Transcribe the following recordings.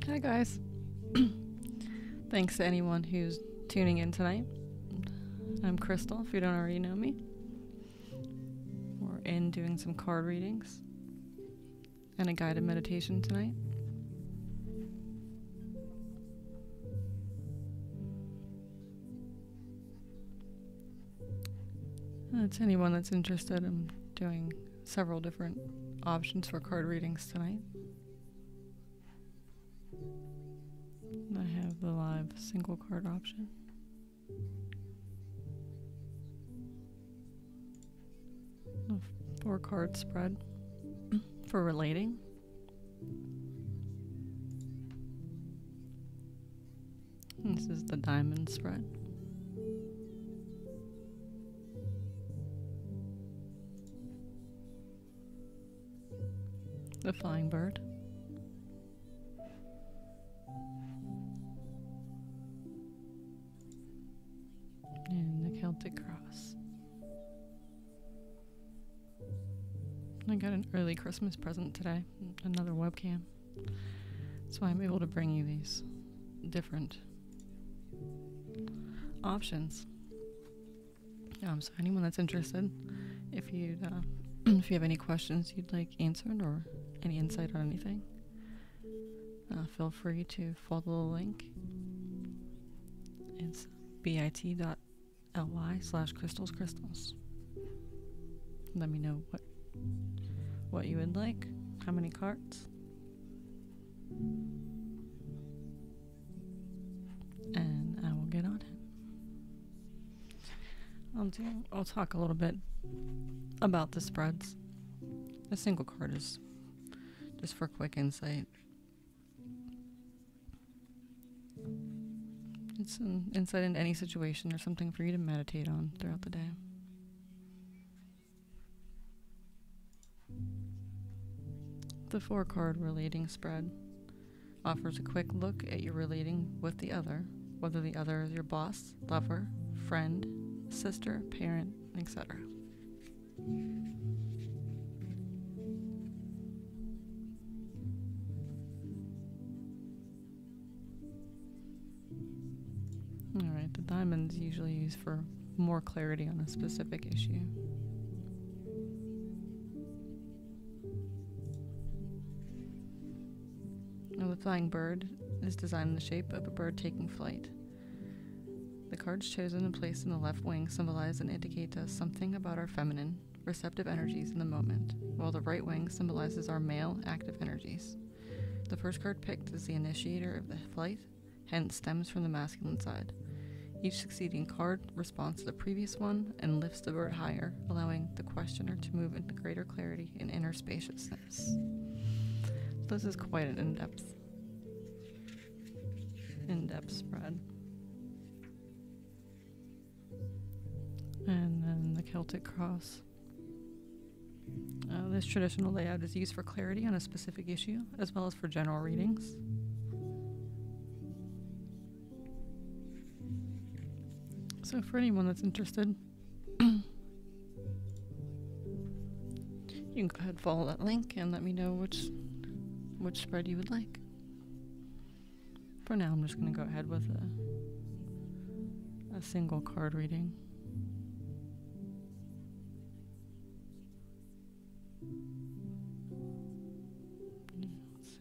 Hi guys. Thanks to anyone who's tuning in tonight. I'm Crystal, if you don't already know me. We're in doing some card readings and a guided meditation tonight. To anyone that's interested, I'm doing several different options for card readings tonight. I have the live single card option. A 4-card spread for relating. This is the diamond spread. The flying bird. And the Celtic cross. I got an early Christmas present today, another webcam. That's why I'm able to bring you these different options. So anyone that's interested, if you have any questions you'd like answered or any insight on anything, feel free to follow the link. It's bit.ly/crystals. Let me know what you would like, how many cards, and I will get on it. I'll talk a little bit about the spreads. A single card is just for quick insight. It's an insight into any situation or something for you to meditate on throughout the day. The 4-card relating spread offers a quick look at your relating with the other, whether the other is your boss, lover, friend, sister, parent, etc. Alright, the diamond's usually used for more clarity on a specific issue. Now, the flying bird is designed in the shape of a bird taking flight. The cards chosen and placed in the left wing symbolize and indicate to us something about our feminine, receptive energies in the moment, while the right wing symbolizes our male, active energies. The first card picked is the initiator of the flight, hence stems from the masculine side. Each succeeding card responds to the previous one and lifts the bird higher, allowing the questioner to move into greater clarity and inner spaciousness. This is quite an in-depth spread. And then the Celtic cross. This traditional layout is used for clarity on a specific issue, as well as for general readings. So for anyone that's interested, you can go ahead and follow that link and let me know which spread you would like. For now, I'm just going to go ahead with a single card reading. Let's see.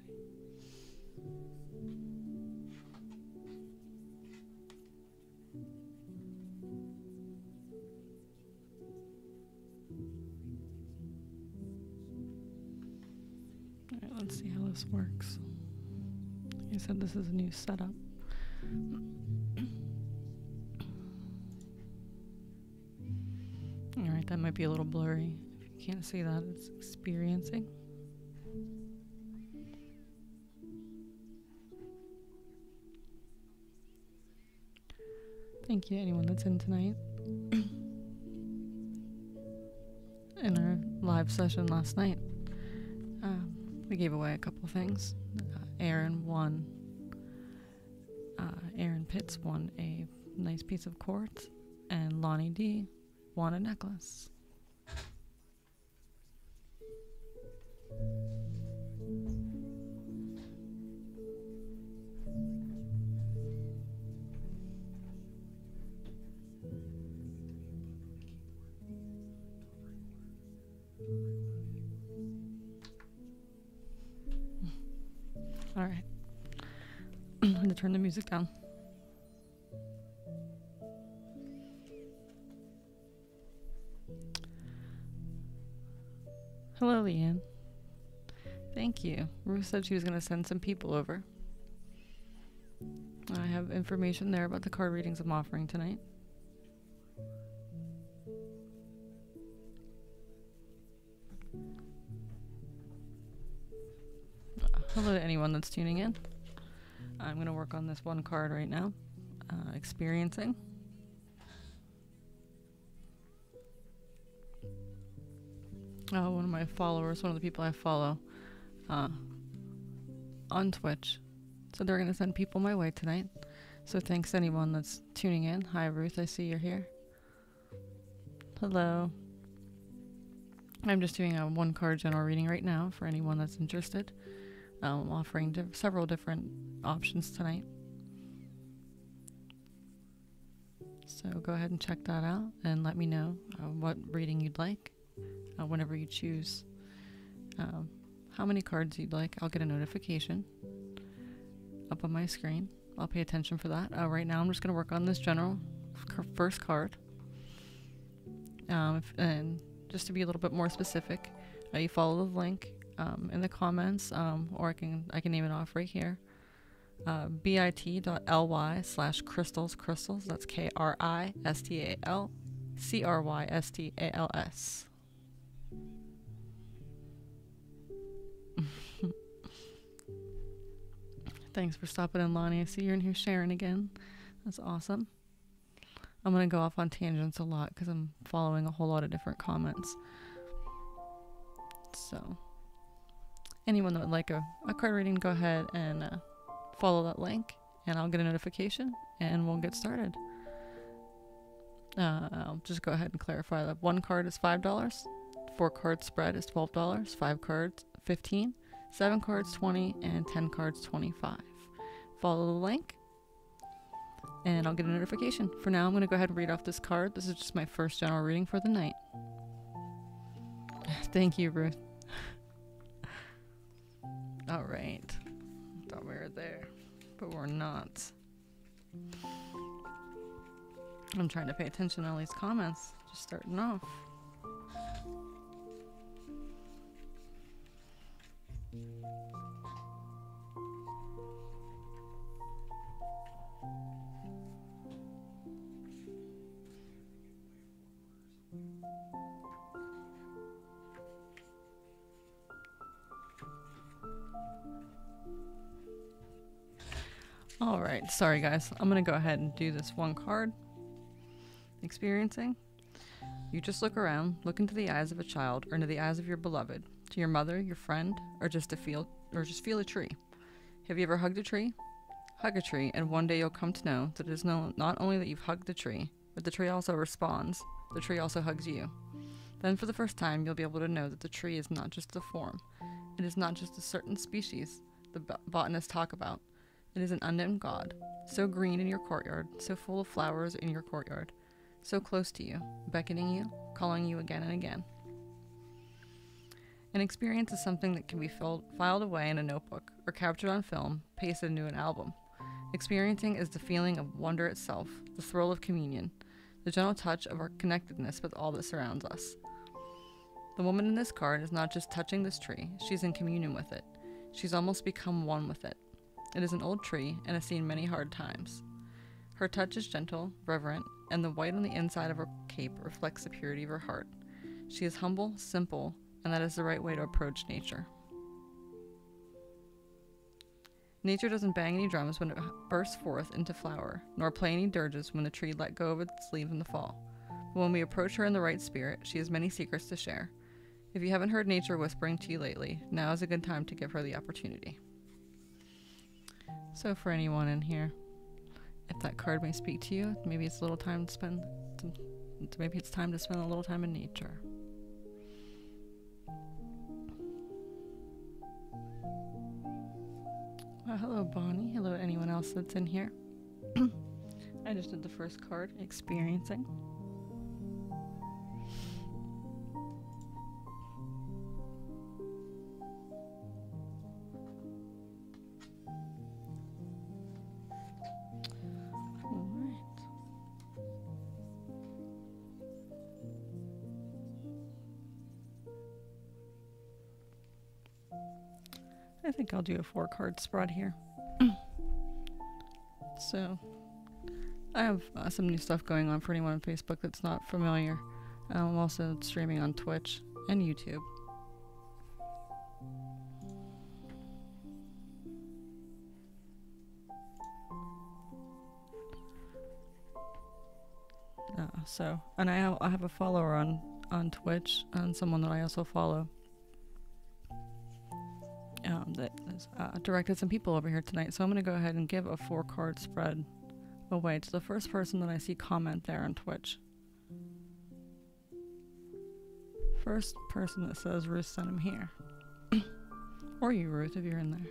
Alright, let's see how this works. Like I said, this is a new setup. Alright, that might be a little blurry. If you can't see that, it's experiencing. Thank you to anyone that's in tonight. In our live session last night, we gave away a couple things. Aaron Pitts won a nice piece of quartz, and Lonnie D won a necklace. Alright. I'm going to turn the music down. Hello, Leanne. Thank you. Ruth said she was going to send some people over. I have information there about the card readings I'm offering tonight. Hello to anyone that's tuning in. I'm going to work on this one card right now. Experiencing. One of my followers, one of the people I follow on Twitch, said they're going to send people my way tonight. So thanks to anyone that's tuning in. Hi Ruth, I see you're here. Hello. I'm just doing a one card general reading right now for anyone that's interested. I'm offering several different options tonight. So go ahead and check that out and let me know what reading you'd like whenever you choose how many cards you'd like. I'll get a notification up on my screen. I'll pay attention for that. Right now I'm just going to work on this general first card. And just to be a little bit more specific, you follow the link in the comments, or I can name it off right here. bit.ly/crystals. That's KRISTALCRYSTALS. Thanks for stopping in, Lonnie. I see you're in here sharing again. That's awesome. I'm going to go off on tangents a lot because I'm following a whole lot of different comments. So, anyone that would like a card reading, go ahead and follow that link, and I'll get a notification, and we'll get started. I'll just go ahead and clarify that one card is $5, 4 card spread is $12, 5 cards $15, 7 cards $20, and 10 cards $25. Follow the link, and I'll get a notification. For now, I'm going to go ahead and read off this card. This is just my first general reading for the night. Thank you, Ruth. All right. Thought we were there, but we're not. I'm trying to pay attention to all these comments. Just starting off. Alright, sorry guys. I'm going to go ahead and do this one card. Experiencing. You just look around, look into the eyes of a child or into the eyes of your beloved, to your mother, your friend, or just feel a tree. Have you ever hugged a tree? Hug a tree, and one day you'll come to know that it is not only that you've hugged the tree, but the tree also responds. The tree also hugs you. Then for the first time, you'll be able to know that the tree is not just a form. It is not just a certain species the botanists talk about. It is an unknown God, so green in your courtyard, so full of flowers in your courtyard, so close to you, beckoning you, calling you again and again. An experience is something that can be filed away in a notebook, or captured on film, pasted into an album. Experiencing is the feeling of wonder itself, the thrill of communion, the gentle touch of our connectedness with all that surrounds us. The woman in this card is not just touching this tree, she's in communion with it. She's almost become one with it. It is an old tree and has seen many hard times. Her touch is gentle, reverent, and the white on the inside of her cape reflects the purity of her heart. She is humble, simple, and that is the right way to approach nature. Nature doesn't bang any drums when it bursts forth into flower, nor play any dirges when the tree let go of its leaves in the fall. But when we approach her in the right spirit, she has many secrets to share. If you haven't heard nature whispering to you lately, now is a good time to give her the opportunity. So for anyone in here, if that card may speak to you, maybe it's a little time to spend, maybe it's time to spend a little time in nature. Well, hello Bonnie, hello to anyone else that's in here. I just did the first card, experiencing. I think I'll do a 4-card spread here. So, I have some new stuff going on for anyone on Facebook that's not familiar. I'm also streaming on Twitch and YouTube. And I have a follower on Twitch and someone that I also follow. That has directed some people over here tonight. So I'm going to go ahead and give a 4-card spread away to the first person that I see comment there on Twitch. First person that says Ruth sent him here. Or you, Ruth, if you're in there.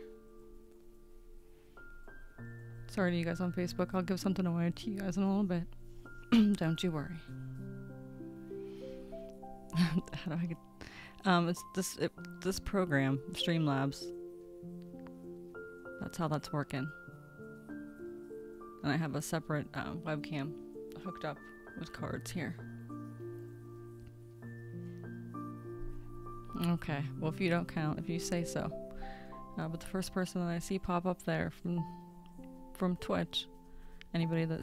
Sorry to you guys on Facebook. I'll give something away to you guys in a little bit. Don't you worry. How do I get... it's this program, Streamlabs. That's how that's working. And I have a separate webcam hooked up with cards here. Okay, well if you don't count, if you say so. But the first person that I see pop up there from Twitch, anybody that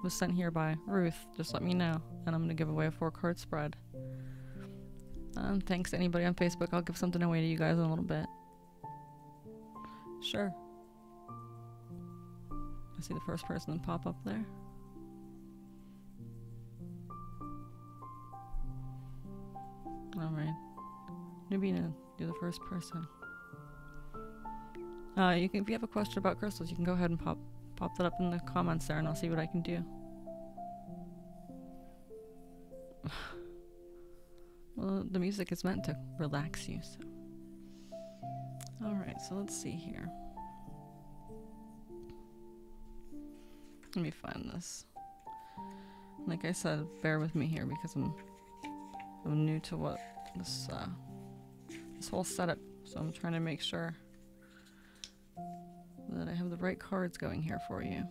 was sent here by Ruth, just let me know, and I'm gonna give away a 4-card spread. Thanks to anybody on Facebook. I'll give something away to you guys in a little bit. Sure. I see the first person pop up there. Alright. Nubina, you're the first person. If you have a question about crystals, you can go ahead and pop that up in the comments there, and I'll see what I can do. Well, the music is meant to relax you, so. Alright, so let's see here. Let me find this. Like I said, bear with me here because I'm new to what this whole setup, so I'm trying to make sure that I have the right cards going here for you.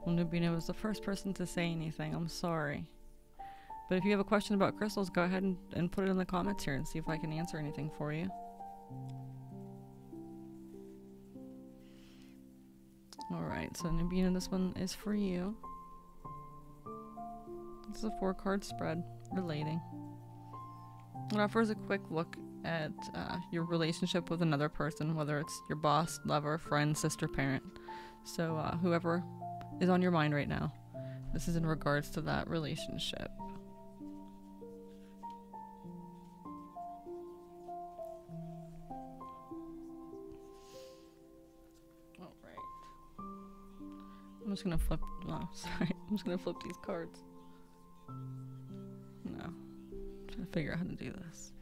Well, Nubina was the first person to say anything. I'm sorry. But if you have a question about crystals, go ahead and put it in the comments here and see if I can answer anything for you. Alright, so Nubina, this one is for you. This is a 4-card spread relating. It offers a quick look at your relationship with another person, whether it's your boss, lover, friend, sister, parent. So whoever is on your mind right now, this is in regards to that relationship. I'm just gonna flip. Oh, sorry. I'm just gonna flip these cards. No. I'm trying to figure out how to do this.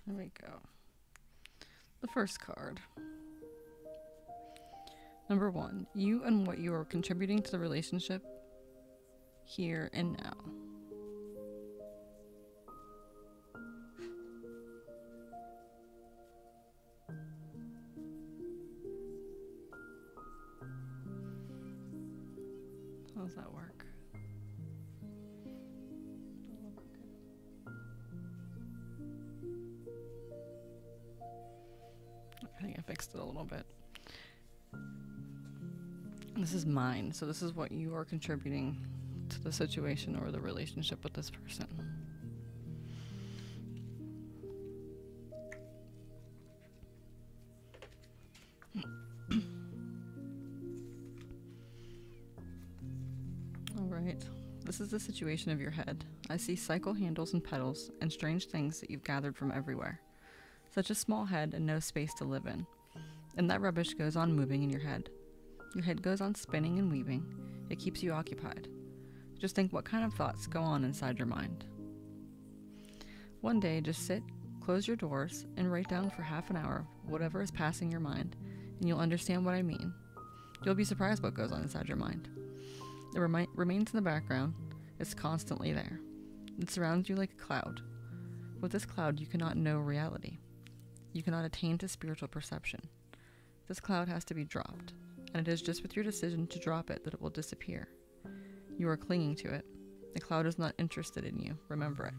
There we go. The first card. Number 1. You and what you are contributing to the relationship here and now. How does that work? I think I fixed it a little bit. This is mine, so this is what you are contributing to the situation or the relationship with this person. Alright, this is the situation of your head. I see cycle handles and petals and strange things that you've gathered from everywhere. Such a small head and no space to live in. And that rubbish goes on moving in your head. Your head goes on spinning and weaving. It keeps you occupied. Just think what kind of thoughts go on inside your mind. One day, just sit, close your doors, and write down for half an hour whatever is passing your mind, and you'll understand what I mean. You'll be surprised what goes on inside your mind. It remains in the background. It's constantly there. It surrounds you like a cloud. With this cloud, you cannot know reality. You cannot attain to spiritual perception. This cloud has to be dropped, and it is just with your decision to drop it that it will disappear. You are clinging to it. The cloud is not interested in you. Remember it.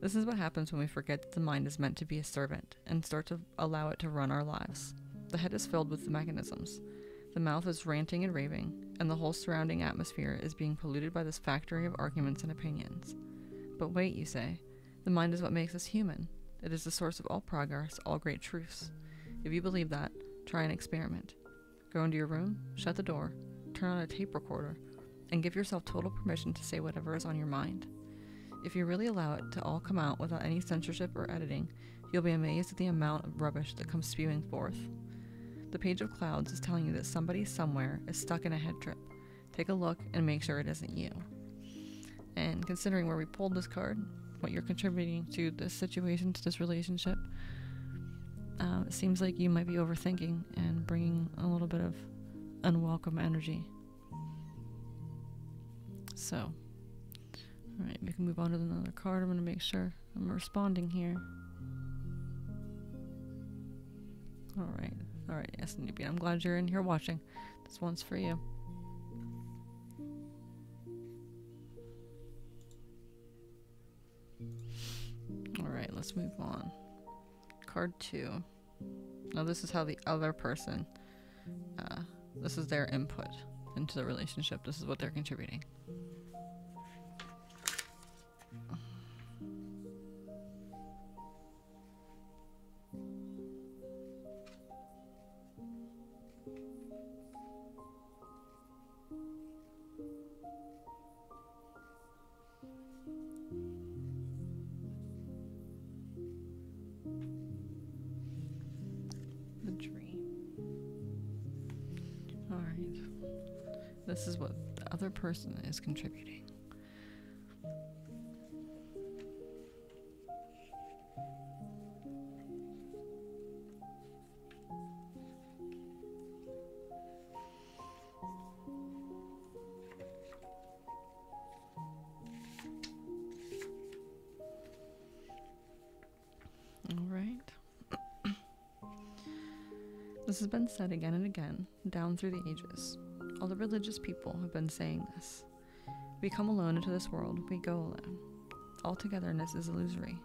This is what happens when we forget that the mind is meant to be a servant and start to allow it to run our lives. The head is filled with the mechanisms. The mouth is ranting and raving, and the whole surrounding atmosphere is being polluted by this factory of arguments and opinions. But wait, you say, the mind is what makes us human. It is the source of all progress, all great truths. If you believe that, try an experiment. Go into your room, shut the door, turn on a tape recorder, and give yourself total permission to say whatever is on your mind. If you really allow it to all come out without any censorship or editing, you'll be amazed at the amount of rubbish that comes spewing forth. The page of clouds is telling you that somebody somewhere is stuck in a head trip. Take a look and make sure it isn't you. And considering where we pulled this card, what you're contributing to this situation, to this relationship, it seems like you might be overthinking and bringing a little bit of unwelcome energy. So, alright, we can move on to another card. I'm going to make sure I'm responding here. Alright, yes, Nubian, I'm glad you're in here watching. This one's for you. Alright, let's move on. Card 2. Now this is how the other person, this is their input into the relationship. This is what they're contributing. This is what the other person is contributing. All right. This has been said again and again, down through the ages. All the religious people have been saying this. We come alone into this world, we go alone. All togetherness is illusory.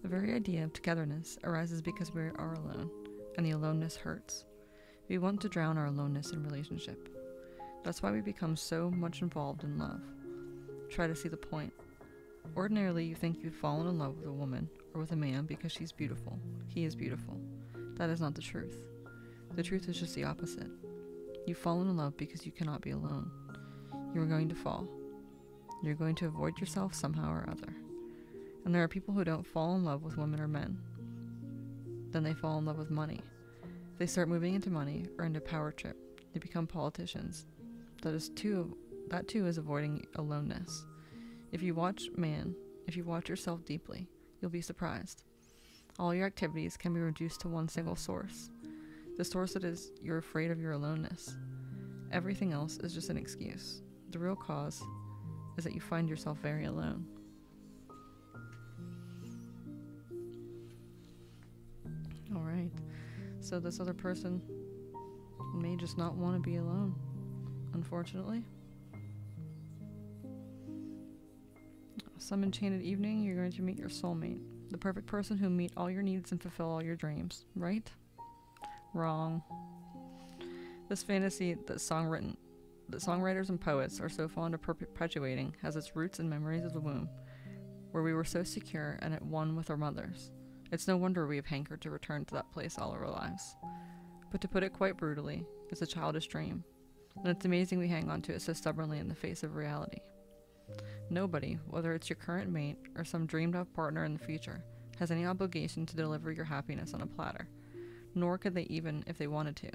The very idea of togetherness arises because we are alone, and the aloneness hurts. We want to drown our aloneness in relationship. That's why we become so much involved in love. Try to see the point. Ordinarily, you think you've fallen in love with a woman or with a man because she's beautiful. He is beautiful. That is not the truth. The truth is just the opposite. You've fallen in love because you cannot be alone. You are going to fall. You're going to avoid yourself somehow or other. And there are people who don't fall in love with women or men. Then they fall in love with money. They start moving into money or into power trip. They become politicians. That too is avoiding aloneness. If you watch yourself deeply, you'll be surprised. All your activities can be reduced to one single source. The source that is you're afraid of your aloneness. Everything else is just an excuse. The real cause is that you find yourself very alone. Alright, so this other person may just not want to be alone, unfortunately. Some enchanted evening, you're going to meet your soulmate, the perfect person who'll meet all your needs and fulfill all your dreams, right? Wrong. This fantasy that songwriters and poets are so fond of perpetuating has its roots in memories of the womb, where we were so secure and at one with our mothers. It's no wonder we have hankered to return to that place all our lives. But to put it quite brutally, it's a childish dream, and it's amazing we hang on to it so stubbornly in the face of reality. Nobody, whether it's your current mate or some dreamed-of partner in the future, has any obligation to deliver your happiness on a platter. Nor could they even if they wanted to.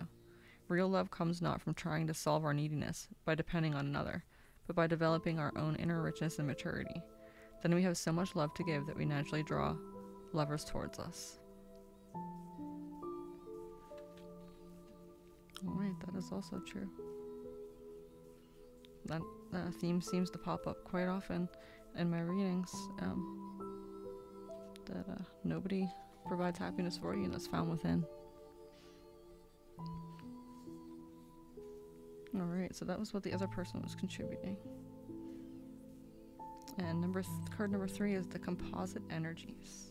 Real love comes not from trying to solve our neediness by depending on another, but by developing our own inner richness and maturity. Then we have so much love to give that we naturally draw lovers towards us. Alright, that is also true. That theme seems to pop up quite often in my readings, that nobody provides happiness for you, and that's found within. Alright, so that was what the other person was contributing. And card number 3 is the composite energies.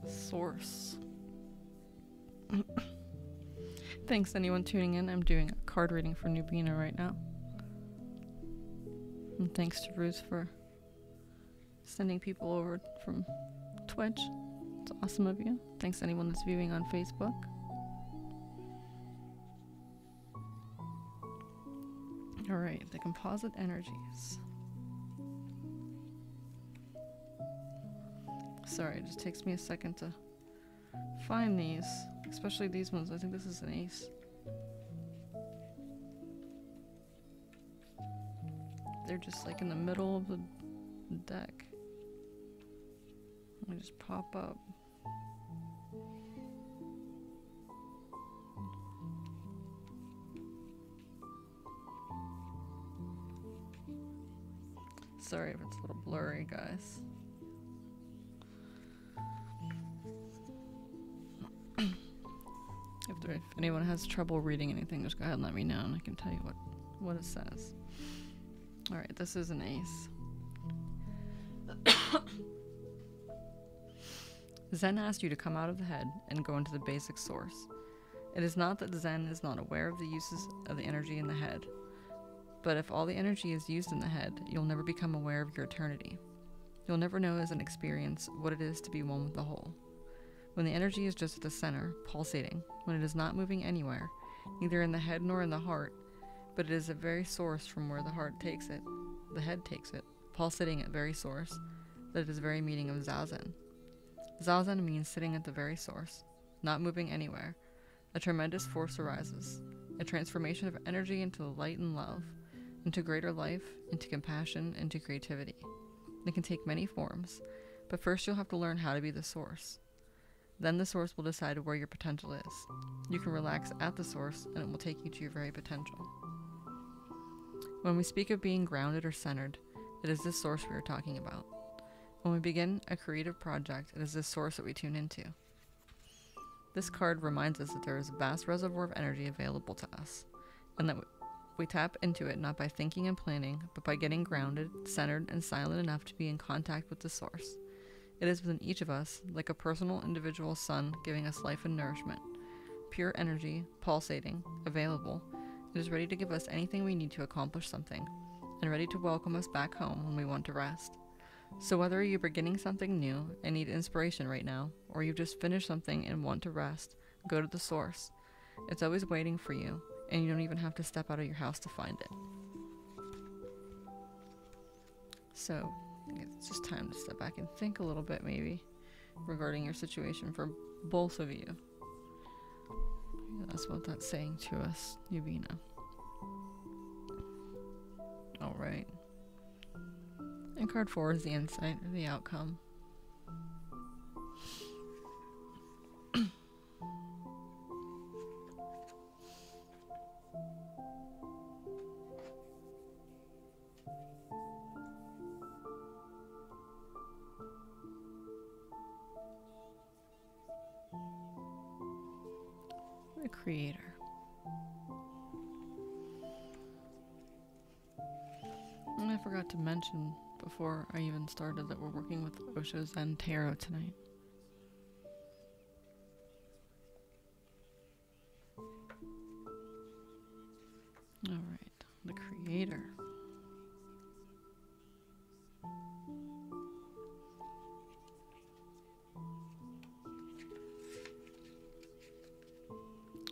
The source. Thanks anyone tuning in. I'm doing a card reading for Nubina right now. And thanks to Ruth for sending people over from Twitch. It's awesome of you. Thanks to anyone that's viewing on Facebook. Alright, the composite energies. Sorry, it just takes me a second to find these. Especially these ones. I think this is an ace. They're just like in the middle of the deck. They just pop up. Sorry if it's a little blurry, guys. If anyone has trouble reading anything, just go ahead and let me know and I can tell you what it says. Alright, this is an ace. Zen asked you to come out of the head and go into the basic source. It is not that Zen is not aware of the uses of the energy in the head, but if all the energy is used in the head, you'll never become aware of your eternity. You'll never know as an experience what it is to be one with the whole. When the energy is just at the center, pulsating, when it is not moving anywhere, neither in the head nor in the heart, but it is a very source from where the heart takes it, the head takes it, pulsating at very source, that is the very meaning of Zazen. Zazen means sitting at the very source, not moving anywhere. A tremendous force arises, a transformation of energy into light and love, into greater life, into compassion, into creativity. It can take many forms, but first you'll have to learn how to be the source. Then the source will decide where your potential is. You can relax at the source, and it will take you to your very potential. When we speak of being grounded or centered, it is this source we are talking about. When we begin a creative project, it is this source that we tune into. This card reminds us that there is a vast reservoir of energy available to us, and that we tap into it not by thinking and planning, but by getting grounded, centered, and silent enough to be in contact with the source. It is within each of us, like a personal individual sun giving us life and nourishment. Pure energy, pulsating, available. It is ready to give us anything we need to accomplish something, and ready to welcome us back home when we want to rest. So whether you're beginning something new and need inspiration right now, or you've just finished something and want to rest, go to the source. It's always waiting for you, and you don't even have to step out of your house to find it. So, I think it's just time to step back and think a little bit, maybe, regarding your situation for both of you. That's what that's saying to us, Nubina. Alright. And card 4 is the insight, or the outcome. The creator. And I forgot to mention before I even started that we're working with Osho Zen Tarot tonight. Alright, the creator.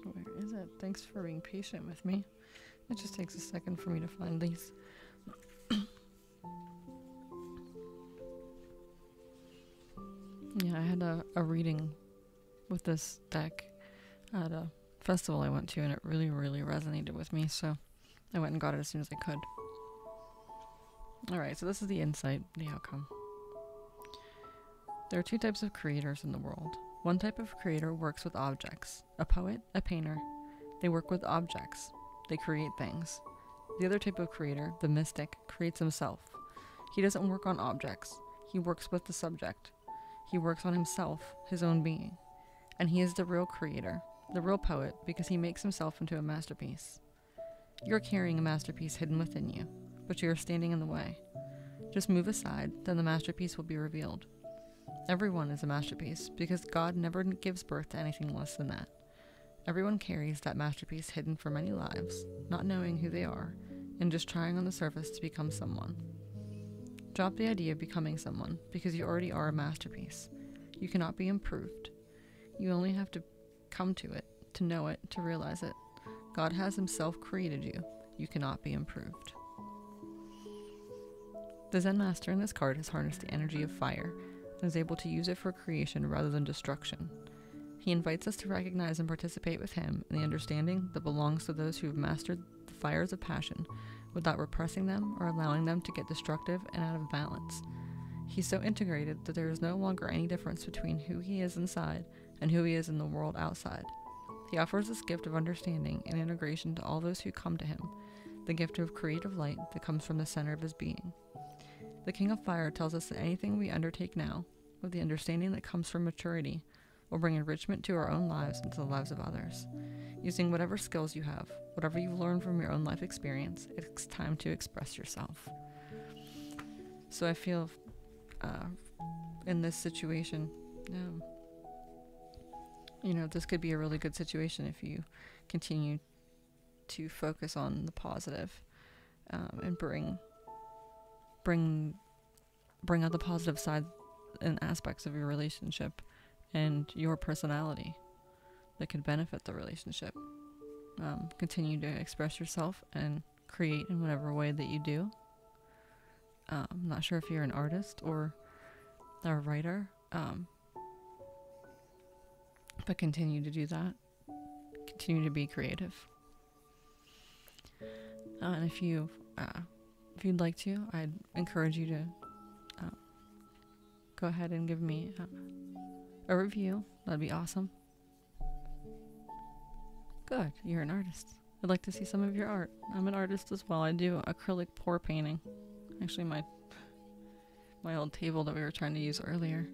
Where is it? Thanks for being patient with me. It just takes a second for me to find these. Yeah, I had a reading with this deck at a festival I went to, and it really, really resonated with me, so I went and got it as soon as I could. Alright, so this is the insight, the outcome. There are two types of creators in the world. One type of creator works with objects. A poet, a painter. They work with objects. They create things. The other type of creator, the mystic, creates himself. He doesn't work on objects. He works with the subject. He works on himself, his own being. And he is the real creator, the real poet, because he makes himself into a masterpiece. You're carrying a masterpiece hidden within you, but you are standing in the way. Just move aside, then the masterpiece will be revealed. Everyone is a masterpiece, because God never gives birth to anything less than that. Everyone carries that masterpiece hidden for many lives, not knowing who they are, and just trying on the surface to become someone. Drop the idea of becoming someone, because you already are a masterpiece. You cannot be improved. You only have to come to it, to know it, to realize it. God has himself created you. You cannot be improved. The Zen Master in this card has harnessed the energy of fire and is able to use it for creation rather than destruction. He invites us to recognize and participate with him in the understanding that belongs to those who have mastered the fires of passion without repressing them or allowing them to get destructive and out of balance. He's so integrated that there is no longer any difference between who he is inside and who he is in the world outside. He offers this gift of understanding and integration to all those who come to him, the gift of creative light that comes from the center of his being. The King of Fire tells us that anything we undertake now, with the understanding that comes from maturity, will bring enrichment to our own lives and to the lives of others. Using whatever skills you have, whatever you've learned from your own life experience, it's time to express yourself. So I feel in this situation, this could be a really good situation if you continue to focus on the positive and bring out the positive side and aspects of your relationship and your personality that could benefit the relationship. Continue to express yourself and create in whatever way that you do. I'm not sure if you're an artist or a writer, but continue to do that. Continue to be creative. And if you'd like to, I'd encourage you to go ahead and give me a review. That'd be awesome. Good, you're an artist. I'd like to see some of your art. I'm an artist as well. I do acrylic pour painting. Actually, my old table that we were trying to use earlier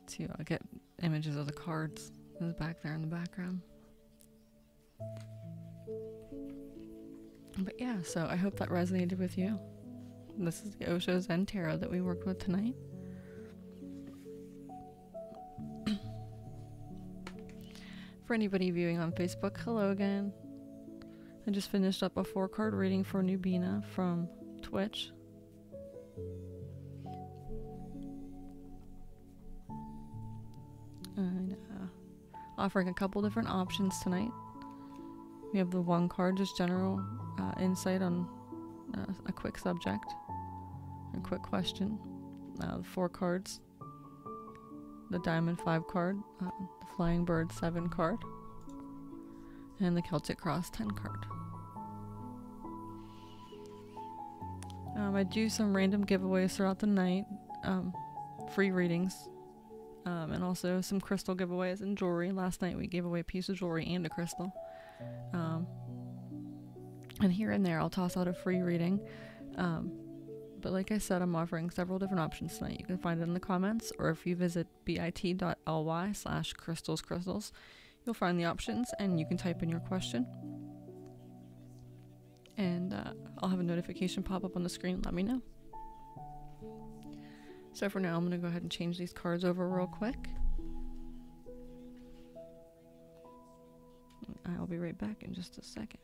to get images of the cards is back there in the background. But yeah, so I hope that resonated with you. This is the Osho Zen Tarot that we worked with tonight. For anybody viewing on Facebook, hello again. I just finished up a 4-card reading for Nubina from Twitch. And offering a couple different options tonight. We have the 1 card, just general insight on a quick subject, a quick question. The 4 cards, the Diamond 5 card, the Flying Bird 7 card, and the Celtic Cross 10 card. I do some random giveaways throughout the night, free readings, and also some crystal giveaways and jewelry. Last night we gave away a piece of jewelry and a crystal. And here and there I'll toss out a free reading. But like I said, I'm offering several different options tonight. You can find it in the comments, or if you visit bit.ly/crystals, you'll find the options and you can type in your question. And I'll have a notification pop up on the screen. Let me know. So for now, I'm going to go ahead and change these cards over real quick. I'll be right back in just a second.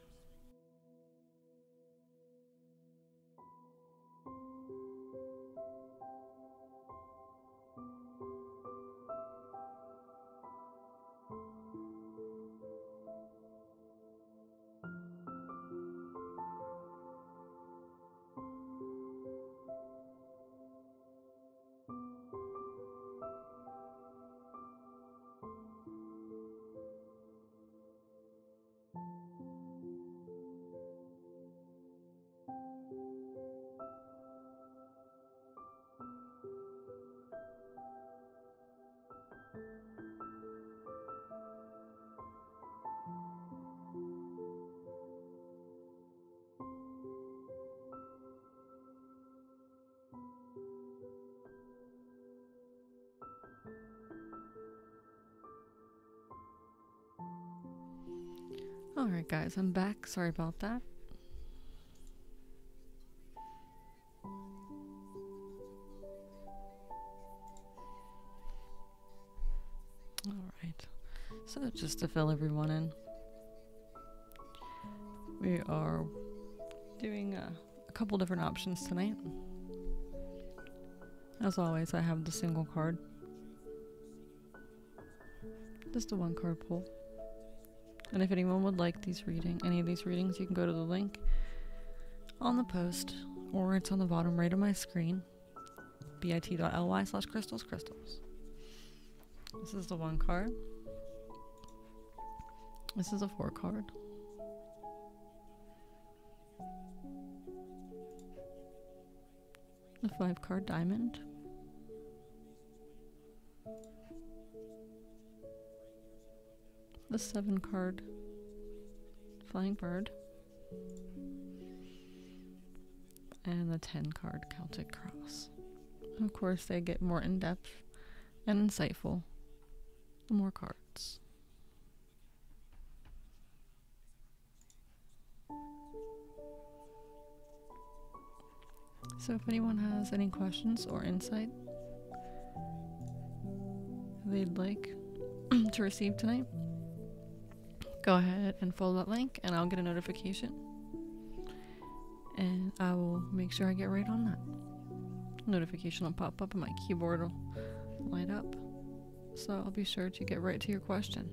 Alright guys, I'm back. Sorry about that. Alright, so just to fill everyone in, we are doing a couple different options tonight. As always, I have the single card. Just a one card pull. And if anyone would like any of these readings, you can go to the link on the post, or it's on the bottom right of my screen, bit.ly/crystals. This is the one card. This is a 4 card. The 5 card diamond. The 7 card flying bird. And the 10 card Celtic cross. Of course, they get more in-depth and insightful the more cards. So if anyone has any questions or insight they'd like to receive tonight, go ahead and follow that link and I'll get a notification. And I will make sure I get right on that. Notification will pop up and my keyboard will light up. So I'll be sure to get right to your question.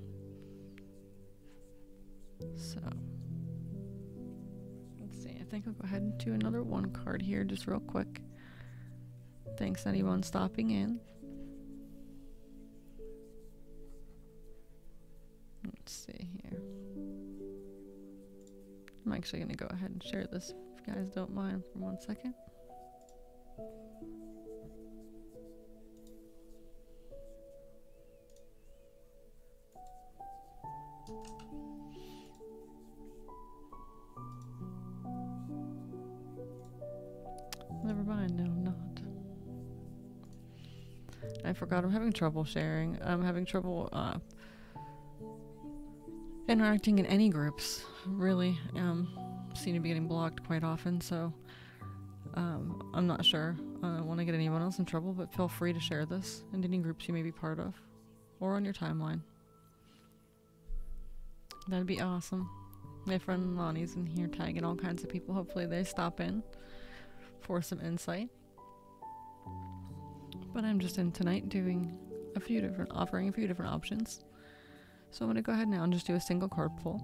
So, let's see. I think I'll go ahead and do another 1 card here just real quick. Thanks anyone stopping in. Let's see here. I'm actually going to go ahead and share this if you guys don't mind for 1 second. Never mind, no, I'm not. I forgot I'm having trouble sharing. I'm having trouble interacting in any groups, really. Seem to be getting blocked quite often, so I'm not sure. I don't want to get anyone else in trouble, but feel free to share this in any groups you may be part of or on your timeline. That'd be awesome. My friend Lonnie's in here tagging all kinds of people. Hopefully they stop in for some insight. But I'm just in tonight offering a few different options. So I'm going to go ahead now and just do a single card pull.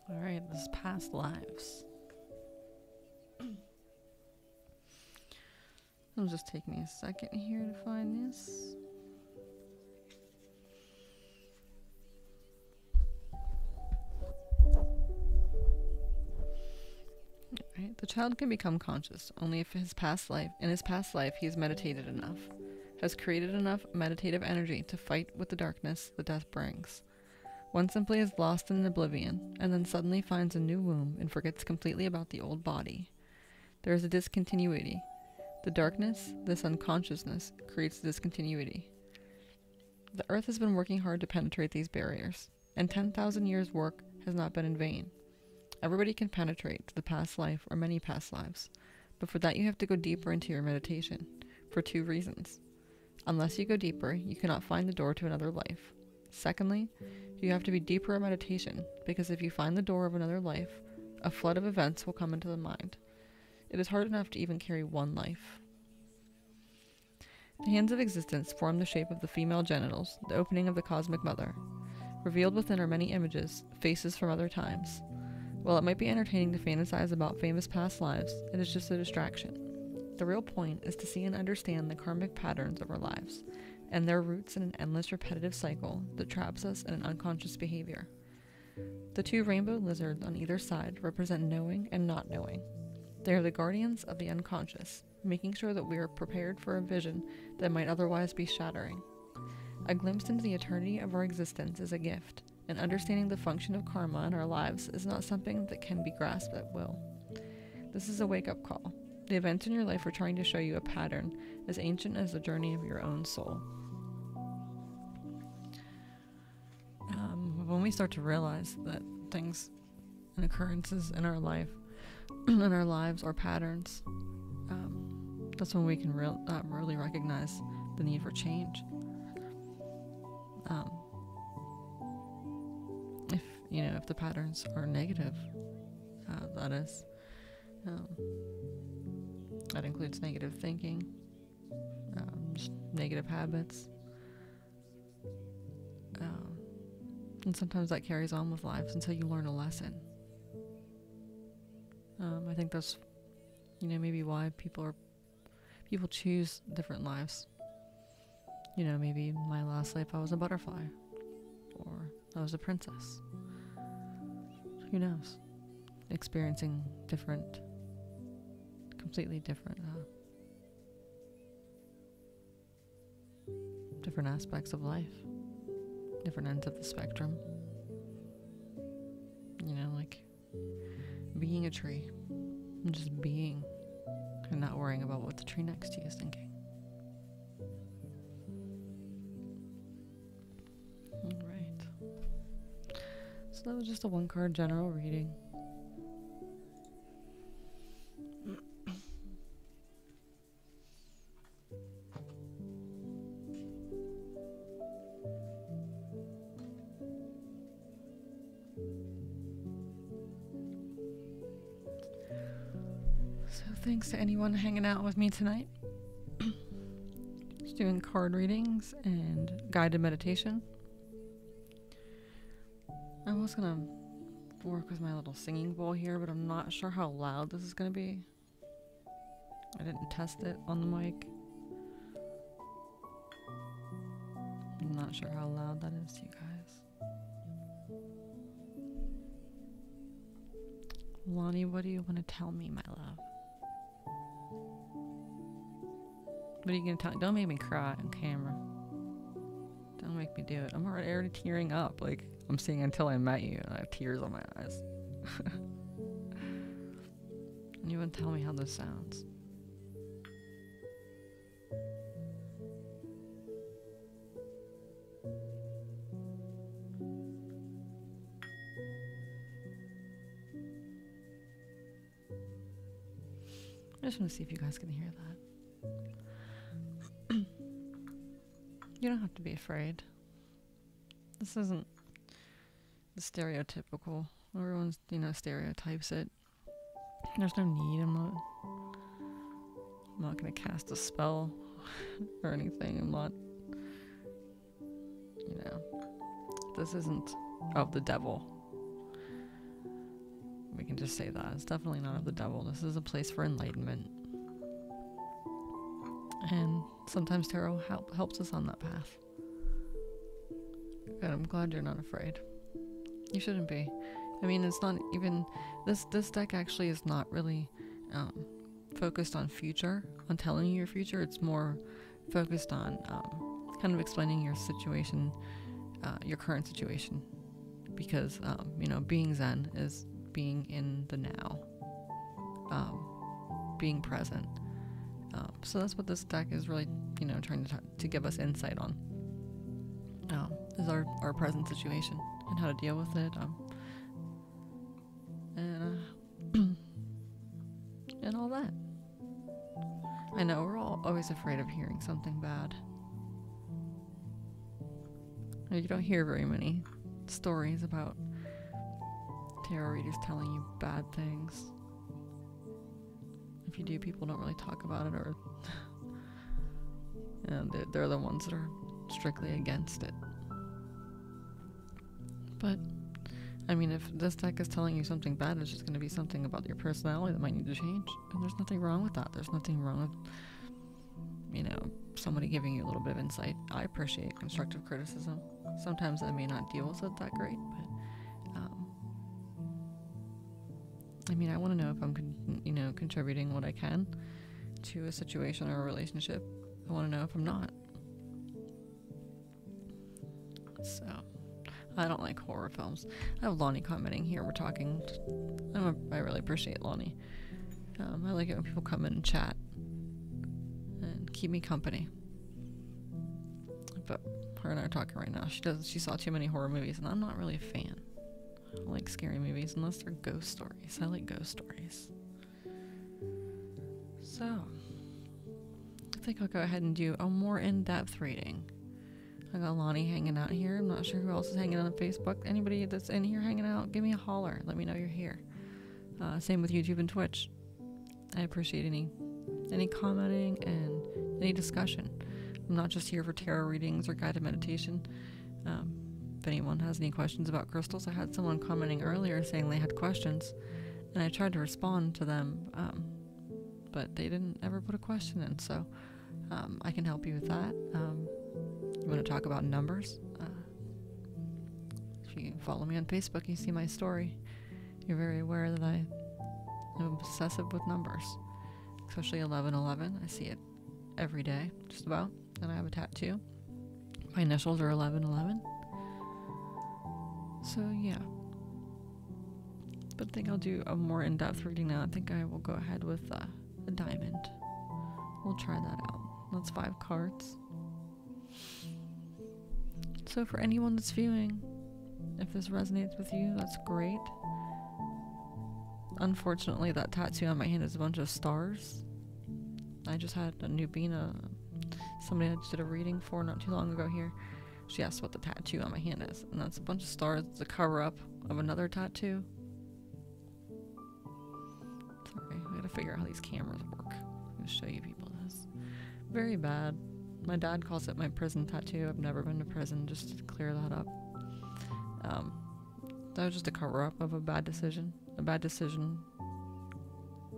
Alright, this is past lives. It'll just take me a second here to find this. Alright, the child can become conscious only if in his past life he has meditated enough, has created enough meditative energy to fight with the darkness that death brings. One simply is lost in oblivion, and then suddenly finds a new womb and forgets completely about the old body. There is a discontinuity. The darkness, this unconsciousness, creates discontinuity. The earth has been working hard to penetrate these barriers, and 10,000 years' work has not been in vain. Everybody can penetrate to the past life or many past lives, but for that you have to go deeper into your meditation, for 2 reasons. Unless you go deeper, you cannot find the door to another life. Secondly, you have to be deeper in meditation, because if you find the door of another life, a flood of events will come into the mind. It is hard enough to even carry one life. The hands of existence form the shape of the female genitals, the opening of the cosmic mother. Revealed within are many images, faces from other times. While it might be entertaining to fantasize about famous past lives, it is just a distraction. The real point is to see and understand the karmic patterns of our lives, and their roots in an endless repetitive cycle that traps us in an unconscious behavior. The 2 rainbow lizards on either side represent knowing and not knowing. They are the guardians of the unconscious, making sure that we are prepared for a vision that might otherwise be shattering. A glimpse into the eternity of our existence is a gift, and understanding the function of karma in our lives is not something that can be grasped at will. This is a wake-up call. The events in your life are trying to show you a pattern as ancient as the journey of your own soul. When we start to realize that things and occurrences in our life, in our lives, are patterns, that's when we can really recognize the need for change. If the patterns are negative, that is, that includes negative thinking, just negative habits, and sometimes that carries on with lives until you learn a lesson. I think that's, maybe why people choose different lives. Maybe in my last life I was a butterfly, or I was a princess. Who knows? Experiencing completely different aspects of life, different ends of the spectrum. Like being a tree, and just being, and not worrying about what the tree next to you is thinking. Alright. So that was just a 1-card general reading. Thanks to anyone hanging out with me tonight. Just doing card readings and guided meditation. I was gonna work with my little singing bowl here, but I'm not sure how loud this is gonna be. I didn't test it on the mic. I'm not sure how loud that is to you guys. Lonnie, what do you want to tell me, my love? What are you going to tell? Don't make me cry on camera. Don't make me do it. I'm already tearing up. Like, I'm seeing Until I Met You, and I have tears on my eyes. And you want to tell me how this sounds? I just want to see if you guys can hear that. You don't have to be afraid. This isn't the stereotypical. Everyone's, stereotypes it. There's no need. I'm not gonna cast a spell or anything. I'm not, this isn't of the devil. We can just say that. It's definitely not of the devil. This is a place for enlightenment. And sometimes tarot helps us on that path. And I'm glad you're not afraid. You shouldn't be. I mean, it's not even... This deck actually is not really focused on future, on telling you your future. It's more focused on kind of explaining your situation, your current situation. Because, being Zen is being in the now. Being present. So that's what this deck is really, trying to give us insight on. Is our present situation and how to deal with it. And all that. I know we're all always afraid of hearing something bad. You don't hear very many stories about tarot readers telling you bad things. If you do, people don't really talk about it, or they're the ones that are strictly against it. But I mean, if this deck is telling you something bad, it's just going to be something about your personality that might need to change, and there's nothing wrong with that. There's nothing wrong with somebody giving you a little bit of insight. I appreciate constructive criticism. Sometimes I may not deal with it that great, but I want to know if I'm contributing what I can to a situation or a relationship. I want to know if I'm not. So, I don't like horror films. I have Lonnie commenting here. We're talking. I really appreciate Lonnie. I like it when people come in and chat and keep me company. But her and I are talking right now. She saw too many horror movies, and I'm not really a fan. I don't like scary movies unless they're ghost stories. I like ghost stories. So, I think I'll go ahead and do a more in-depth reading. I got Lonnie hanging out here. I'm not sure who else is hanging out on Facebook. Anybody that's in here hanging out, give me a holler. Let me know you're here. Same with YouTube and Twitch. I appreciate any commenting and any discussion. I'm not just here for tarot readings or guided meditation. If anyone has any questions about crystals, I had someone commenting earlier saying they had questions, and I tried to respond to them, but they didn't ever put a question in, so I can help you with that. You want to talk about numbers? If you follow me on Facebook, you see my story. You're very aware that I am obsessive with numbers, especially 1111. I see it every day, just about, and I have a tattoo. My initials are 1111. So yeah, but I think I'll do a more in-depth reading now. I think I will go ahead with a diamond. We'll try that out. That's 5 cards. So for anyone that's viewing, if this resonates with you, that's great. Unfortunately, that tattoo on my hand is a bunch of stars. I just had a Nubina, somebody I just did a reading for not too long ago here. She asked what the tattoo on my hand is, and that's a bunch of stars. It's a cover-up of another tattoo. Sorry, I gotta figure out how these cameras work. I'm gonna show you people this. Very bad. My dad calls it my prison tattoo. I've never been to prison, just to clear that up. That was just a cover-up of a bad decision. A bad decision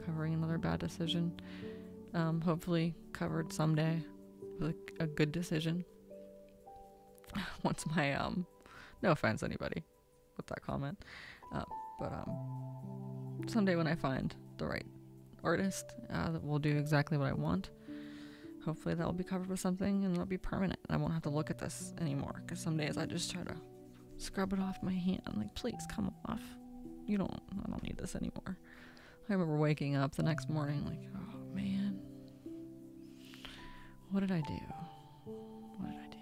covering another bad decision. Hopefully covered someday with a good decision. Once my, no offense anybody with that comment. But someday when I find the right artist that will do exactly what I want, hopefully that will be covered with something and it'll be permanent. I won't have to look at this anymore, because some days I just try to scrub it off my hand. I'm like, please come off. I don't need this anymore. I remember waking up the next morning like, oh man, what did I do? What did I do?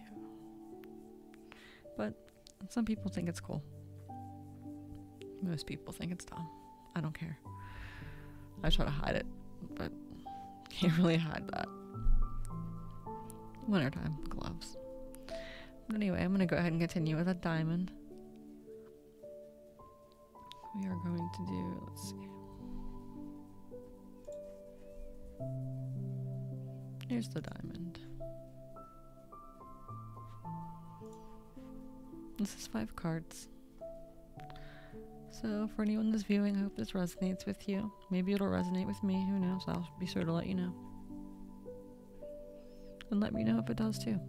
But some people think it's cool. Most people think it's dumb. I don't care. I try to hide it, but can't really hide that. Wintertime, gloves. But anyway, I'm going to go ahead and continue with a diamond. We are going to do, let's see. Here's the diamond. This is 5 cards. So for anyone that's viewing, I hope this resonates with you. Maybe it'll resonate with me, who knows? I'll be sure to let you know. And let me know if it does too.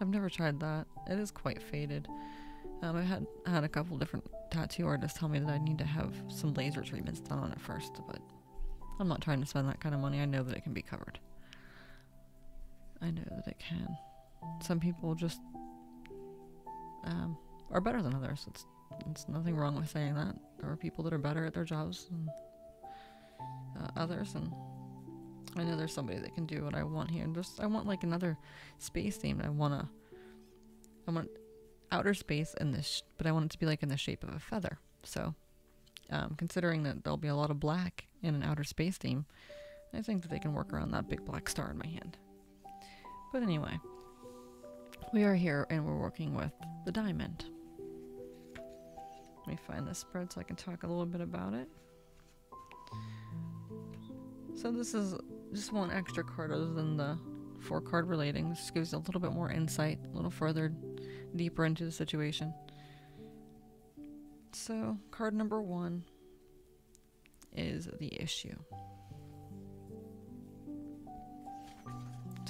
I've never tried that. It is quite faded. I had a couple different tattoo artists tell me that I need to have some laser treatments done on it first, but I'm not trying to spend that kind of money. I know that it can be covered. I know that it can. Some people just are better than others. It's nothing wrong with saying that. There are people that are better at their jobs than others, and I know there's somebody that can do what I want here. And I want like another space theme. I want outer space in this, but I want it to be like in the shape of a feather. So, considering that there'll be a lot of black in an outer space theme, I think that they can work around that big black star in my hand. But anyway, we are here and we're working with the diamond. Let me find this spread so I can talk a little bit about it. So this is just one extra card other than the 4-card relating. This gives a little bit more insight, a little further deeper into the situation. So card number 1 is the issue.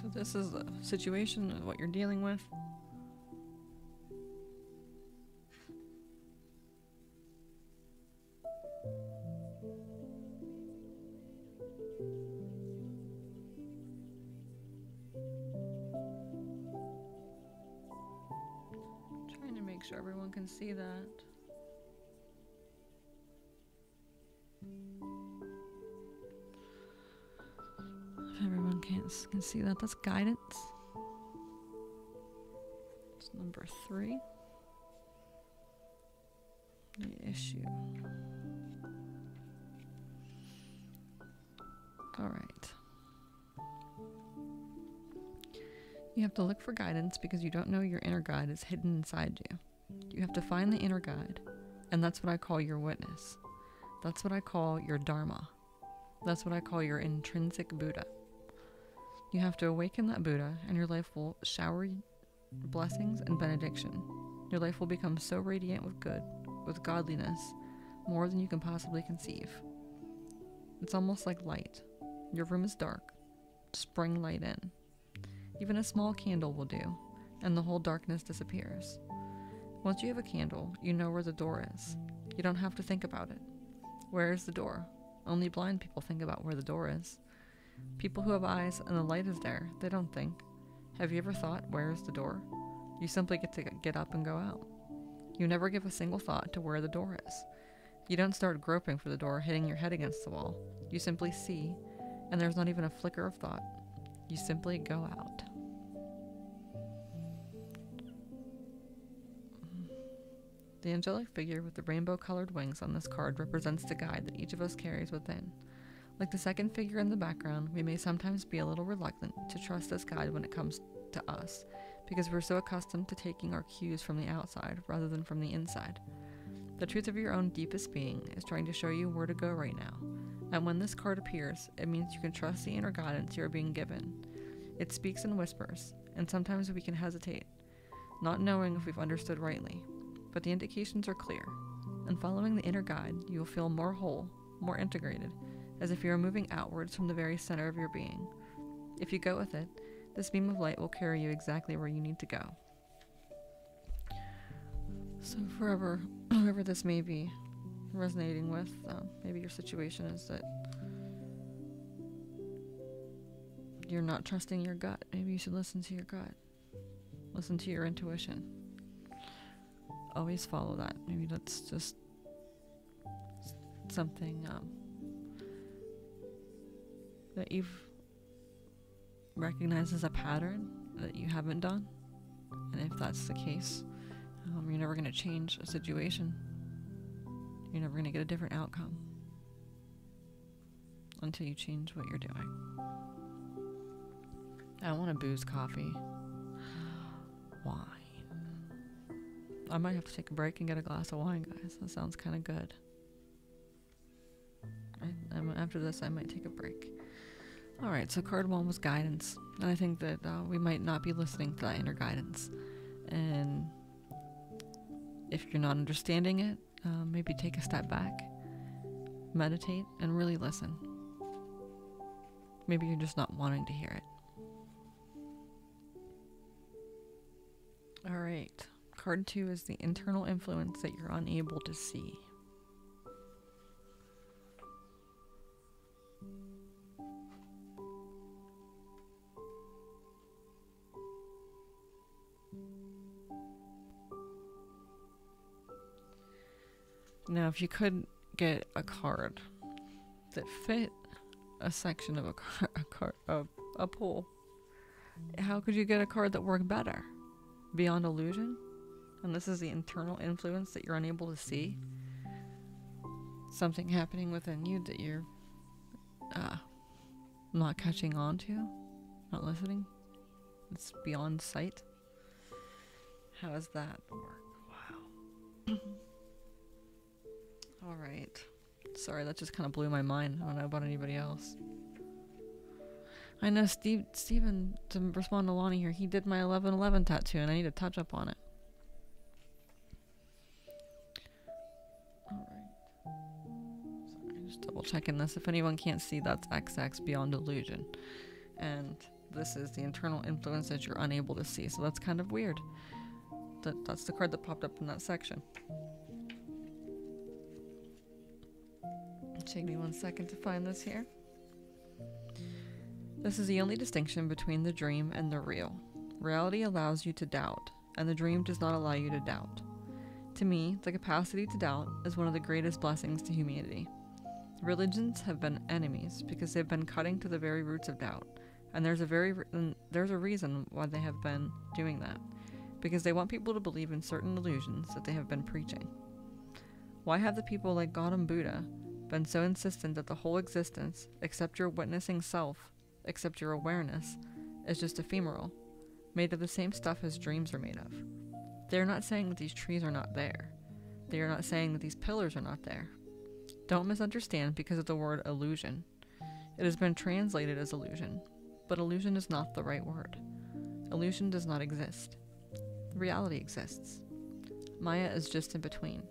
So this is the situation of what you're dealing with. sure everyone can see that. If everyone can see that, that's guidance. It's number 3. The issue. Alright. You have to look for guidance because you don't know your inner guide is hidden inside you. You have to find the inner guide, and that's what I call your witness. That's what I call your Dharma. That's what I call your intrinsic Buddha. You have to awaken that Buddha, and your life will shower blessings and benediction. Your life will become so radiant with good, with godliness, more than you can possibly conceive. It's almost like light. Your room is dark. Just bring light in. Even a small candle will do, and the whole darkness disappears. Once you have a candle, you know where the door is. You don't have to think about it. Where is the door? Only blind people think about where the door is. People who have eyes and the light is there, they don't think. Have you ever thought, where is the door? You simply get to get up and go out. You never give a single thought to where the door is. You don't start groping for the door, hitting your head against the wall. You simply see, and there's not even a flicker of thought. You simply go out. The angelic figure with the rainbow-colored wings on this card represents the guide that each of us carries within. Like the second figure in the background, we may sometimes be a little reluctant to trust this guide when it comes to us, because we're so accustomed to taking our cues from the outside rather than from the inside. The truth of your own deepest being is trying to show you where to go right now, and when this card appears, it means you can trust the inner guidance you are being given. It speaks in whispers, and sometimes we can hesitate, not knowing if we've understood rightly. But the indications are clear, and following the inner guide, you will feel more whole, more integrated, as if you are moving outwards from the very center of your being. If you go with it, this beam of light will carry you exactly where you need to go. So whoever this may be resonating with, maybe your situation is that you're not trusting your gut. Maybe you should listen to your gut. Listen to your intuition. Always follow that. Maybe that's just something that you've recognized as a pattern that you haven't done. And if that's the case, you're never going to change a situation. You're never going to get a different outcome until you change what you're doing. I don't want to booze coffee. Wine. I might have to take a break and get a glass of wine, guys. That sounds kind of good. After this, I might take a break. Alright, so card 1 was guidance. And I think that we might not be listening to that inner guidance. And if you're not understanding it, maybe take a step back, meditate, and really listen. Maybe you're just not wanting to hear it. Alright. Card 2 is the internal influence that you're unable to see. Now, if you could get a card that fit a section of a pool, how could you get a card that worked better? Beyond illusion? And this is the internal influence that you're unable to see. Something happening within you that you're not catching on to, not listening. It's beyond sight. How does that work? Wow. Alright. Sorry, that just kind of blew my mind. I don't know about anybody else. I know Steven, to respond to Lonnie here, he did my 1111 tattoo and I need to touch up on it. Just double checking this. If anyone can't see, that's XX Beyond Illusion. And this is the internal influence that you're unable to see. So that's kind of weird. That's the card that popped up in that section. Take me 1 second to find this here. This is the only distinction between the dream and the real. Reality allows you to doubt, and the dream does not allow you to doubt. To me, the capacity to doubt is one of the greatest blessings to humanity. Religions have been enemies because they've been cutting to the very roots of doubt, and there's a reason why they have been doing that, because they want people to believe in certain illusions that they have been preaching. Why have the people like Gautam Buddha been so insistent that the whole existence, except your witnessing self, except your awareness, is just ephemeral, made of the same stuff as dreams are made of? They are not saying that these trees are not there. They are not saying that these pillars are not there. Don't misunderstand because of the word illusion. It has been translated as illusion, but illusion is not the right word. Illusion does not exist. Reality exists. Maya is just in between.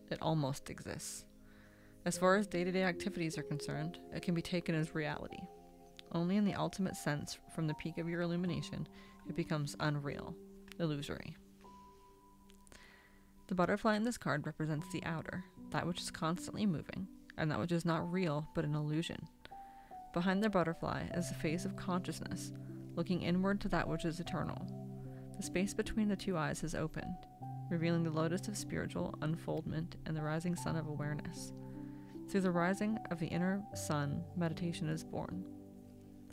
It almost exists. As far as day-to-day activities are concerned, it can be taken as reality. Only in the ultimate sense, from the peak of your illumination, it becomes unreal, illusory. The butterfly in this card represents the outer, that which is constantly moving, and that which is not real but an illusion. Behind the butterfly is the face of consciousness, looking inward to that which is eternal. The space between the two eyes is opened, revealing the lotus of spiritual unfoldment and the rising sun of awareness. Through the rising of the inner sun, meditation is born.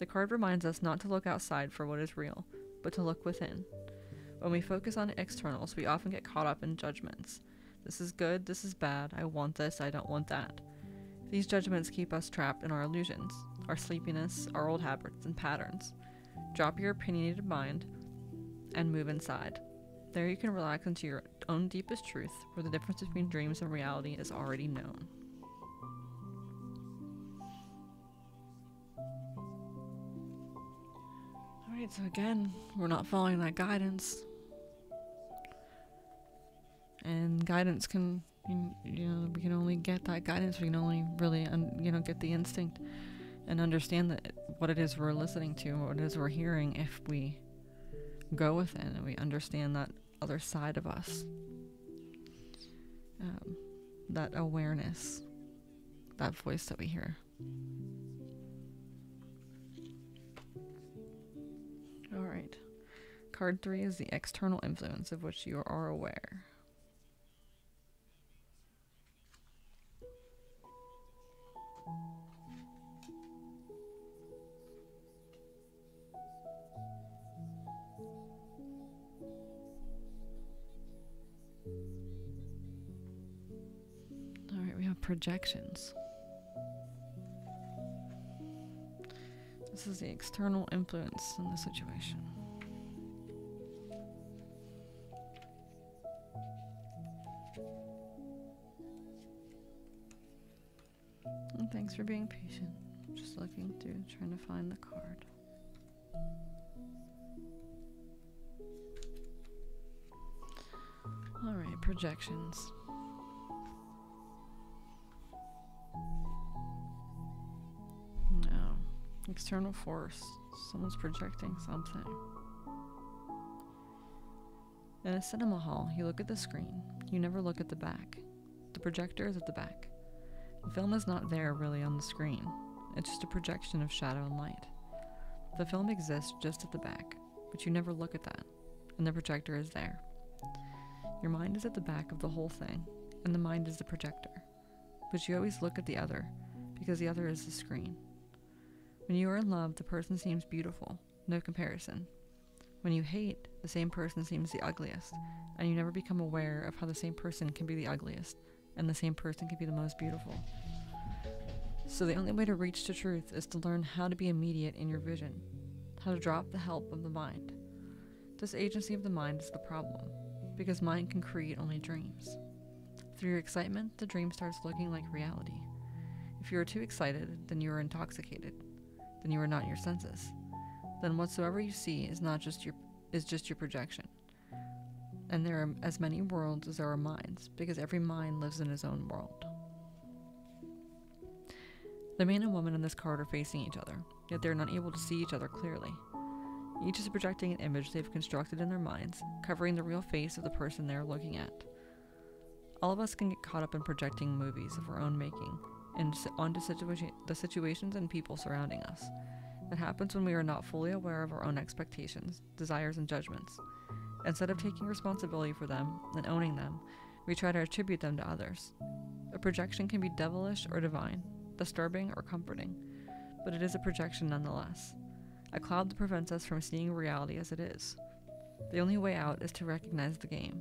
The card reminds us not to look outside for what is real, but to look within. When we focus on externals, we often get caught up in judgments. This is good, this is bad, I want this, I don't want that. These judgments keep us trapped in our illusions, our sleepiness, our old habits and patterns. Drop your opinionated mind and move inside. There you can relax into your own deepest truth, where the difference between dreams and reality is already known. Alright, so again, we're not following that guidance. And guidance can, we can only get that guidance, we can only really, get the instinct and understand that what it is we're listening to, what it is we're hearing, if we go within and we understand that other side of us, that awareness, that voice that we hear. Alright, card 3 is the external influence of which you are aware. Alright, we have projections. This is the external influence in the situation. And thanks for being patient. Just looking through, trying to find the card. Alright, projections. No. External force. Someone's projecting something. In a cinema hall, you look at the screen. You never look at the back. The projector is at the back. The film is not there really on the screen. It's just a projection of shadow and light. The film exists just at the back, but you never look at that, and the projector is there. Your mind is at the back of the whole thing, and the mind is the projector. But you always look at the other, because the other is the screen. When you are in love, the person seems beautiful, no comparison. When you hate, the same person seems the ugliest, and you never become aware of how the same person can be the ugliest, and the same person can be the most beautiful. So the only way to reach to truth is to learn how to be immediate in your vision, how to drop the help of the mind. This agency of the mind is the problem, because mind can create only dreams. Through your excitement, the dream starts looking like reality. If you are too excited, then you are intoxicated. Then you are not in your senses. Then whatsoever you see is just your projection. And there are as many worlds as there are minds, because every mind lives in his own world. The man and woman in this card are facing each other, yet they are not able to see each other clearly. Each is projecting an image they've constructed in their minds, covering the real face of the person they are looking at. All of us can get caught up in projecting movies of our own making, and onto the situations and people surrounding us. It happens when we are not fully aware of our own expectations, desires, and judgments. Instead of taking responsibility for them and owning them, We try to attribute them to others. A projection can be devilish or divine, disturbing or comforting, but it is a projection nonetheless. A cloud that prevents us from seeing reality as it is. The only way out is to recognize the game.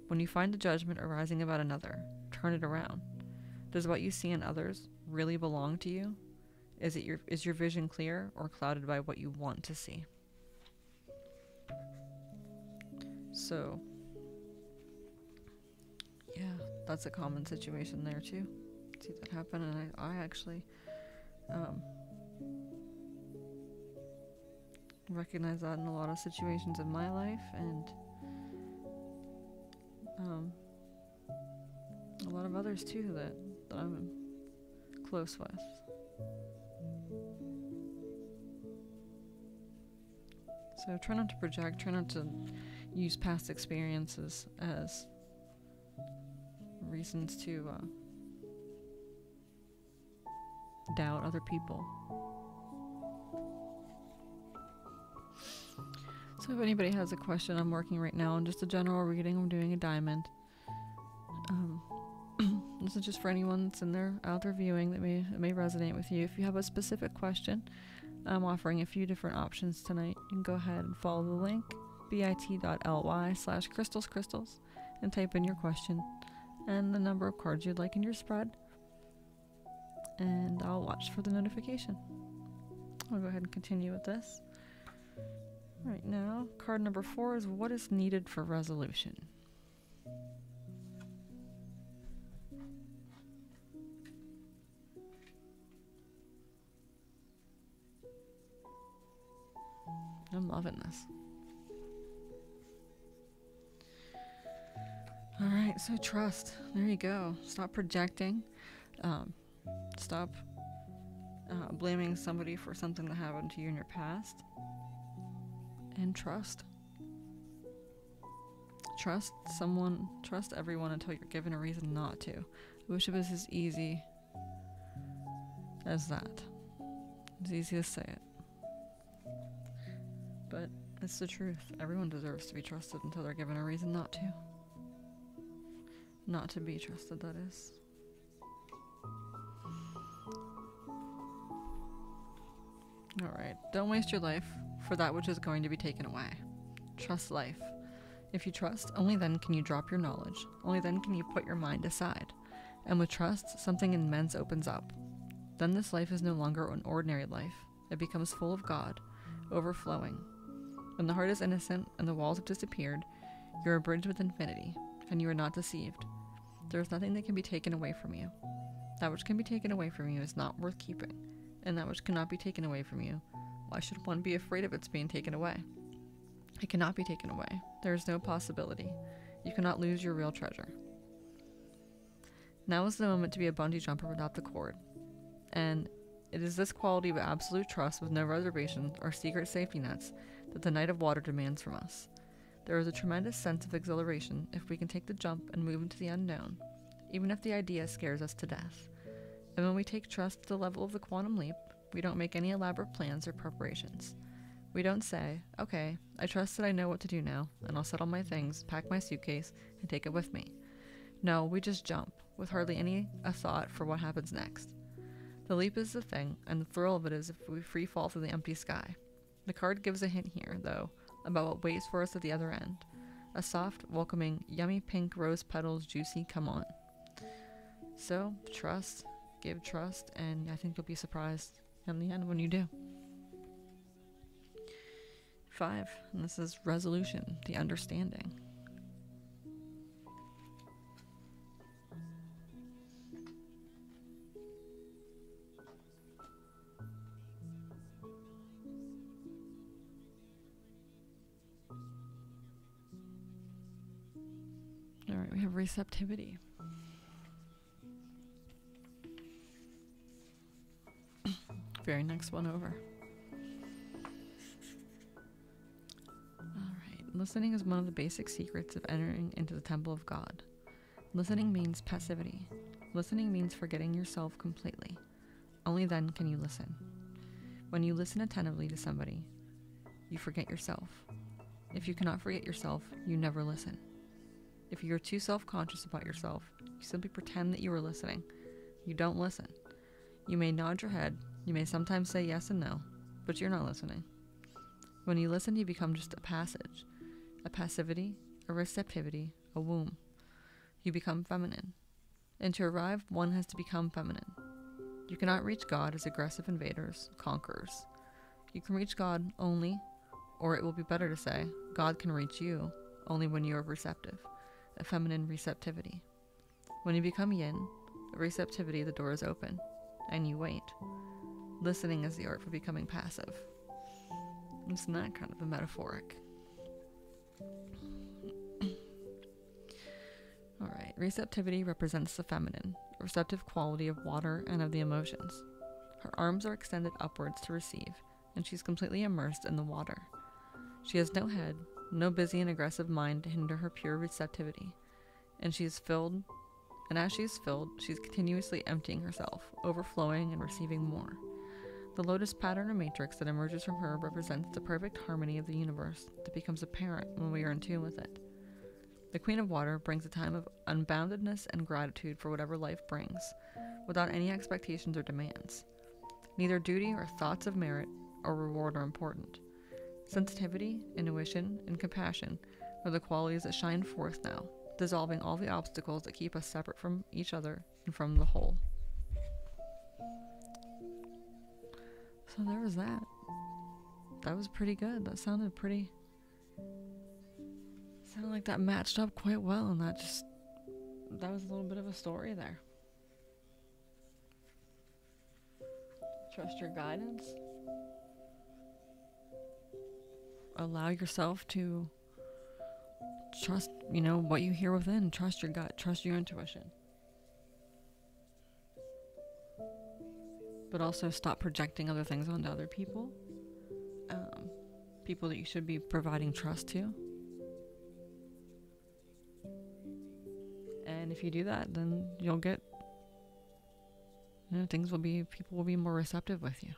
When you find a judgment arising about another, turn it around. Does what you see in others really belong to you? Is your vision clear or clouded by what you want to see? So, yeah, that's a common situation there too. See that happen, and I actually recognize that in a lot of situations in my life, and a lot of others too that I'm close with. So try not to project, try not to use past experiences as reasons to doubt other people. So if anybody has a question, I'm working right now on just a general reading. I'm doing a diamond. This is just for anyone that's out there viewing that may resonate with you. If you have a specific question, I'm offering a few different options tonight. You can go ahead and follow the link, bit.ly/crystals, and type in your question and the number of cards you'd like in your spread, and I'll watch for the notification. I'll go ahead and continue with this. Right now, card number 4 is what is needed for resolution. I'm loving this. Alright, so trust. There you go. Stop projecting. Stop blaming somebody for something that happened to you in your past. And trust. Trust everyone until you're given a reason not to. I wish it was as easy as that. It's easy to say it. But it's the truth. Everyone deserves to be trusted until they're given a reason not to. Not to be trusted, that is. Alright, don't waste your life for that which is going to be taken away. Trust life. If you trust, only then can you drop your knowledge. Only then can you put your mind aside. And with trust, something immense opens up. Then this life is no longer an ordinary life. It becomes full of God, overflowing. When the heart is innocent and the walls have disappeared, you are bridged with infinity, and you are not deceived. There is nothing that can be taken away from you. That which can be taken away from you is not worth keeping, and that which cannot be taken away from you, why should one be afraid of its being taken away? It cannot be taken away. There is no possibility. You cannot lose your real treasure. Now is the moment to be a bungee jumper without the cord, and it is this quality of absolute trust with no reservations or secret safety nets that the Night of Water demands from us. There is a tremendous sense of exhilaration if we can take the jump and move into the unknown, even if the idea scares us to death. And when we take trust to the level of the quantum leap, we don't make any elaborate plans or preparations. We don't say, okay, I trust that I know what to do now, and I'll settle my things, pack my suitcase, and take it with me. No, we just jump, with hardly any thought for what happens next. The leap is the thing, and the thrill of it is if we free fall through the empty sky. The card gives a hint here, though, about what waits for us at the other end. A soft, welcoming, yummy pink rose petals, juicy come on. So, trust, give trust, and I think you'll be surprised in the end when you do. 5, and this is resolution, the understanding. Alright, we have receptivity. Very next one over. Alright, listening is one of the basic secrets of entering into the temple of God. Listening means passivity. Listening means forgetting yourself completely. Only then can you listen. When you listen attentively to somebody, you forget yourself. If you cannot forget yourself, you never listen. If you're too self-conscious about yourself, you simply pretend that you are listening. You don't listen. You may nod your head, you may sometimes say yes and no, but you're not listening. When you listen, you become just a passage, a passivity, a receptivity, a womb. You become feminine. And to arrive, one has to become feminine. You cannot reach God as aggressive invaders, conquerors. You can reach God only, or it will be better to say, God can reach you only when you are receptive, a feminine receptivity. When you become yin, a receptivity, the door is open, and you wait. Listening is the art for becoming passive. Isn't that kind of a metaphoric? Alright, receptivity represents the feminine, receptive quality of water and of the emotions. Her arms are extended upwards to receive, and she's completely immersed in the water. She has no head, no busy and aggressive mind to hinder her pure receptivity, and as she is filled, she's continuously emptying herself, overflowing and receiving more. The lotus pattern or matrix that emerges from her represents the perfect harmony of the universe that becomes apparent when we are in tune with it. The Queen of Water brings a time of unboundedness and gratitude for whatever life brings, without any expectations or demands. Neither duty or thoughts of merit or reward are important. Sensitivity, intuition, and compassion are the qualities that shine forth now, dissolving all the obstacles that keep us separate from each other and from the whole. So there was that. That was pretty good. That sounded like that matched up quite well, and that was a little bit of a story there. Trust your guidance. Allow yourself to trust, what you hear within. Trust your gut. Trust your intuition. But also stop projecting other things onto other people. People that you should be providing trust to. And if you do that, then you'll get, people will be more receptive with you.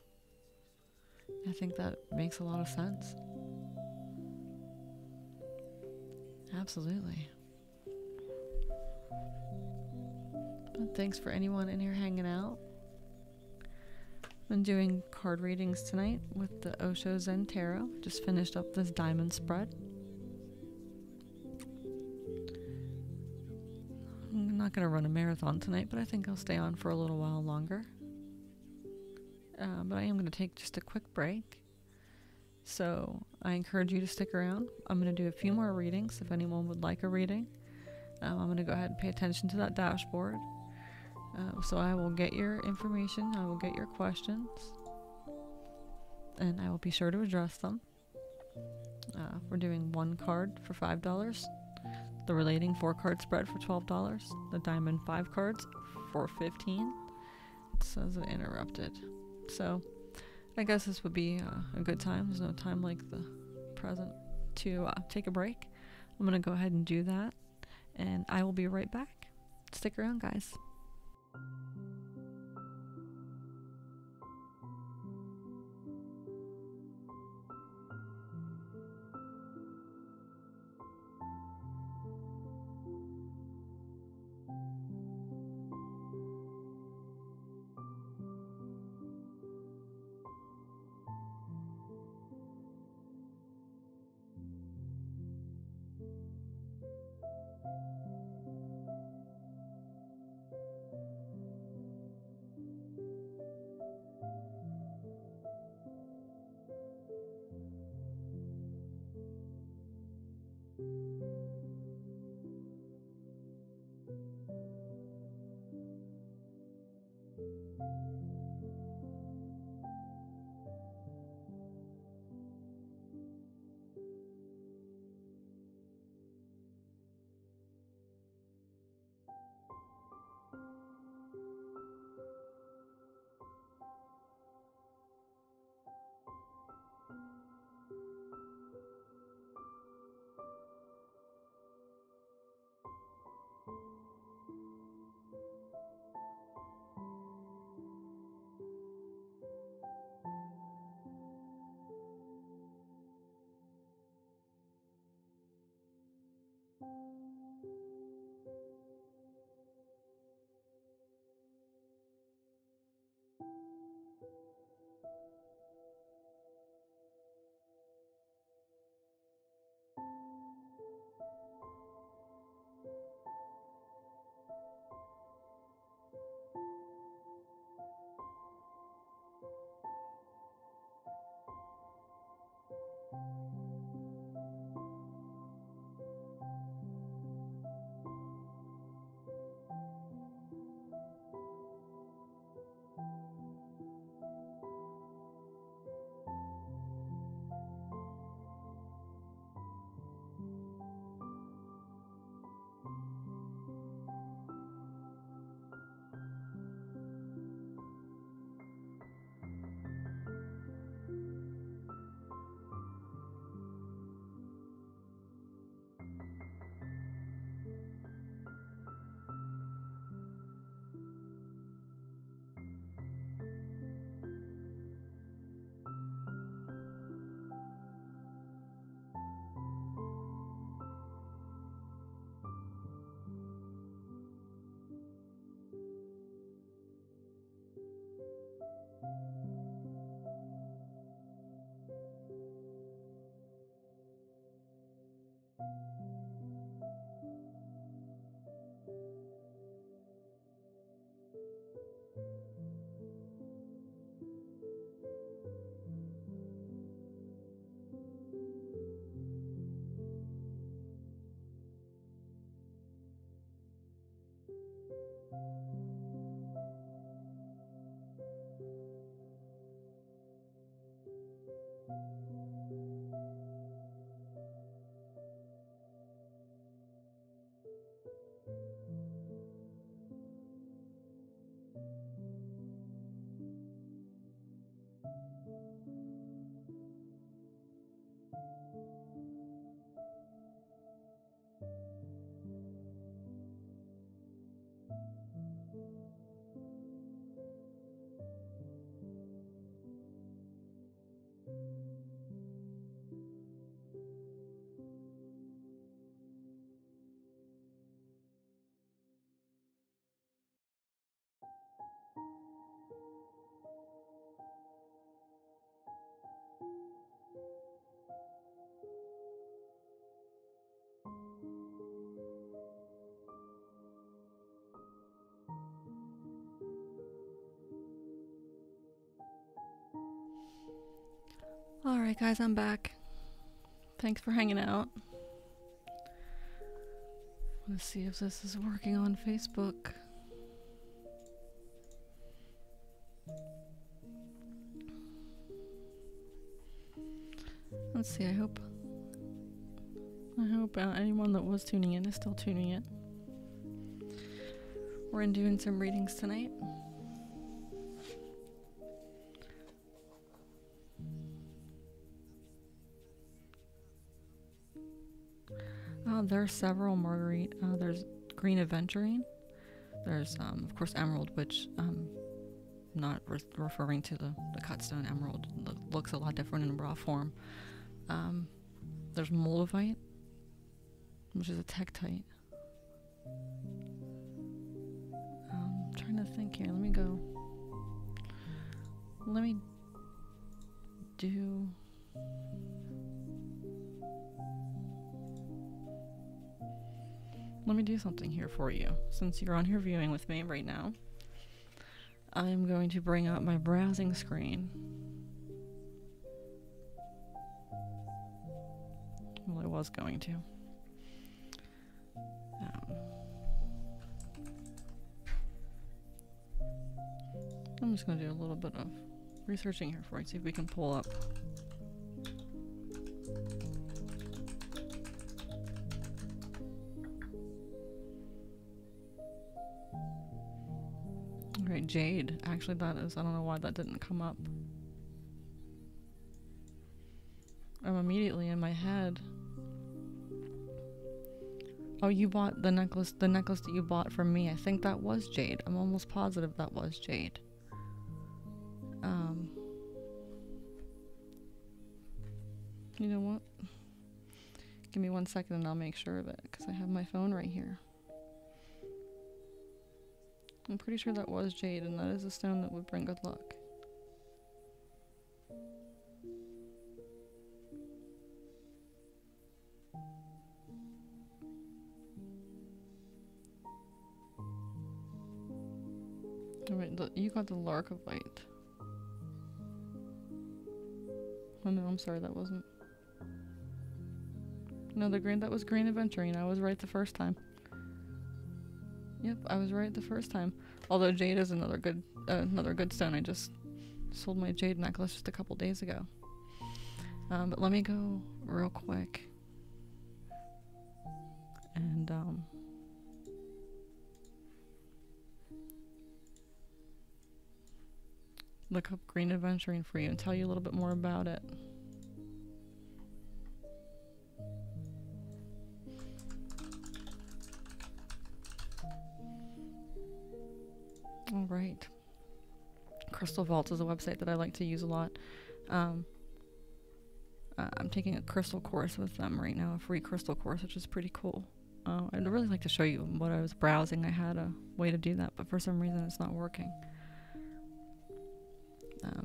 I think that makes a lot of sense. Absolutely. But thanks for anyone in here hanging out. Been doing card readings tonight with the Osho Zen Tarot. Just finished up this diamond spread. I'm not going to run a marathon tonight, but I think I'll stay on for a little while longer. But I am going to take just a quick break. So I encourage you to stick around. I'm going to do a few more readings if anyone would like a reading. I'm going to go ahead and pay attention to that dashboard. So I will get your information, I will get your questions, and I will be sure to address them. We're doing one card for $5, the relating 4-card spread for $12, the diamond 5 cards for $15. It says it interrupted. So I guess this would be a good time. There's no time like the present to take a break. I'm going to go ahead and do that, and I will be right back. Stick around, guys. Alright guys, I'm back. Thanks for hanging out. Let's see if this is working on Facebook. Let's see, I hope anyone that was tuning in is still tuning in. We're doing some readings tonight. There's several Marguerite. There's Green Aventurine. There's, of course, Emerald, which not referring to the Cutstone Emerald. Looks a lot different in raw form. There's Moldavite, which is a Tektite. I'm trying to think here. Let me do something here for you. Since you're on here viewing with me right now, I'm going to bring up my browsing screen. Well, I was going to. I'm just going to do a little bit of researching here for you, see if we can pull up. Alright, Jade. Actually, that is, I don't know why that didn't come up. I'm immediately in my head. Oh, you bought the necklace that you bought from me. I think that was Jade. I'm almost positive that was Jade. You know what? Give me 1 second and I'll make sure of it, because I have my phone right here. I'm pretty sure that was Jade, and that is a stone that would bring good luck. Oh, wait, you got the Larkovite. Oh no, I'm sorry, that wasn't. No, that was Green Aventurine. I was right the first time. Yep, I was right the first time. Although Jade is another good stone. I just sold my Jade necklace just a couple days ago. But let me go real quick and look up Green Aventurine for you and tell you a little bit more about it. All right. Crystal Vault is a website that I like to use a lot. I'm taking a crystal course with them right now, a free crystal course, which is pretty cool. I'd really like to show you what I was browsing. I had a way to do that, but for some reason it's not working.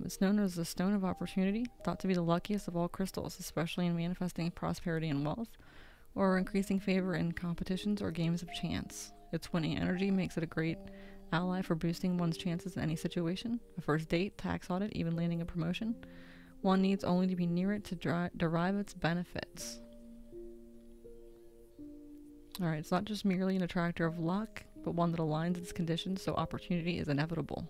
It's known as the Stone of Opportunity, thought to be the luckiest of all crystals, especially in manifesting prosperity and wealth, or increasing favor in competitions or games of chance. Its winning energy makes it a great ally for boosting one's chances in any situation. A first date, tax audit, even landing a promotion. One needs only to be near it to derive its benefits. Alright, it's not just merely an attractor of luck, but one that aligns its conditions so opportunity is inevitable.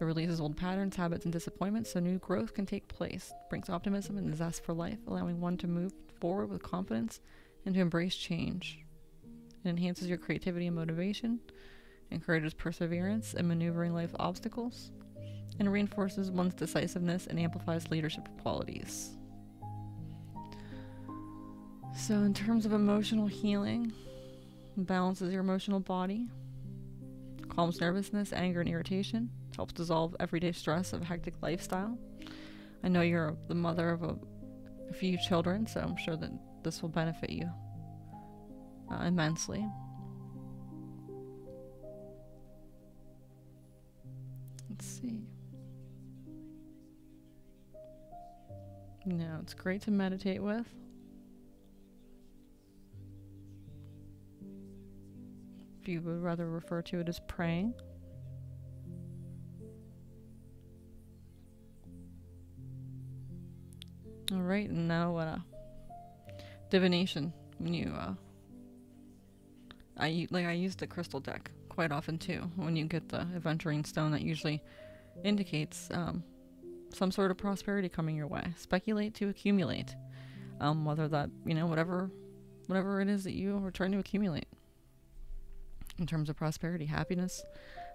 It releases old patterns, habits, and disappointments so new growth can take place. It brings optimism and zest for life, allowing one to move forward with confidence and to embrace change. It enhances your creativity and motivation. encourages perseverance in maneuvering life obstacles, and reinforces one's decisiveness and amplifies leadership qualities. So in terms of emotional healing, balances your emotional body, calms nervousness, anger, and irritation, helps dissolve everyday stress of a hectic lifestyle. I know you're the mother of a few children, so I'm sure that this will benefit you immensely. Let's see. Now, it's great to meditate with. If you would rather refer to it as praying. Alright, and now divination. When you I use the crystal deck quite often too. When you get the aventurine stone, that usually indicates some sort of prosperity coming your way. Speculate to accumulate. Whether that, whatever it is that you are trying to accumulate in terms of prosperity, happiness,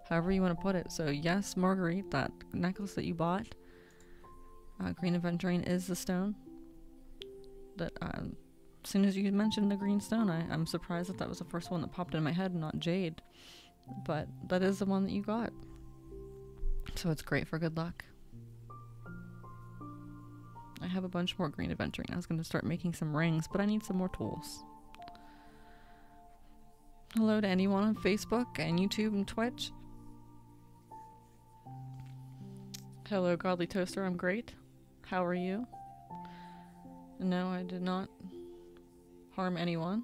however you want to put it. So yes, Marguerite, that necklace that you bought, green aventurine is the stone. That as soon as you mentioned the green stone, I'm surprised that was the first one that popped in my head and not jade. But that is the one that you got. So it's great for good luck. I have a bunch more green aventurine. I was going to start making some rings, but I need some more tools. Hello to anyone on Facebook and YouTube and Twitch. Hello, Godly Toaster. I'm great. How are you? No, I did not harm anyone.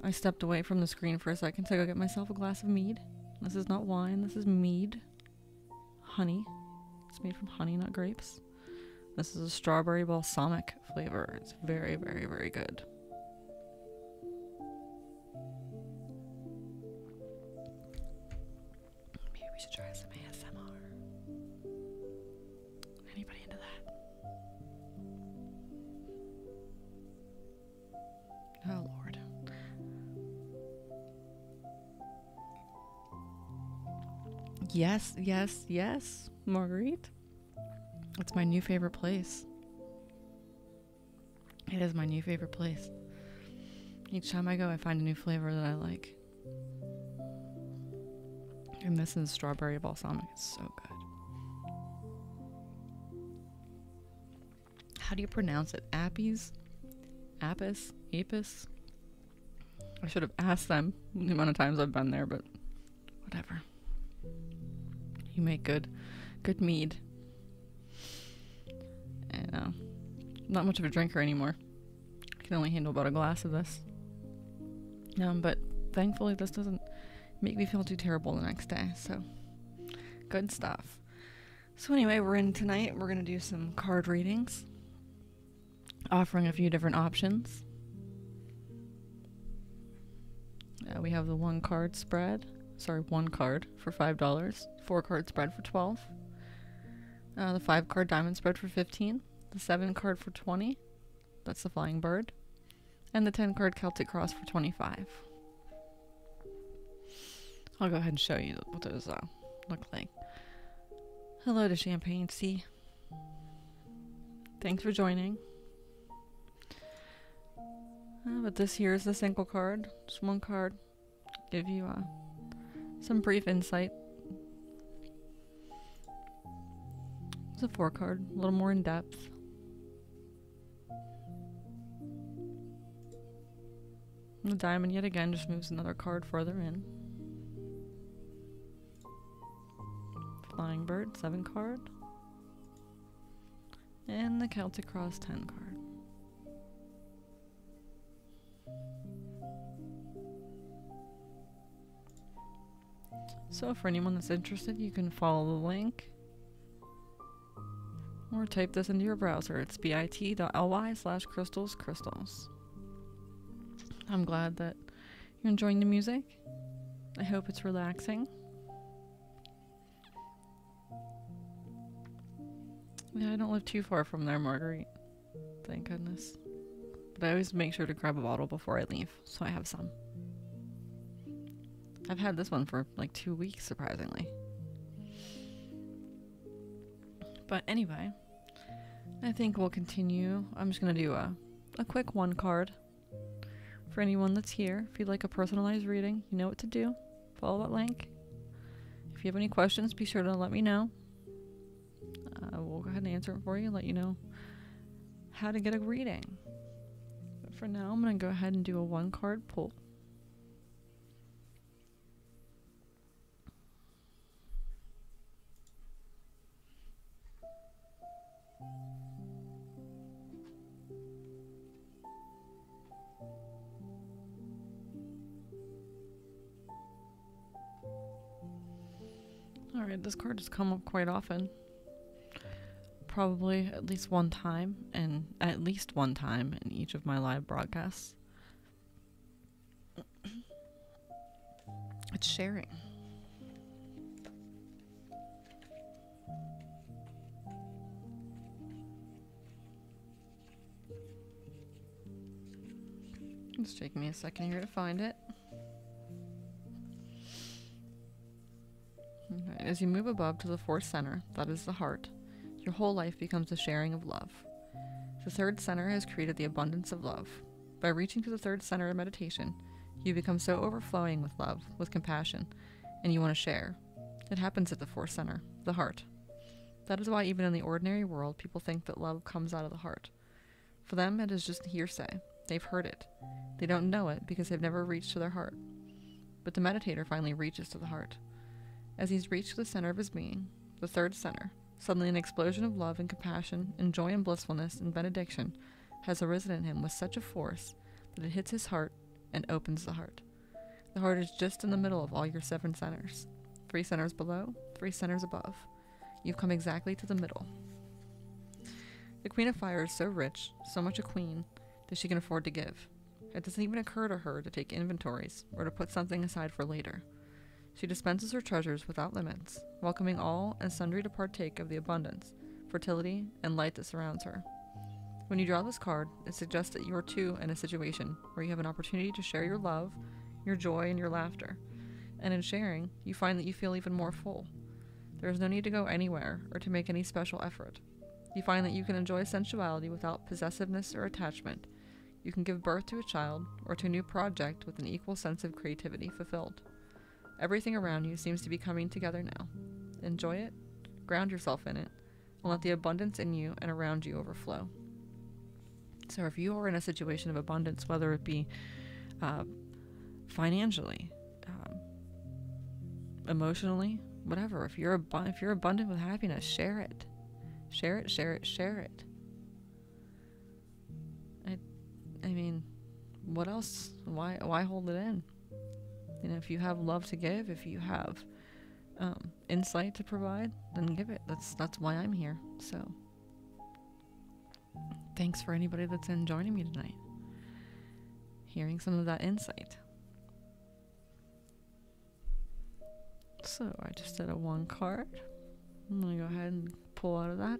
I stepped away from the screen for a second to go get myself a glass of mead. This is not wine, this is mead. Honey. It's made from honey, not grapes. This is a strawberry balsamic flavor. It's very, very, very good. Maybe we should try some ASMR. Anybody into that? Oh, Lord. Yes, yes, yes, Marguerite. It's my new favorite place. It is my new favorite place. Each time I go, I find a new flavor that I like. And this is strawberry balsamic. It's so good. How do you pronounce it? Appies? Apis? Apis? I should have asked them the amount of times I've been there, but whatever. You make good mead. And not much of a drinker anymore. I can only handle about a glass of this. But thankfully this doesn't make me feel too terrible the next day, so good stuff. So anyway, we're in tonight. We're going to do some card readings, offering a few different options. We have the one card for $5, 4 card spread for $12, the 5 card diamond spread for $15, the 7 card for $20, that's the flying bird, and the 10 card Celtic cross for $25. I'll go ahead and show you what those look like. Hello to Champagne Sea. Thanks for joining. But this here is the single card, just one card. Give you some brief insight. It's a 4 card, a little more in depth. The diamond yet again just moves another card further in. Flying bird, 7 card. And the Celtic cross, 10 card. So for anyone that's interested, you can follow the link or type this into your browser. It's bit.ly/crystals. I'm glad that you're enjoying the music. I hope it's relaxing. Yeah, I don't live too far from there, Marguerite. Thank goodness. But I always make sure to grab a bottle before I leave, so I have some. I've had this one for like 2 weeks, surprisingly. But anyway, I think we'll continue. I'm just going to do a quick one card for anyone that's here. If you'd like a personalized reading, you know what to do. Follow that link. If you have any questions, be sure to let me know. We'll go ahead and answer it for you, let you know how to get a reading. But for now, I'm going to go ahead and do a one card pull. Alright, this card has come up quite often. Probably at least one time in each of my live broadcasts. It's sharing. It's taking me a second here to find it. Okay. As you move above to the fourth center, that is the heart, your whole life becomes a sharing of love. The third center has created the abundance of love. By reaching to the third center in meditation, you become so overflowing with love, with compassion, and you want to share. It happens at the fourth center, the heart. That is why even in the ordinary world, people think that love comes out of the heart. For them, it is just hearsay. They've heard it. They don't know it because they've never reached to their heart. But the meditator finally reaches to the heart. As he's reached to the center of his being, the third center, suddenly an explosion of love and compassion and joy and blissfulness and benediction has arisen in him with such a force that it hits his heart and opens the heart. The heart is just in the middle of all your 7 centers. 3 centers below, 3 centers above. You've come exactly to the middle. The Queen of Fire is so rich, so much a queen, that she can afford to give. It doesn't even occur to her to take inventories or to put something aside for later. She dispenses her treasures without limits, welcoming all and sundry to partake of the abundance, fertility, and light that surrounds her. When you draw this card, it suggests that you are too in a situation where you have an opportunity to share your love, your joy, and your laughter. And in sharing, you find that you feel even more full. There is no need to go anywhere or to make any special effort. You find that you can enjoy sensuality without possessiveness or attachment. You can give birth to a child or to a new project with an equal sense of creativity fulfilled. Everything around you seems to be coming together now. Enjoy it, ground yourself in it, and let the abundance in you and around you overflow. So if you are in a situation of abundance, whether it be financially, emotionally, whatever, if you're abundant with happiness, share it. Share it, share it, share it. I mean, what else? Why hold it in? You know, if you have love to give, if you have insight to provide, then give it. That's why I'm here. So, thanks for anybody that's in joining me tonight, hearing some of that insight. So I just did a 1 card. I'm gonna go ahead and pull out of that.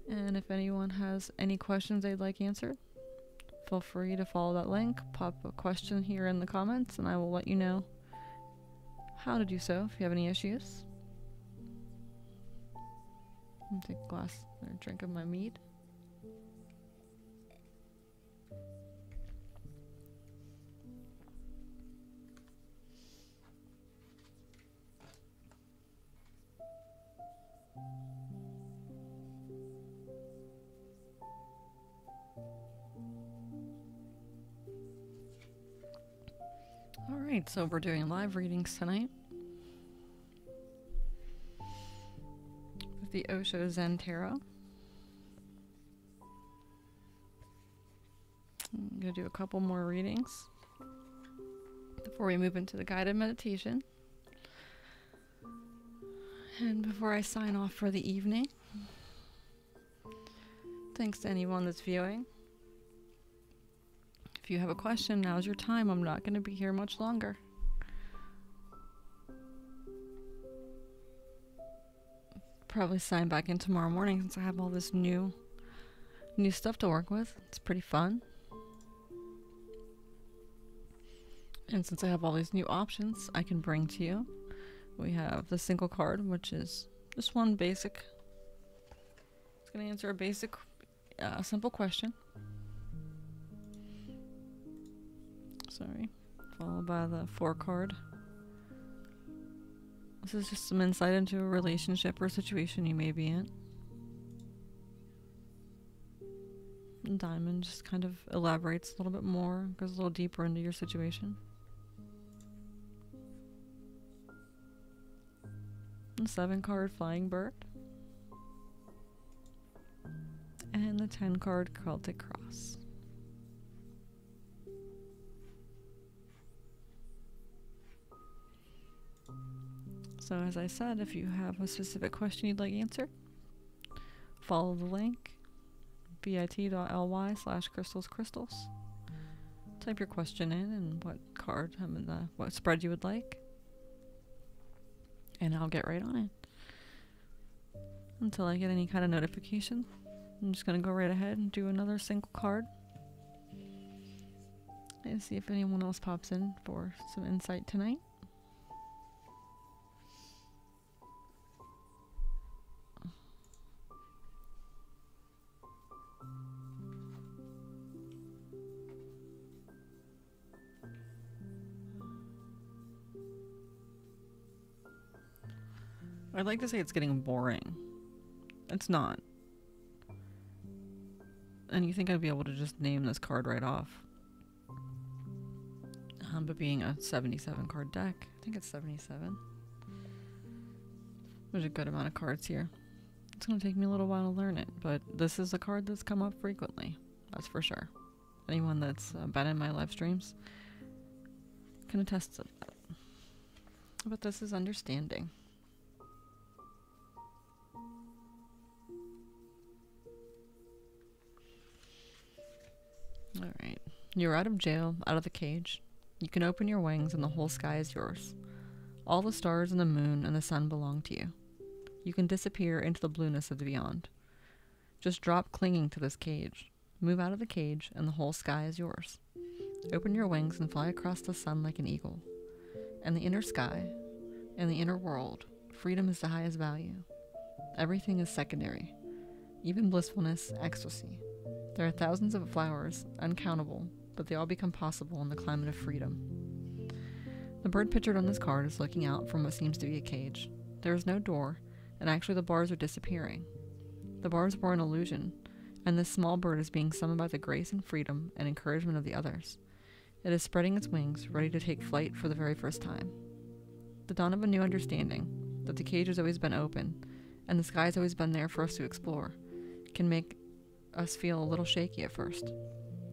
And if anyone has any questions they'd like answered, feel free to follow that link, pop a question here in the comments, and I will let you know how to do so if you have any issues. I'm gonna take a glass or a drink of my mead. Alright, so we're doing live readings tonight with the Osho Zen Tarot. I'm going to do a couple more readings before we move into the guided meditation. And before I sign off for the evening, thanks to anyone that's viewing. If you have a question, now's your time. I'm not going to be here much longer. Probably sign back in tomorrow morning since I have all this new stuff to work with. It's pretty fun. And since I have all these new options I can bring to you, we have the single card, which is just one basic. It's going to answer a basic, simple question. Sorry. Followed by the 4 card. This is just some insight into a relationship or situation you may be in. And Diamond just kind of elaborates a little bit more, goes a little deeper into your situation. And 7 card Flying Bird. And the 10 card Celtic Cross. So as I said, if you have a specific question you'd like answered, follow the link bit.ly/crystalscrystals. Type your question in and what card, what spread you would like, and I'll get right on it. Until I get any kind of notification, I'm just going to go right ahead and do another single card and see if anyone else pops in for some insight tonight. I'd like to say it's getting boring. It's not. And you think I'd be able to just name this card right off. But being a 77 card deck, I think it's 77. There's a good amount of cards here. It's going to take me a little while to learn it, but this is a card that's come up frequently. That's for sure. Anyone that's been in my live streams can attest to that. But this is understanding. Alright. You're out of jail, out of the cage. You can open your wings and the whole sky is yours. All the stars and the moon and the sun belong to you. You can disappear into the blueness of the beyond. Just drop clinging to this cage. Move out of the cage and the whole sky is yours. Open your wings and fly across the sun like an eagle. And the inner sky, and the inner world, freedom is the highest value. Everything is secondary. Even blissfulness, ecstasy. There are thousands of flowers, uncountable, but they all become possible in the climate of freedom. The bird pictured on this card is looking out from what seems to be a cage. There is no door, and actually the bars are disappearing. The bars were an illusion, and this small bird is being summoned by the grace and freedom and encouragement of the others. It is spreading its wings, ready to take flight for the very first time. The dawn of a new understanding, that the cage has always been open, and the sky has always been there for us to explore, can make us feel a little shaky at first.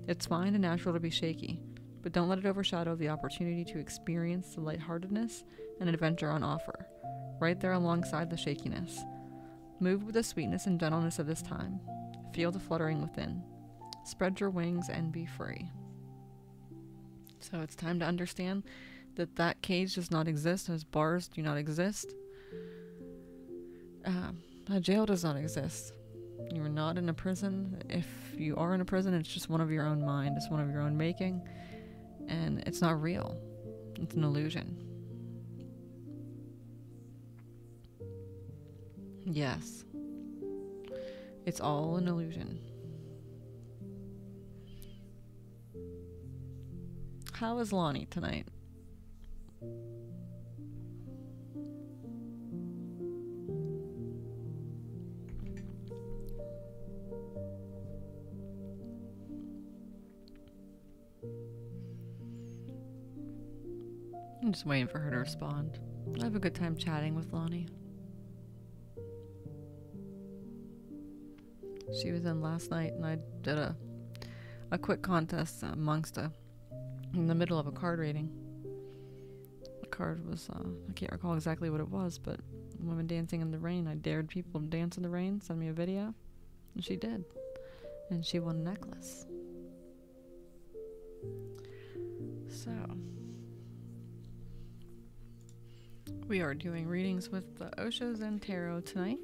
It's fine and natural to be shaky, but don't let it overshadow the opportunity to experience the lightheartedness and adventure on offer, right there alongside the shakiness. Move with the sweetness and gentleness of this time. Feel the fluttering within. Spread your wings and be free. So it's time to understand that that cage does not exist, those bars do not exist. A jail does not exist. You are not in a prison. If you are in a prison, it's just one of your own mind. It's one of your own making. And it's not real. It's an illusion. Yes. It's all an illusion. How is Lonnie tonight? I'm just waiting for her to respond. I have a good time chatting with Lonnie. She was in last night and I did a quick contest in the middle of a card reading. The card was, I can't recall exactly what it was, but women dancing in the rain. I dared people to dance in the rain, send me a video, and she did. And she won a necklace. So, we are doing readings with the Osho Zen Tarot tonight.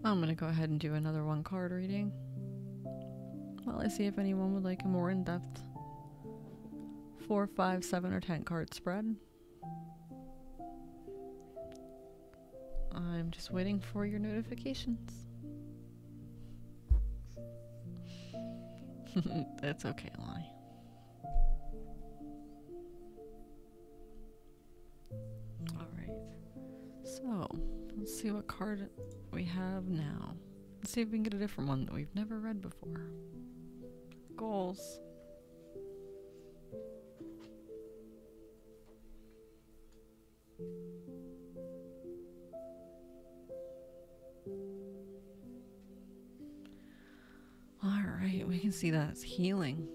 I'm going to go ahead and do another one card reading. Well, I see if anyone would like a more in-depth 4, 5, 7, or 10 card spread. I'm just waiting for your notifications. That's okay, Lonnie. Alright. So, let's see what card we have now. Let's see if we can get a different one that we've never read before. Goals. Alright, we can see that it's healing.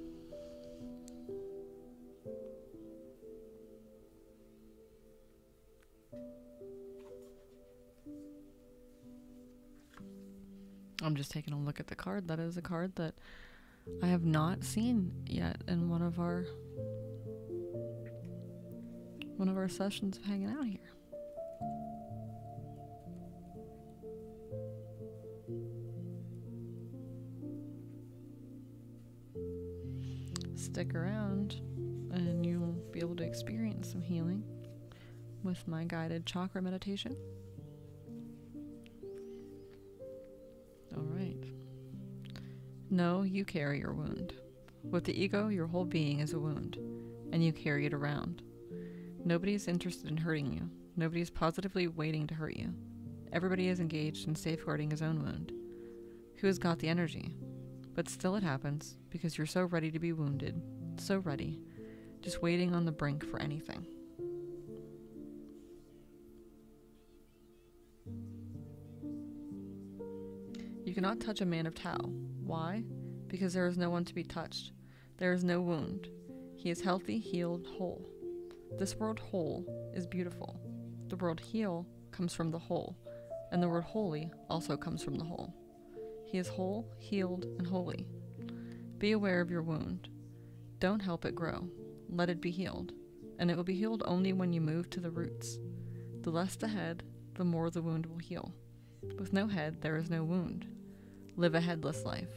I'm just taking a look at the card. That is a card that I have not seen yet in one of our sessions of hanging out here. Stick around and you'll be able to experience some healing with my guided chakra meditation. Alright. No, you carry your wound. With the ego, your whole being is a wound, and you carry it around. Nobody is interested in hurting you. Nobody is positively waiting to hurt you. Everybody is engaged in safeguarding his own wound. Who has got the energy? But still it happens, because you're so ready to be wounded. So ready. Just waiting on the brink for anything. You cannot touch a man of Tao. Why? Because there is no one to be touched. There is no wound. He is healthy, healed, whole. This word whole is beautiful. The word heal comes from the whole, and the word holy also comes from the whole. He is whole, healed, and holy. Be aware of your wound. Don't help it grow. Let it be healed. And it will be healed only when you move to the roots. The less the head, the more the wound will heal. With no head, there is no wound. Live a headless life.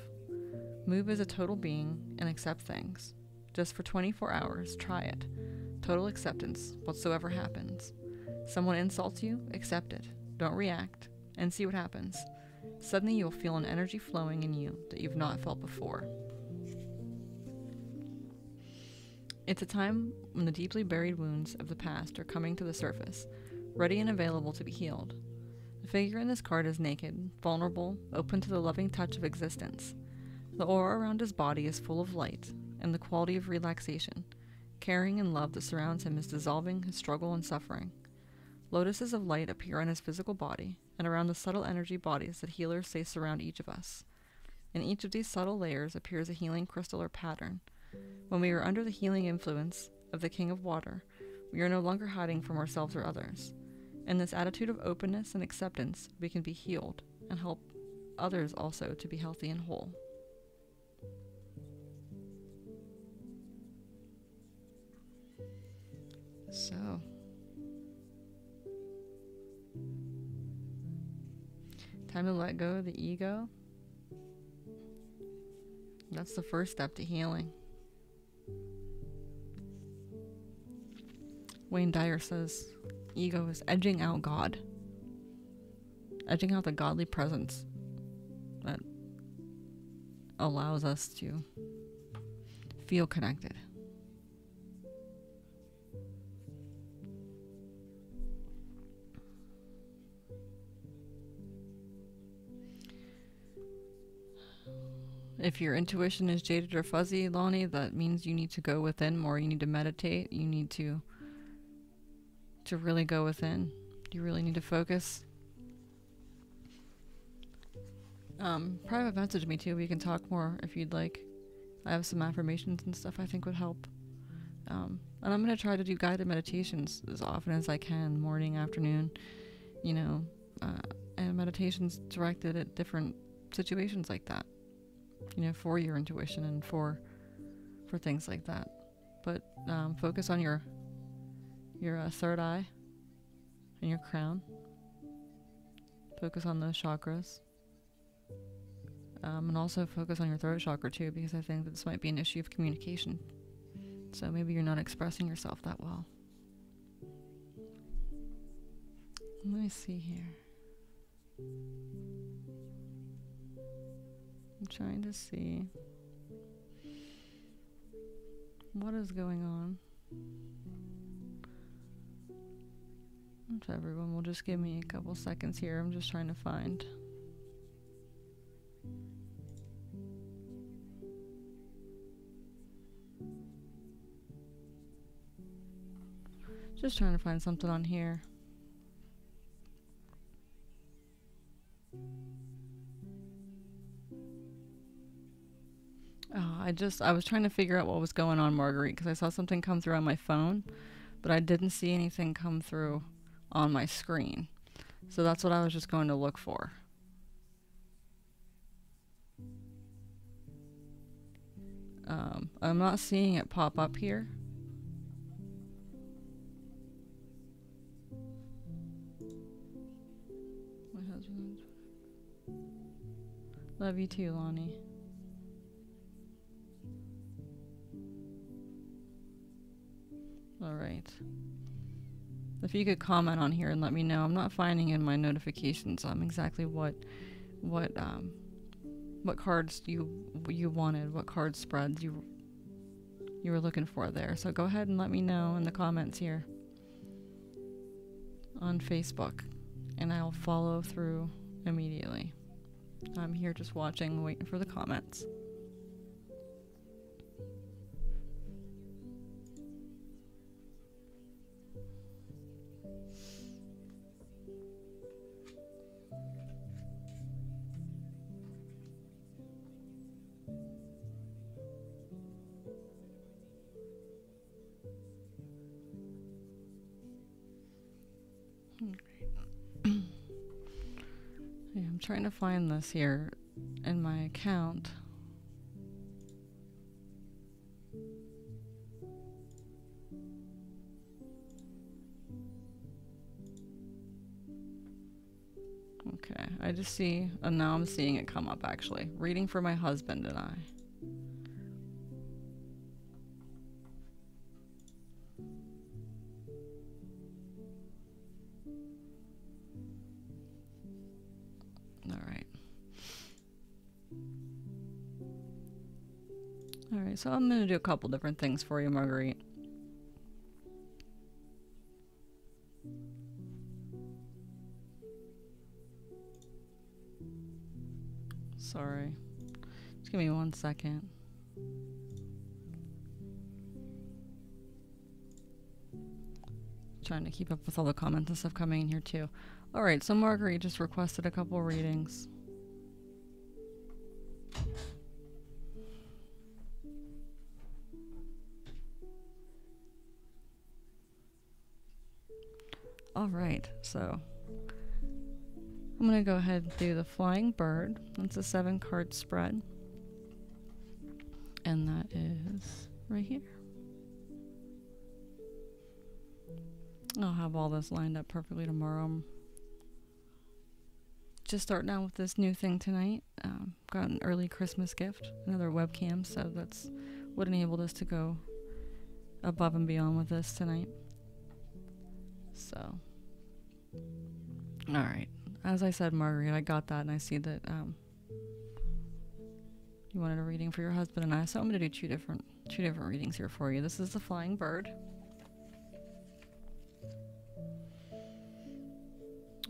Move as a total being and accept things. Just for 24 hours, try it. Total acceptance, whatsoever happens. Someone insults you, accept it. Don't react, and see what happens. Suddenly you'll feel an energy flowing in you that you've not felt before. It's a time when the deeply buried wounds of the past are coming to the surface, ready and available to be healed. The figure in this card is naked, vulnerable, open to the loving touch of existence. The aura around his body is full of light and the quality of relaxation. Caring and love that surrounds him is dissolving his struggle and suffering. Lotuses of light appear on his physical body and around the subtle energy bodies that healers say surround each of us. In each of these subtle layers appears a healing crystal or pattern. When we are under the healing influence of the King of Water, we are no longer hiding from ourselves or others. In this attitude of openness and acceptance, we can be healed and help others also to be healthy and whole. So, time to let go of the ego. That's the first step to healing. Wayne Dyer says, ego is edging out God. Edging out the godly presence that allows us to feel connected. If your intuition is jaded or fuzzy, Lonnie, that means you need to go within more. You need to meditate. You need to really go within. You really need to focus. Private message me too. We can talk more if you'd like. I have some affirmations and stuff I think would help. And I'm going to try to do guided meditations as often as I can, morning, afternoon, and meditations directed at different situations like that. For your intuition and for things like that. But focus on your third eye and your crown. Focus on those chakras. And also focus on your throat chakra too, because I think that this might be an issue of communication. So maybe you're not expressing yourself that well. Let me see here. I'm trying to see what is going on. If everyone will just give me a couple seconds here, I'm just trying to find. Just trying to find something on here. I was trying to figure out what was going on, Marguerite, because I saw something come through on my phone, but I didn't see anything come through on my screen. So that's what I was just going to look for. I'm not seeing it pop up here. My husband. Love you too, Lonnie. Alright. If you could comment on here and let me know. I'm not finding in my notifications exactly what cards you wanted, what card spreads you were looking for there. So go ahead and let me know in the comments here on Facebook, and I'll follow through immediately. I'm here just watching, waiting for the comments. Yeah, I'm trying to find this here in my account. Okay, I just see, and now I'm seeing it come up actually. Reading for my husband and I. Alright, so I'm going to do a couple different things for you, Marguerite. Sorry. Just give me 1 second. Trying to keep up with all the comments and stuff coming in here too. Alright, so Marguerite just requested a couple readings. Alright, so I'm going to go ahead and do the Flying Bird. That's a 7-card spread. And that is right here. I'll have all this lined up perfectly tomorrow. I'm just starting out with this new thing tonight. Got an early Christmas gift, another webcam, so that's what enabled us to go above and beyond with this tonight. So, alright. As I said, Marguerite, I got that, and I see that you wanted a reading for your husband and I, so I'm going to do two different readings here for you. This is the Flying Bird.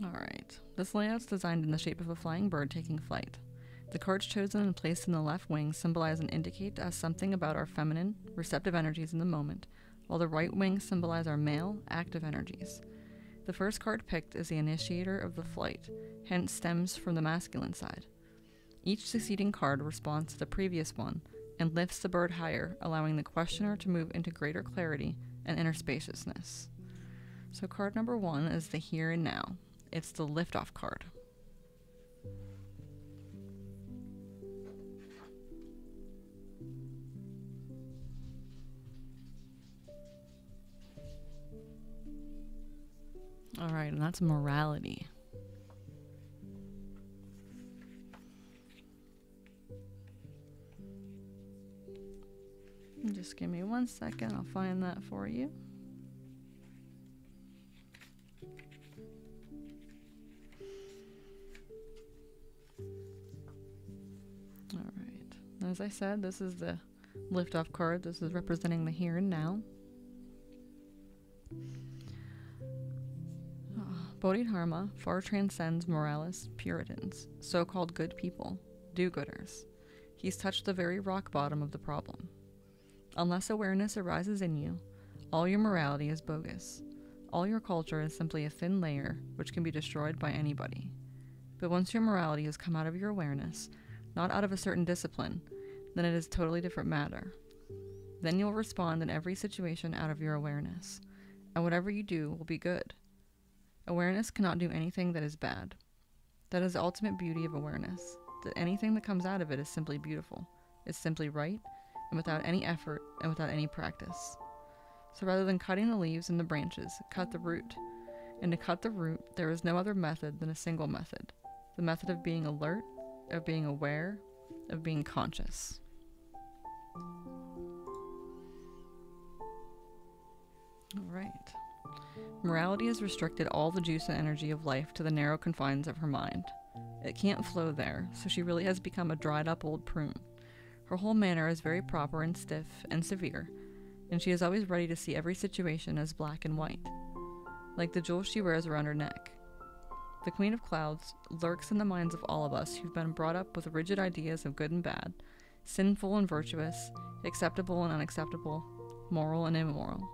Alright. This layout's designed in the shape of a flying bird taking flight. The cards chosen and placed in the left wing symbolize and indicate to us something about our feminine, receptive energies in the moment, while the right wing symbolize our male, active energies. The first card picked is the initiator of the flight, hence stems from the masculine side. Each succeeding card responds to the previous one and lifts the bird higher, allowing the questioner to move into greater clarity and inner spaciousness. So card number 1 is the here and now. It's the liftoff card. Alright, and that's morality. Just give me 1 second. I'll find that for you. All right. As I said, this is the liftoff card. This is representing the here and now. Bodhidharma far transcends moralists, Puritans, so-called good people, do-gooders. He's touched the very rock bottom of the problem. Unless awareness arises in you, all your morality is bogus. All your culture is simply a thin layer which can be destroyed by anybody. But once your morality has come out of your awareness, not out of a certain discipline, then it is a totally different matter. Then you'll respond in every situation out of your awareness, and whatever you do will be good. Awareness cannot do anything that is bad. That is the ultimate beauty of awareness, that anything that comes out of it is simply beautiful, is simply right, and without any effort and without any practice. So rather than cutting the leaves and the branches, cut the root. And to cut the root, there is no other method than a single method, the method of being alert, of being aware, of being conscious. All right. Morality has restricted all the juice and energy of life to the narrow confines of her mind. It can't flow there, so she really has become a dried-up old prune. Her whole manner is very proper and stiff and severe, and she is always ready to see every situation as black and white, like the jewels she wears around her neck. The Queen of Clouds lurks in the minds of all of us who've been brought up with rigid ideas of good and bad, sinful and virtuous, acceptable and unacceptable, moral and immoral.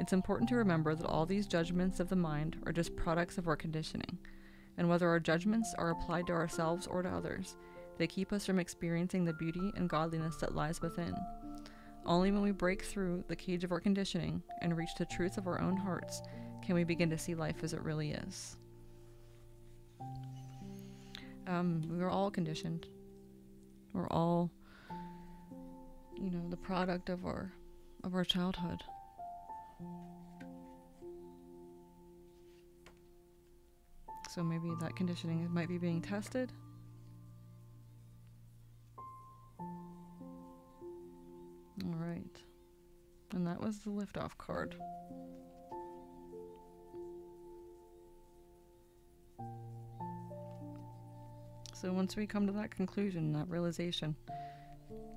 It's important to remember that all these judgments of the mind are just products of our conditioning, and whether our judgments are applied to ourselves or to others, they keep us from experiencing the beauty and godliness that lies within. Only when we break through the cage of our conditioning and reach the truth of our own hearts can we begin to see life as it really is. We're all conditioned. We're all, the product of our childhood. So maybe that conditioning might be being tested. All right. And that was the liftoff card. So once we come to that conclusion, that realization,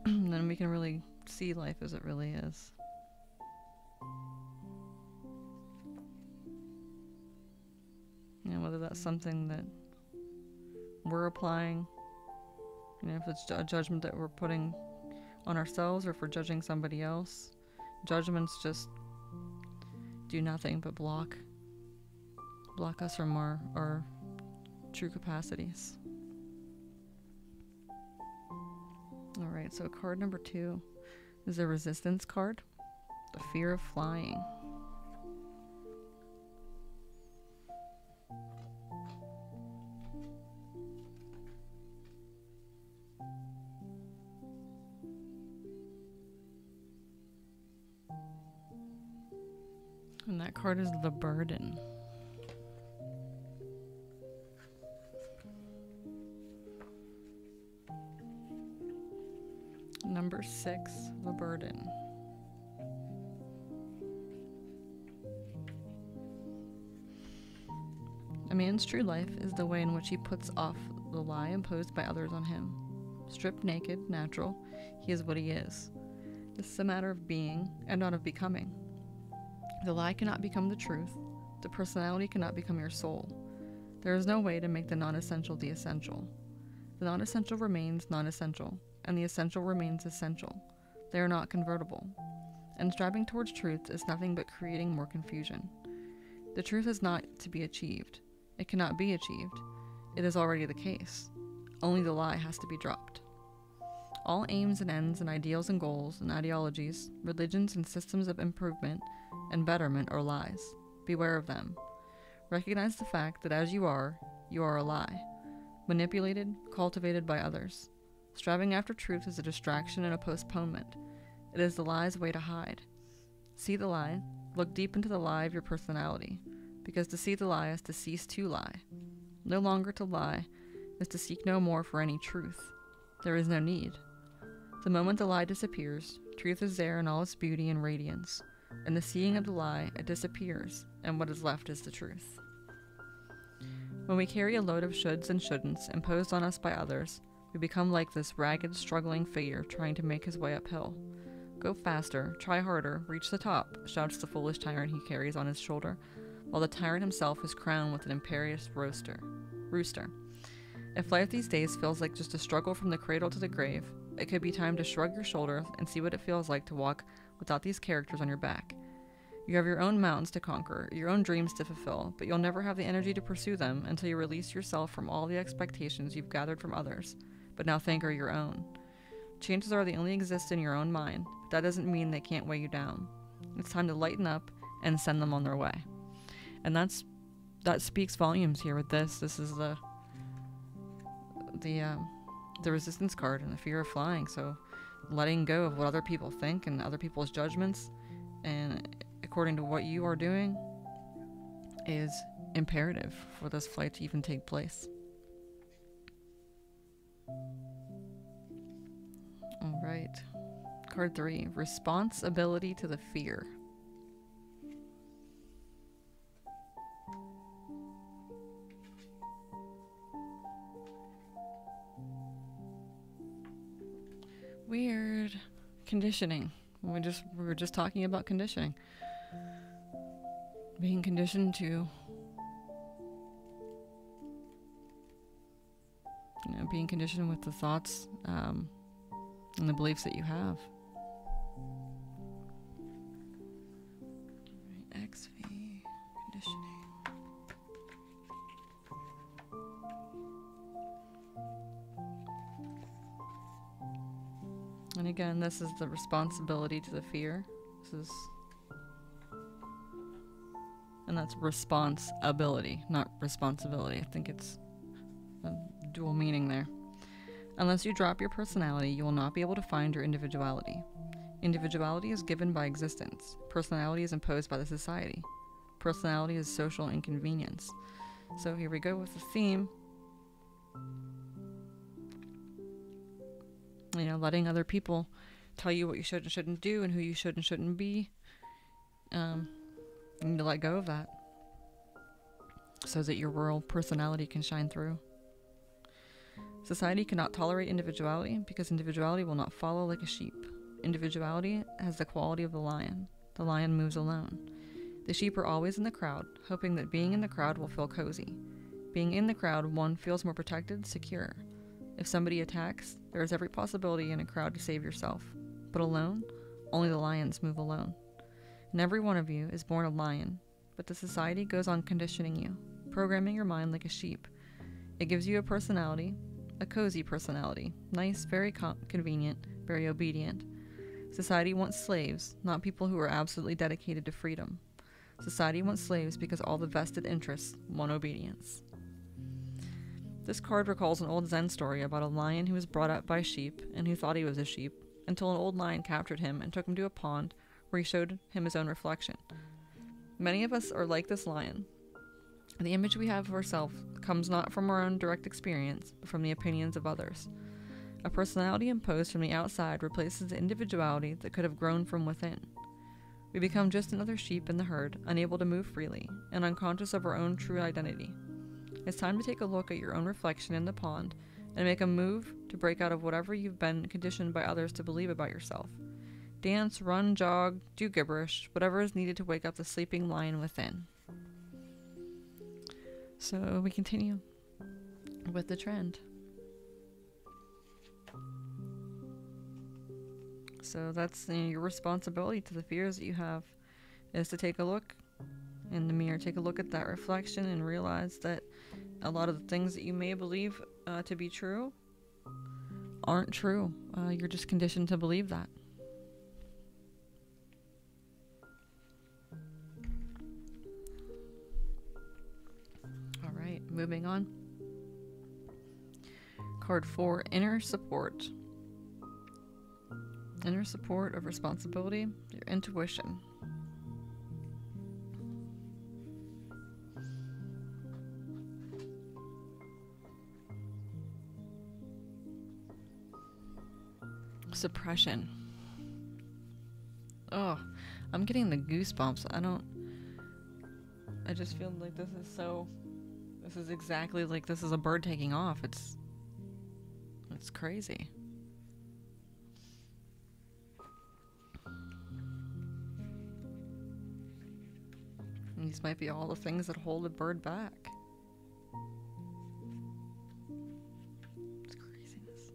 then we can really see life as it really is. And whether that's something that we're applying, if it's a judgment that we're putting on ourselves or if we're judging somebody else. Judgments just do nothing but block us from our true capacities. Alright, so card number 2 is a resistance card, the fear of flying. And that card is the burden. Number 6, the burden. A man's true life is the way in which he puts off the lie imposed by others on him. Stripped naked, natural, he is what he is. This is a matter of being and not of becoming. The lie cannot become the truth. The personality cannot become your soul. There is no way to make the non-essential the essential. The non-essential remains non-essential, and the essential remains essential. They are not convertible. And striving towards truth is nothing but creating more confusion. The truth is not to be achieved. It cannot be achieved. It is already the case. Only the lie has to be dropped. All aims and ends and ideals and goals and ideologies, religions and systems of improvement and betterment are lies. Beware of them. Recognize the fact that as you are a lie, manipulated, cultivated by others. Striving after truth is a distraction and a postponement. It is the lie's way to hide. See the lie, look deep into the lie of your personality, because to see the lie is to cease to lie. No longer to lie is to seek no more for any truth. There is no need. The moment the lie disappears, Truth is there in all its beauty and radiance. In the seeing of the lie, it disappears, and what is left is the truth. When we carry a load of shoulds and shouldn'ts imposed on us by others, we become like this ragged, struggling figure trying to make his way uphill. Go faster, try harder, reach the top, shouts the foolish tyrant he carries on his shoulder, while the tyrant himself is crowned with an imperious rooster. If life these days feels like just a struggle from the cradle to the grave, it could be time to shrug your shoulders and see what it feels like to walk without these characters on your back. You have your own mountains to conquer, your own dreams to fulfill, but you'll never have the energy to pursue them until you release yourself from all the expectations you've gathered from others, but now think are your own. Chances are they only exist in your own mind, but that doesn't mean they can't weigh you down. It's time to lighten up and send them on their way. And that speaks volumes here with this. This is the resistance card and the fear of flying. So letting go of what other people think and other people's judgments, and according to what you are doing, is imperative for this flight to even take place. All right. Card 3, responsibility to the fear. Weird. Conditioning. We were just talking about conditioning. Being conditioned to, being conditioned with the thoughts and the beliefs that you have. Right, XV conditioning. And again, this is the responsibility to the fear. And that's responsibility, not responsibility. I think it's a dual meaning there. Unless you drop your personality, you will not be able to find your individuality. Individuality is given by existence. Personality is imposed by the society. Personality is social inconvenience. So here we go with the theme. Letting other people tell you what you should and shouldn't do and who you should and shouldn't be. You need to let go of that so that your real personality can shine through. Society cannot tolerate individuality because individuality will not follow like a sheep. Individuality has the quality of the lion. The lion moves alone. The sheep are always in the crowd, hoping that being in the crowd will feel cozy. Being in the crowd, one feels more protected, secure. If somebody attacks, there is every possibility in a crowd to save yourself. But alone, only the lions move alone. And every one of you is born a lion, but the society goes on conditioning you, programming your mind like a sheep. It gives you a personality, a cozy personality, nice, very convenient, very obedient. Society wants slaves, not people who are absolutely dedicated to freedom. Society wants slaves because all the vested interests want obedience. This card recalls an old Zen story about a lion who was brought up by sheep and who thought he was a sheep, until an old lion captured him and took him to a pond where he showed him his own reflection. Many of us are like this lion. The image we have of ourselves comes not from our own direct experience, but from the opinions of others. A personality imposed from the outside replaces the individuality that could have grown from within. We become just another sheep in the herd, unable to move freely, and unconscious of our own true identity. It's time to take a look at your own reflection in the pond and make a move to break out of whatever you've been conditioned by others to believe about yourself. Dance, run, jog, do gibberish, whatever is needed to wake up the sleeping lion within. So we continue with the trend. So that's your responsibility to the fears that you have, is to take a look in the mirror, take a look at that reflection and realize that a lot of the things that you may believe to be true aren't true. You're just conditioned to believe that. All right, moving on. Card 4, inner support. Inner support of responsibility, your intuition. Suppression. Oh, I'm getting the goosebumps. I just feel like this is exactly like this is a bird taking off. It's crazy. And these might be all the things that hold a bird back. It's craziness.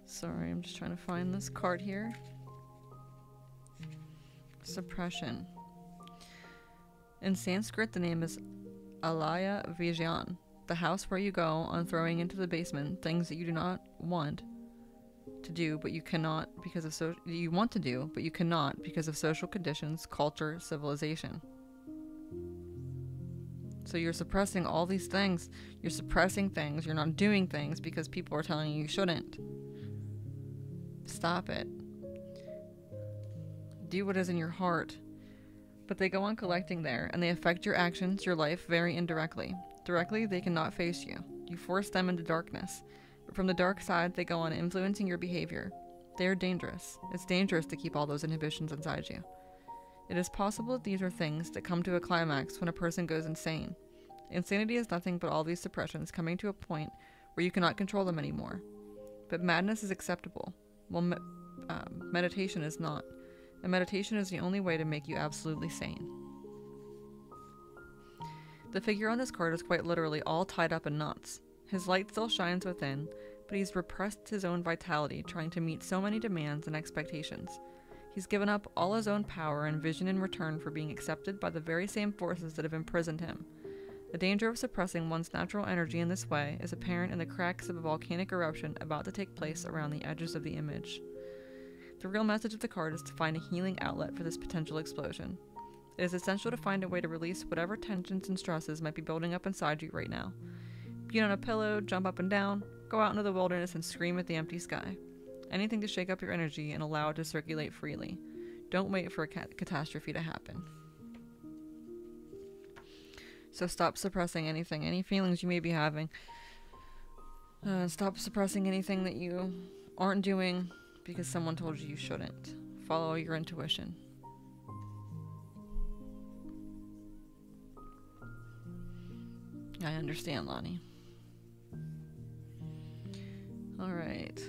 Sorry, I'm just trying to find this card here. Suppression. In Sanskrit, the name is Alaya Vijayan, the house where you go on throwing into the basement things that you do not want to do, but you cannot because of you want to do, but you cannot because of social conditions, culture, civilization. So you're suppressing all these things. You're suppressing things. You're not doing things because people are telling you shouldn't. Stop it. Do what is in your heart. But they go on collecting there, and they affect your actions, your life, very indirectly. Directly, they cannot face you. You force them into darkness. But from the dark side, they go on influencing your behavior. They are dangerous. It's dangerous to keep all those inhibitions inside you. It is possible that these are things that come to a climax when a person goes insane. Insanity is nothing but all these suppressions coming to a point where you cannot control them anymore. But madness is acceptable, while meditation is not. And meditation is the only way to make you absolutely sane. The figure on this card is quite literally all tied up in knots. His light still shines within, but he's repressed his own vitality trying to meet so many demands and expectations. He's given up all his own power and vision in return for being accepted by the very same forces that have imprisoned him. The danger of suppressing one's natural energy in this way is apparent in the cracks of a volcanic eruption about to take place around the edges of the image. The real message of the card is to find a healing outlet for this potential explosion. It is essential to find a way to release whatever tensions and stresses might be building up inside you right now. Beat on a pillow, jump up and down, go out into the wilderness and scream at the empty sky. Anything to shake up your energy and allow it to circulate freely. Don't wait for a catastrophe to happen. So stop suppressing anything, any feelings you may be having. Stop suppressing anything that you aren't doing because someone told you shouldn't. Follow your intuition. I understand, Lonnie. Alright.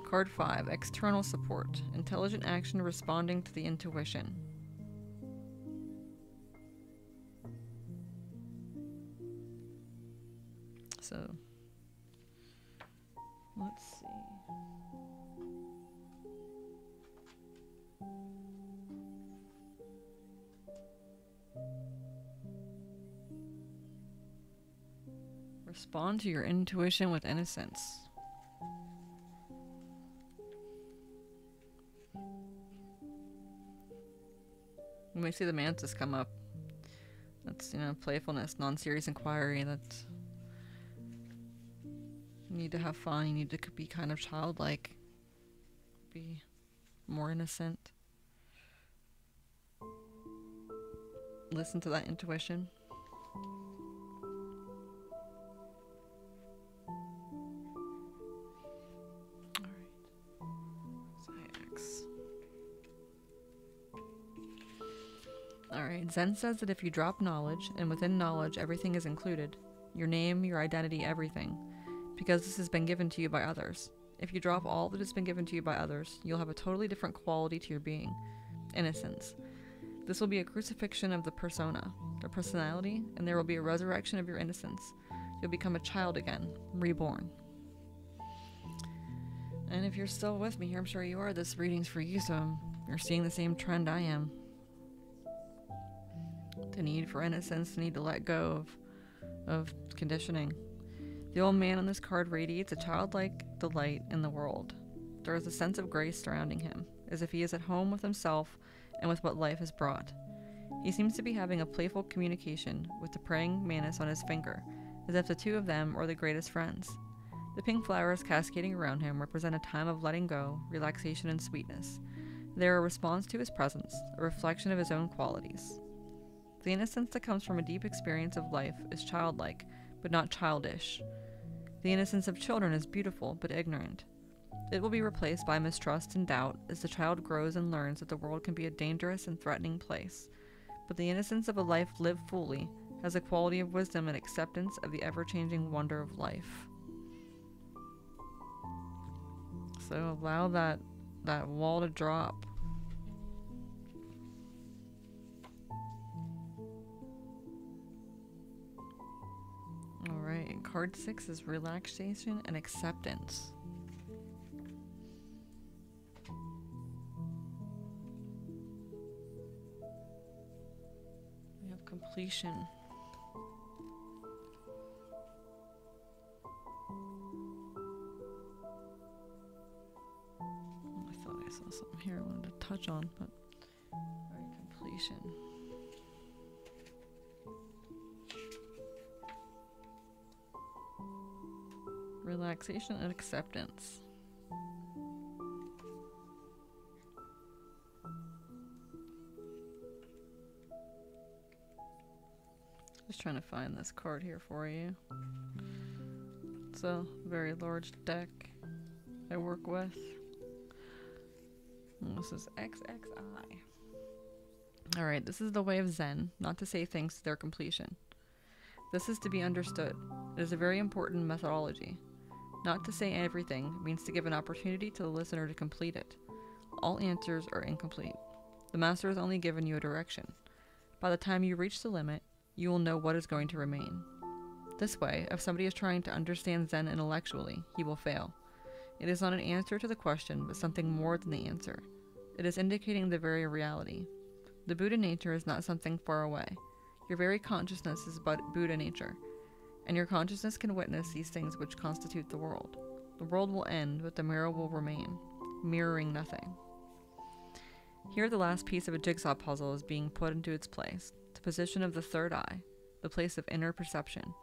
Card 5. External support. Intelligent action responding to the intuition. So, let's see. Respond to your intuition with innocence. When we see the mantis come up, that's, playfulness, non-serious inquiry. That's, you need to have fun. You need to be kind of childlike. Be more innocent. Listen to that intuition. Alright, Zen says that if you drop knowledge, and within knowledge everything is included, your name, your identity, everything, because this has been given to you by others. If you drop all that has been given to you by others, you'll have a totally different quality to your being. Innocence. This will be a crucifixion of the persona, the personality, and there will be a resurrection of your innocence. You'll become a child again, reborn. And if you're still with me here, I'm sure you are, this reading's for you, so you're seeing the same trend I am. The need for innocence, the need to let go of conditioning. The old man on this card radiates a childlike delight in the world. There is a sense of grace surrounding him, as if he is at home with himself and with what life has brought. He seems to be having a playful communication with the praying mantis on his finger, as if the two of them are the greatest friends. The pink flowers cascading around him represent a time of letting go, relaxation, and sweetness. They are a response to his presence, a reflection of his own qualities. The innocence that comes from a deep experience of life is childlike, but not childish. The innocence of children is beautiful, but ignorant. It will be replaced by mistrust and doubt as the child grows and learns that the world can be a dangerous and threatening place. But the innocence of a life lived fully has a quality of wisdom and acceptance of the ever-changing wonder of life. So allow that wall to drop. Alright, card 6 is relaxation and acceptance. We have completion. I thought I saw something here I wanted to touch on, but alright, completion. Relaxation and acceptance. Just trying to find this card here for you. It's a very large deck I work with. And this is XXI. Alright, this is the way of Zen, not to say things to their completion. This is to be understood. It is a very important methodology. Not to say everything means to give an opportunity to the listener to complete it. All answers are incomplete. The master has only given you a direction. By the time you reach the limit, you will know what is going to remain. This way, if somebody is trying to understand Zen intellectually, he will fail. It is not an answer to the question, but something more than the answer. It is indicating the very reality. The Buddha nature is not something far away. Your very consciousness is but Buddha nature, and your consciousness can witness these things which constitute the world. The world will end, but the mirror will remain, mirroring nothing. Here the last piece of a jigsaw puzzle is being put into its place, the position of the third eye, the place of inner perception.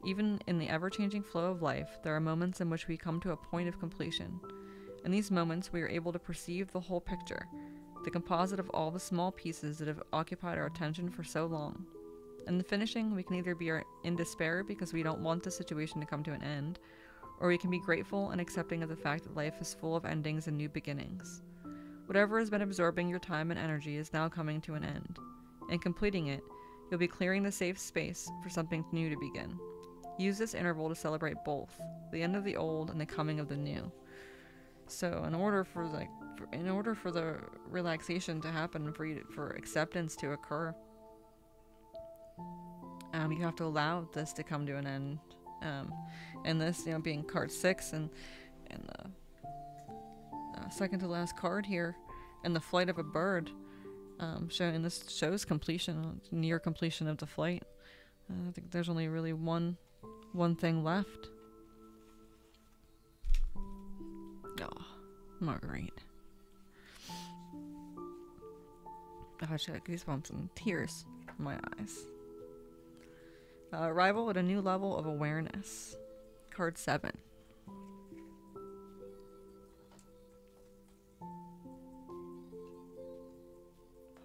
Even in the ever-changing flow of life, there are moments in which we come to a point of completion. In these moments, we are able to perceive the whole picture, the composite of all the small pieces that have occupied our attention for so long. In the finishing, we can either be in despair because we don't want the situation to come to an end, or we can be grateful and accepting of the fact that life is full of endings and new beginnings. Whatever has been absorbing your time and energy is now coming to an end. In completing it, you'll be clearing the safe space for something new to begin. Use this interval to celebrate both, the end of the old and the coming of the new. So in order for the relaxation to happen, for acceptance to occur, you have to allow this to come to an end. And this, being card 6 and the second to last card here, and the flight of a bird, showing this shows completion, near completion of the flight. I think there's only really one thing left. Oh, Marguerite. I just got goosebumps and tears in my eyes. Arrival at a new level of awareness. Card 7.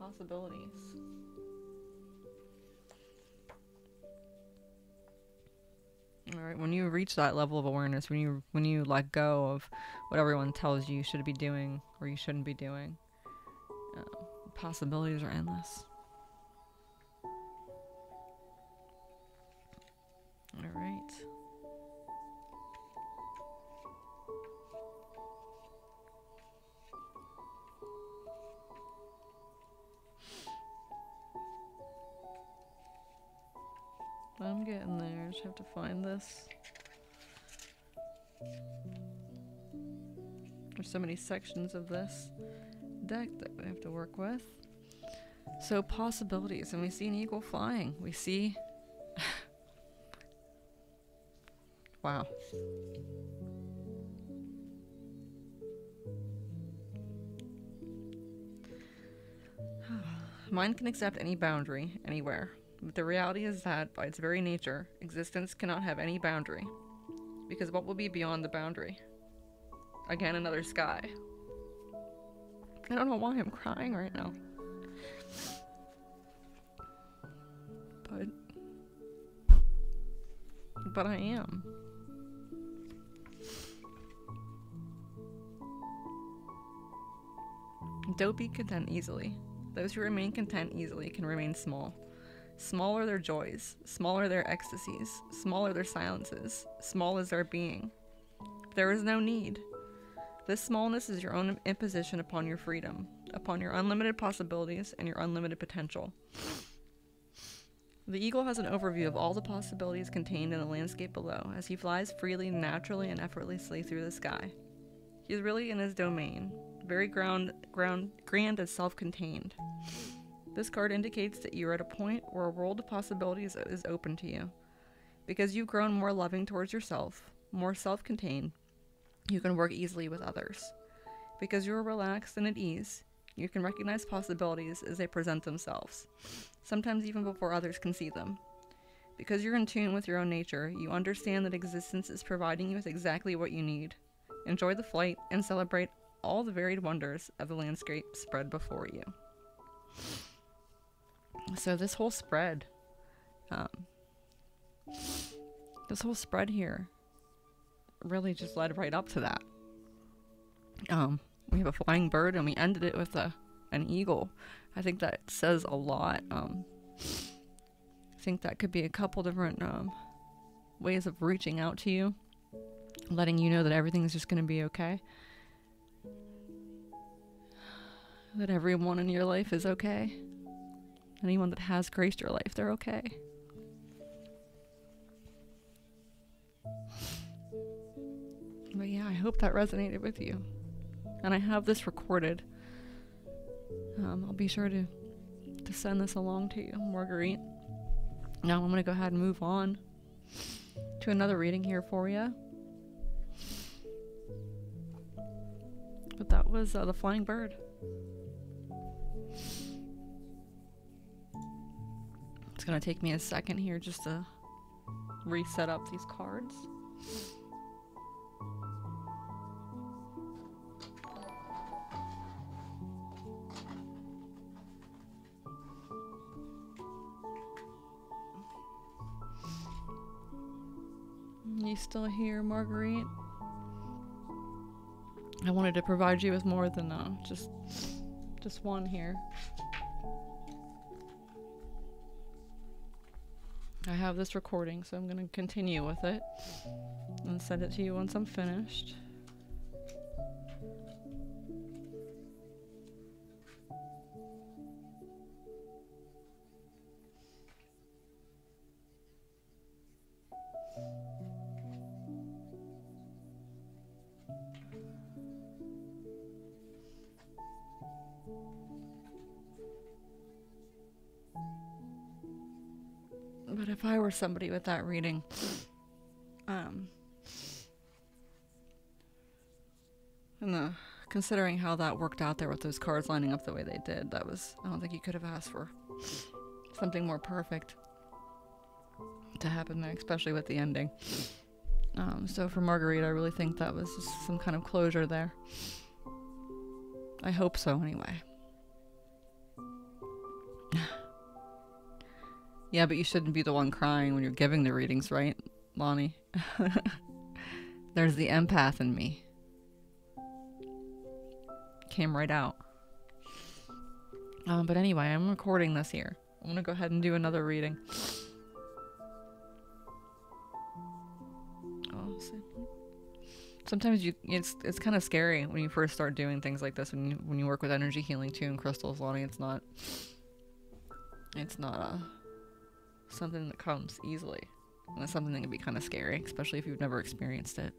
Possibilities. Alright, when you reach that level of awareness, when you let go of what everyone tells you should be doing or you shouldn't be doing, possibilities are endless. Alright. I'm getting there. Just have to find this. There's so many sections of this deck that we have to work with. So possibilities, and we see an eagle flying. We see wow. Mind can accept any boundary, anywhere. But the reality is that, by its very nature, existence cannot have any boundary. Because what will be beyond the boundary? Again, another sky. I don't know why I'm crying right now. But But I am. Don't be content easily. Those who remain content easily can remain small. Small are their joys, small are their ecstasies, small are their silences, small is their being. There is no need. This smallness is your own imposition upon your freedom, upon your unlimited possibilities and your unlimited potential. The eagle has an overview of all the possibilities contained in the landscape below as he flies freely, naturally, and effortlessly through the sky. He is really in his domain, very grand and self-contained. This card indicates that you are at a point where a world of possibilities is open to you. Because you've grown more loving towards yourself, more self-contained, you can work easily with others. Because you are relaxed and at ease, you can recognize possibilities as they present themselves, sometimes even before others can see them. Because you're in tune with your own nature, you understand that existence is providing you with exactly what you need. Enjoy the flight and celebrate all the varied wonders of the landscape spread before you. So this whole spread here really just led right up to that. We have a flying bird and we ended it with an eagle. I think that says a lot. I think that could be a couple different ways of reaching out to you, letting you know that everything's just going to be okay. That everyone in your life is okay. Anyone that has graced your life, they're okay. But yeah, I hope that resonated with you. And I have this recorded. I'll be sure to send this along to you, Marguerite. Now I'm going to go ahead and move on to another reading here for you. But that was the flying bird. It's going to take me a second here just to reset up these cards. You still here, Marguerite? I wanted to provide you with more than just one here. I have this recording, so I'm going to continue with it and send it to you once I'm finished. But if I were somebody with that reading, considering how that worked out there with those cards lining up the way they did, I don't think you could have asked for something more perfect to happen there, especially with the ending. So for Marguerite, I really think that was just some kind of closure there. I hope so, anyway. Yeah, but you shouldn't be the one crying when you're giving the readings, right, Lonnie? There's the empath in me. Came right out. But anyway, I'm recording this here. I'm gonna go ahead and do another reading. Oh, sometimes it's kind of scary when you first start doing things like this. When you work with energy healing too and crystals, Lonnie, it's not something that comes easily. And it's something that can be kind of scary, especially if you've never experienced it.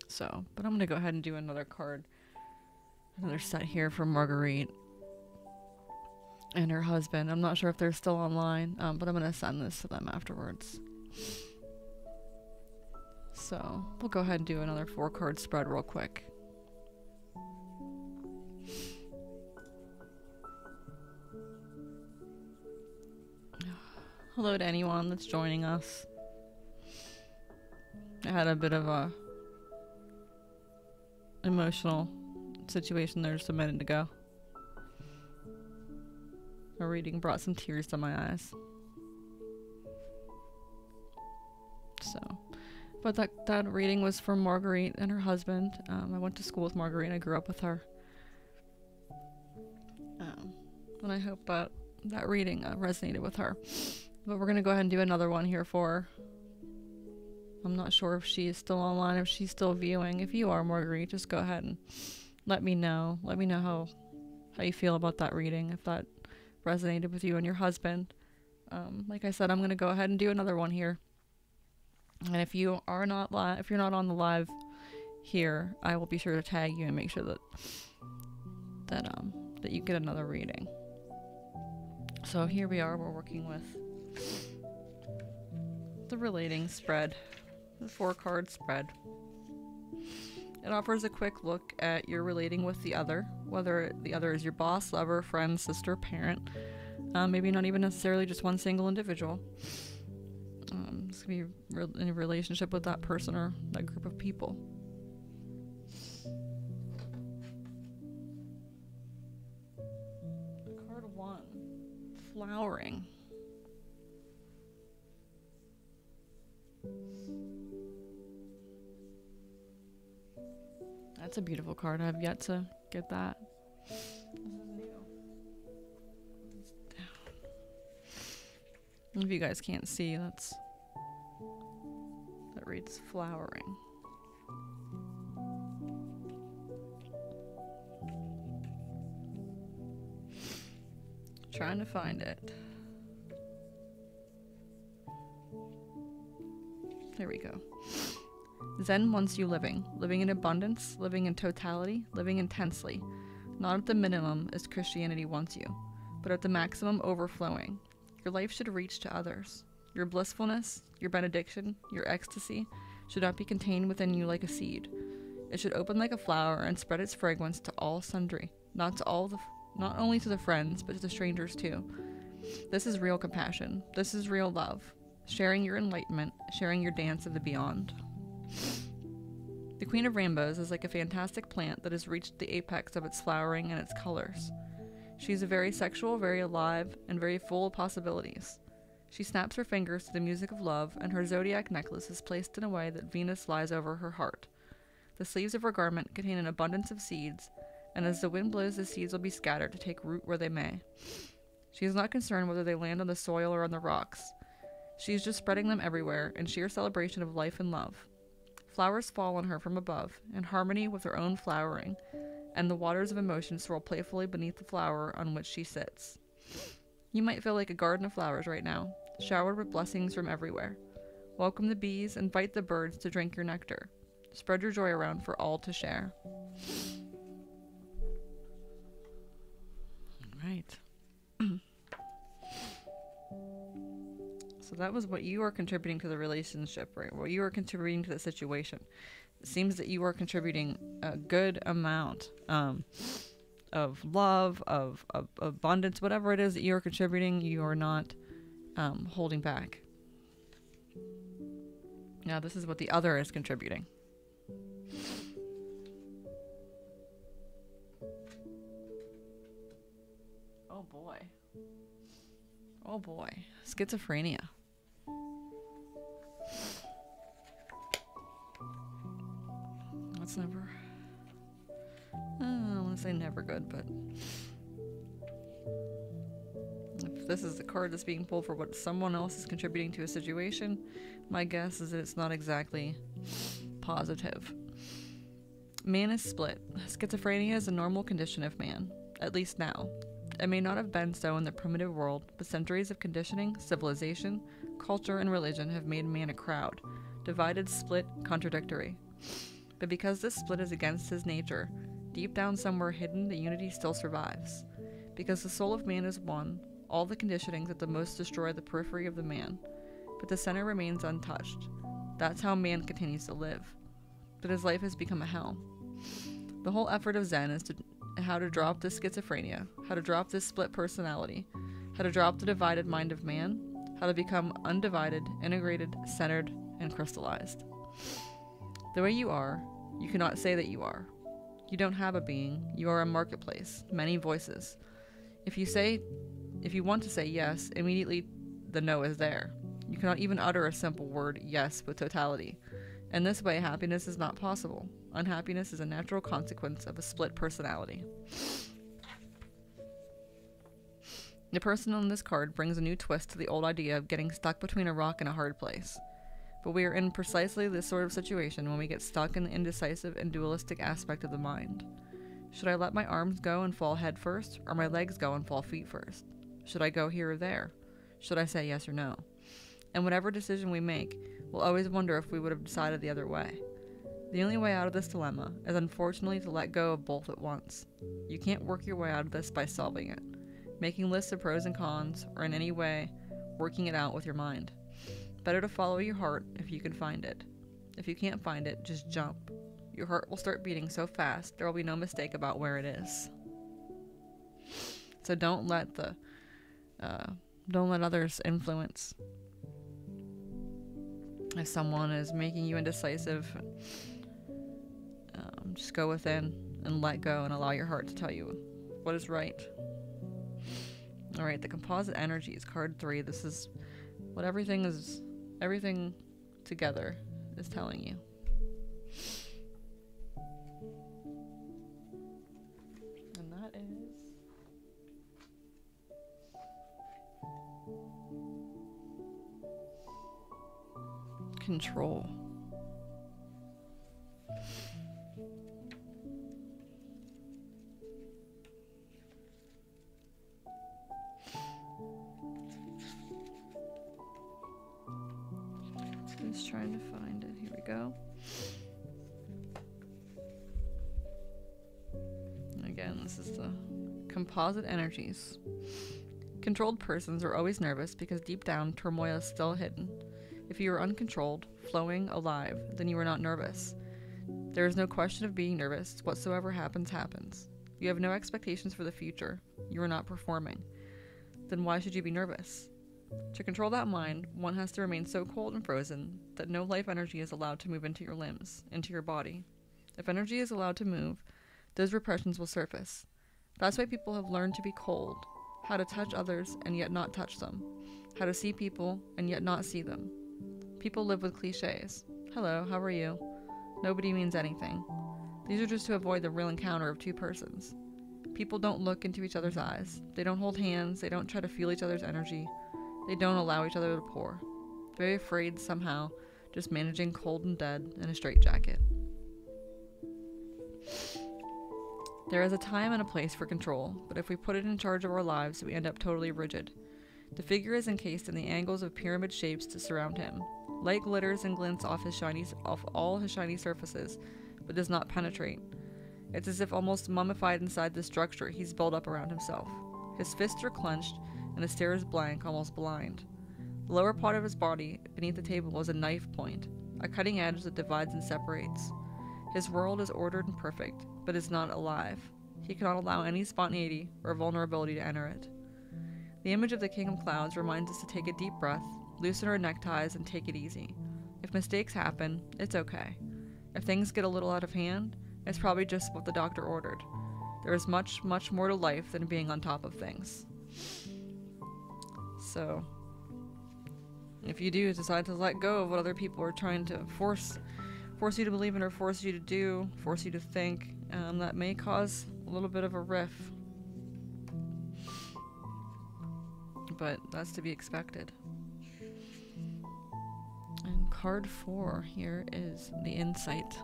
So, but I'm going to go ahead and do another card. Another set here for Marguerite and her husband. I'm not sure if they're still online, but I'm going to send this to them afterwards. So, we'll go ahead and do another 4-card spread real quick. Hello to anyone that's joining us. I had a bit of a emotional situation there just a minute ago. A reading brought some tears to my eyes. So, but that reading was from Marguerite and her husband. I went to school with Marguerite. I grew up with her. And I hope that reading resonated with her. But we're going to go ahead and do another one here for her. I'm not sure if she is still online, if she's still viewing. If you are, Marguerite, just go ahead and let me know. Let me know how you feel about that reading, if that resonated with you and your husband. Like I said, I'm going to go ahead and do another one here. And if you are not if you're not on the live here, I will be sure to tag you and make sure that you get another reading. So here we are, we're working with the relating spread, the 4-card spread. It offers a quick look at your relating with the other, whether the other is your boss, lover, friend, sister, parent, maybe not even necessarily just one single individual. This could be in a relationship with that person or that group of people. Card 1, flowering. That's a beautiful card. I've yet to get that. This is new. If you guys can't see, that reads flowering. Trying to find it. There we go. Zen wants you living in abundance, living in totality, living intensely, not at the minimum as Christianity wants you, but at the maximum overflowing. Your life should reach to others. Your blissfulness, your benediction, your ecstasy should not be contained within you like a seed. It should open like a flower and spread its fragrance to all sundry, not only to the friends, but to the strangers too. This is real compassion. This is real love. Sharing your enlightenment, sharing your dance of the beyond. The Queen of Rainbows is like a fantastic plant that has reached the apex of its flowering and its colors. She is very sexual, very alive, and very full of possibilities. She snaps her fingers to the music of love, and her zodiac necklace is placed in a way that Venus lies over her heart. The sleeves of her garment contain an abundance of seeds, and as the wind blows, the seeds will be scattered to take root where they may. She is not concerned whether they land on the soil or on the rocks. She is just spreading them everywhere in sheer celebration of life and love. Flowers fall on her from above, in harmony with her own flowering, and the waters of emotion swirl playfully beneath the flower on which she sits. You might feel like a garden of flowers right now, showered with blessings from everywhere. Welcome the bees, invite the birds to drink your nectar. Spread your joy around for all to share. All right. So that was what you are contributing to the relationship, right? What you are contributing to the situation. It seems that you are contributing a good amount of love, of abundance, whatever it is that you are contributing, you are not holding back. Now this is what the other is contributing. Oh boy. Oh boy. Schizophrenia. That's never... I don't want to say never good, but... if this is the card that's being pulled for what someone else is contributing to a situation, my guess is that it's not exactly positive. Man is split. Schizophrenia is a normal condition of man, at least now. It may not have been so in the primitive world, but centuries of conditioning, civilization, culture, and religion have made man a crowd, divided, split, contradictory. But because this split is against his nature, deep down somewhere hidden, the unity still survives. Because the soul of man is one, all the conditionings at the most destroy the periphery of the man, but the center remains untouched. That's how man continues to live. But his life has become a hell. The whole effort of Zen is how to drop this schizophrenia, how to drop this split personality, how to drop the divided mind of man, how to become undivided, integrated, centered, and crystallized. The way you are, you cannot say that you are. You don't have a being, you are a marketplace, many voices. If you want to say yes, immediately the no is there. You cannot even utter a simple word, yes, with totality. In this way, happiness is not possible. Unhappiness is a natural consequence of a split personality. The person on this card brings a new twist to the old idea of getting stuck between a rock and a hard place. But we are in precisely this sort of situation when we get stuck in the indecisive and dualistic aspect of the mind. Should I let my arms go and fall head first, or my legs go and fall feet first? Should I go here or there? Should I say yes or no? And whatever decision we make, we'll always wonder if we would have decided the other way. The only way out of this dilemma is unfortunately to let go of both at once. You can't work your way out of this by solving it, making lists of pros and cons, or in any way working it out with your mind. Better to follow your heart if you can find it. If you can't find it, just jump. Your heart will start beating so fast there will be no mistake about where it is. So don't let others influence. If someone is making you indecisive, just go within and let go and allow your heart to tell you what is right. All right, the composite energies, card 3. This is what everything together is telling you. And that is control. Just trying to find it. Here we go. Again, this is the composite energies. Controlled persons are always nervous because deep down turmoil is still hidden. If you are uncontrolled, flowing, alive, then you are not nervous. There is no question of being nervous. Whatsoever happens, happens. You have no expectations for the future. You are not performing. Then why should you be nervous? To control that mind, one has to remain so cold and frozen that no life energy is allowed to move into your limbs, into your body. If energy is allowed to move, those repressions will surface. That's why people have learned to be cold, how to touch others and yet not touch them, how to see people and yet not see them. People live with cliches. Hello, how are you? Nobody means anything. These are just to avoid the real encounter of two persons. People don't look into each other's eyes. They don't hold hands. They don't try to feel each other's energy. They don't allow each other to pour. Very afraid somehow, just managing cold and dead in a straitjacket. There is a time and a place for control, but if we put it in charge of our lives, we end up totally rigid. The figure is encased in the angles of pyramid shapes to surround him. Light glitters and glints off all his shiny surfaces, but does not penetrate. It's as if almost mummified inside the structure he's built up around himself. His fists are clenched, and his stare is blank, almost blind. The lower part of his body, beneath the table, is a knife point, a cutting edge that divides and separates. His world is ordered and perfect, but is not alive. He cannot allow any spontaneity or vulnerability to enter it. The image of the King of Clouds reminds us to take a deep breath, loosen our neckties, and take it easy. If mistakes happen, it's okay. If things get a little out of hand, it's probably just what the doctor ordered. There is much, much more to life than being on top of things. So, if you do decide to let go of what other people are trying to force you to believe in or force you to do, force you to think, that may cause a little bit of a rift. But that's to be expected. And card 4 here is the insight.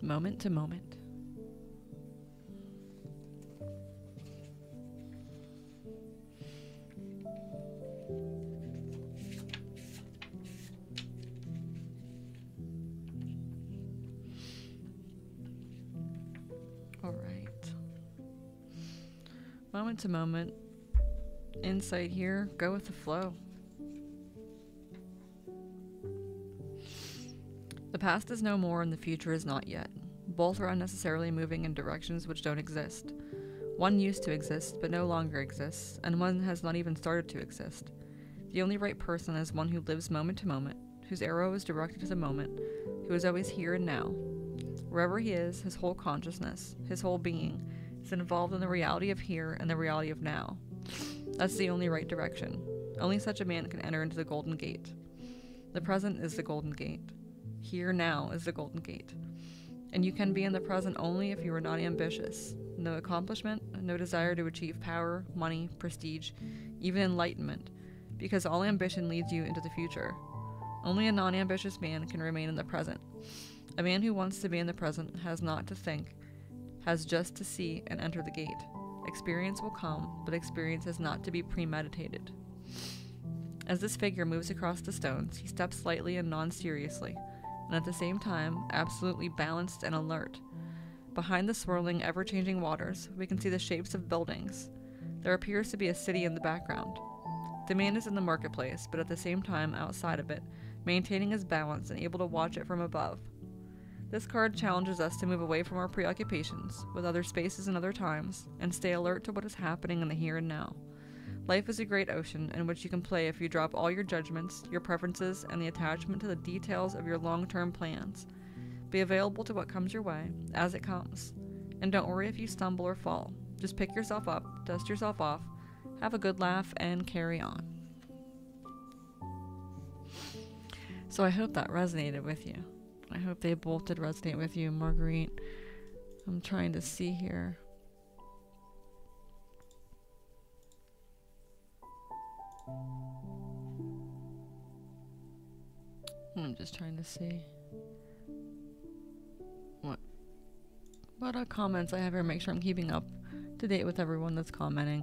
Moment to moment. All right. Moment to moment. Insight here. Go with the flow. The past is no more and the future is not yet. Both are unnecessarily moving in directions which don't exist. One used to exist, but no longer exists, and one has not even started to exist. The only right person is one who lives moment to moment, whose arrow is directed to the moment, who is always here and now. Wherever he is, his whole consciousness, his whole being, is involved in the reality of here and the reality of now. That's the only right direction. Only such a man can enter into the Golden Gate. The present is the Golden Gate. Here now is the Golden Gate. And you can be in the present only if you are not ambitious. No accomplishment, no desire to achieve power, money, prestige, even enlightenment, because all ambition leads you into the future. Only a non-ambitious man can remain in the present. A man who wants to be in the present has not to think, has just to see and enter the gate. Experience will come, but experience is not to be premeditated. As this figure moves across the stones, he steps lightly and non-seriously, and at the same time, absolutely balanced and alert. Behind the swirling, ever-changing waters, we can see the shapes of buildings. There appears to be a city in the background. The man is in the marketplace, but at the same time outside of it, maintaining his balance and able to watch it from above. This card challenges us to move away from our preoccupations with other spaces and other times, and stay alert to what is happening in the here and now. Life is a great ocean in which you can play if you drop all your judgments, your preferences, and the attachment to the details of your long-term plans. Be available to what comes your way, as it comes. And don't worry if you stumble or fall. Just pick yourself up, dust yourself off, have a good laugh, and carry on. So I hope that resonated with you. I hope they both did resonate with you, Marguerite. I'm trying to see here. I'm just trying to see what comments I have here. Make sure I'm keeping up to date with everyone that's commenting.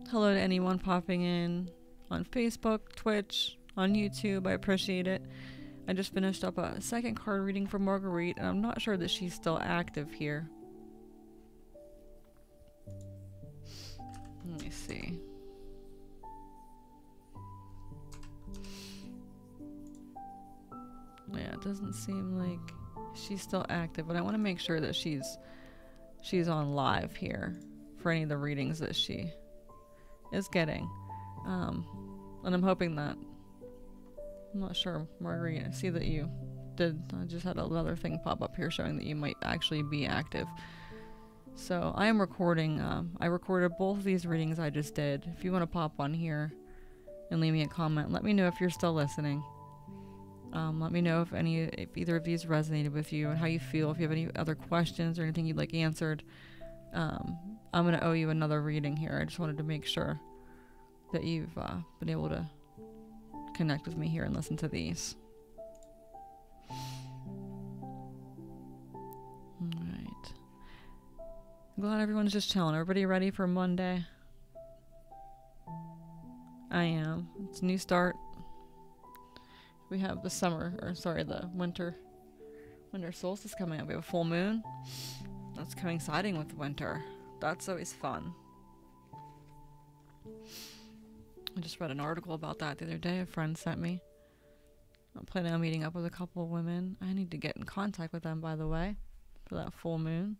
Hello to anyone popping in on Facebook, Twitch, on YouTube. I appreciate it. I just finished up a second card reading for Marguerite, and I'm not sure that she's still active here. Let me see. Yeah, it doesn't seem like she's still active, but I want to make sure that she's on live here for any of the readings that she is getting. And I'm hoping that, I'm not sure, Marguerite, I see that you did, I just had another thing pop up here showing that you might actually be active. So I am recording, I recorded both of these readings I just did. If you want to pop on here and leave me a comment, let me know if you're still listening. Let me know if either of these resonated with you and how you feel. If you have any other questions or anything you'd like answered, I'm going to owe you another reading here. I just wanted to make sure that you've been able to connect with me here and listen to these. Alright. I'm glad everyone's just chilling. Everybody ready for Monday? I am. It's a new start. We have the winter solstice coming up. We have a full moon. That's coinciding with winter. That's always fun. I just read an article about that the other day a friend sent me. I'm planning on meeting up with a couple of women. I need to get in contact with them, by the way, for that full moon.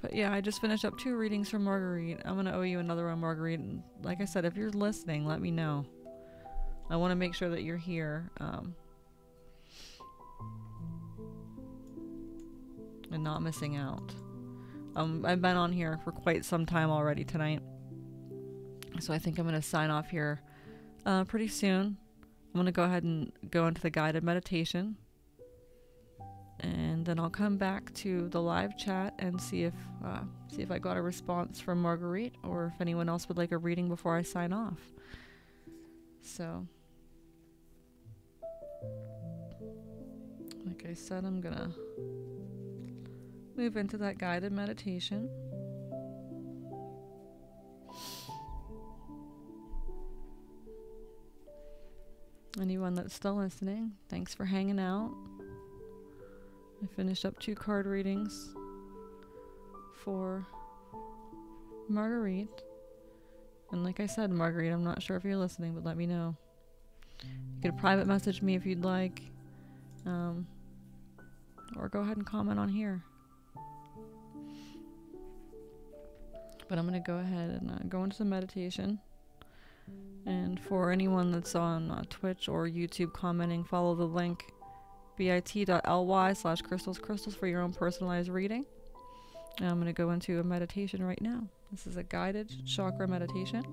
But yeah, I just finished up 2 readings from Marguerite. I'm going to owe you another one, Marguerite. And like I said, if you're listening, let me know. I want to make sure that you're here. And not missing out. I've been on here for quite some time already tonight. So I think I'm going to sign off here pretty soon. I'm going to go ahead and go into the guided meditation. And then I'll come back to the live chat and see if I got a response from Marguerite or if anyone else would like a reading before I sign off. So, like I said, I'm gonna move into that guided meditation. Anyone that's still listening, thanks for hanging out. I finished up 2 card readings for Marguerite. And like I said, Marguerite, I'm not sure if you're listening, but let me know. You could private message me if you'd like. Or go ahead and comment on here. But I'm going to go ahead and go into the meditation. And For anyone that's on Twitch or YouTube commenting, follow the link bit.ly/crystals for your own personalized reading. And I'm going to go into a meditation right now. This is a guided chakra meditation.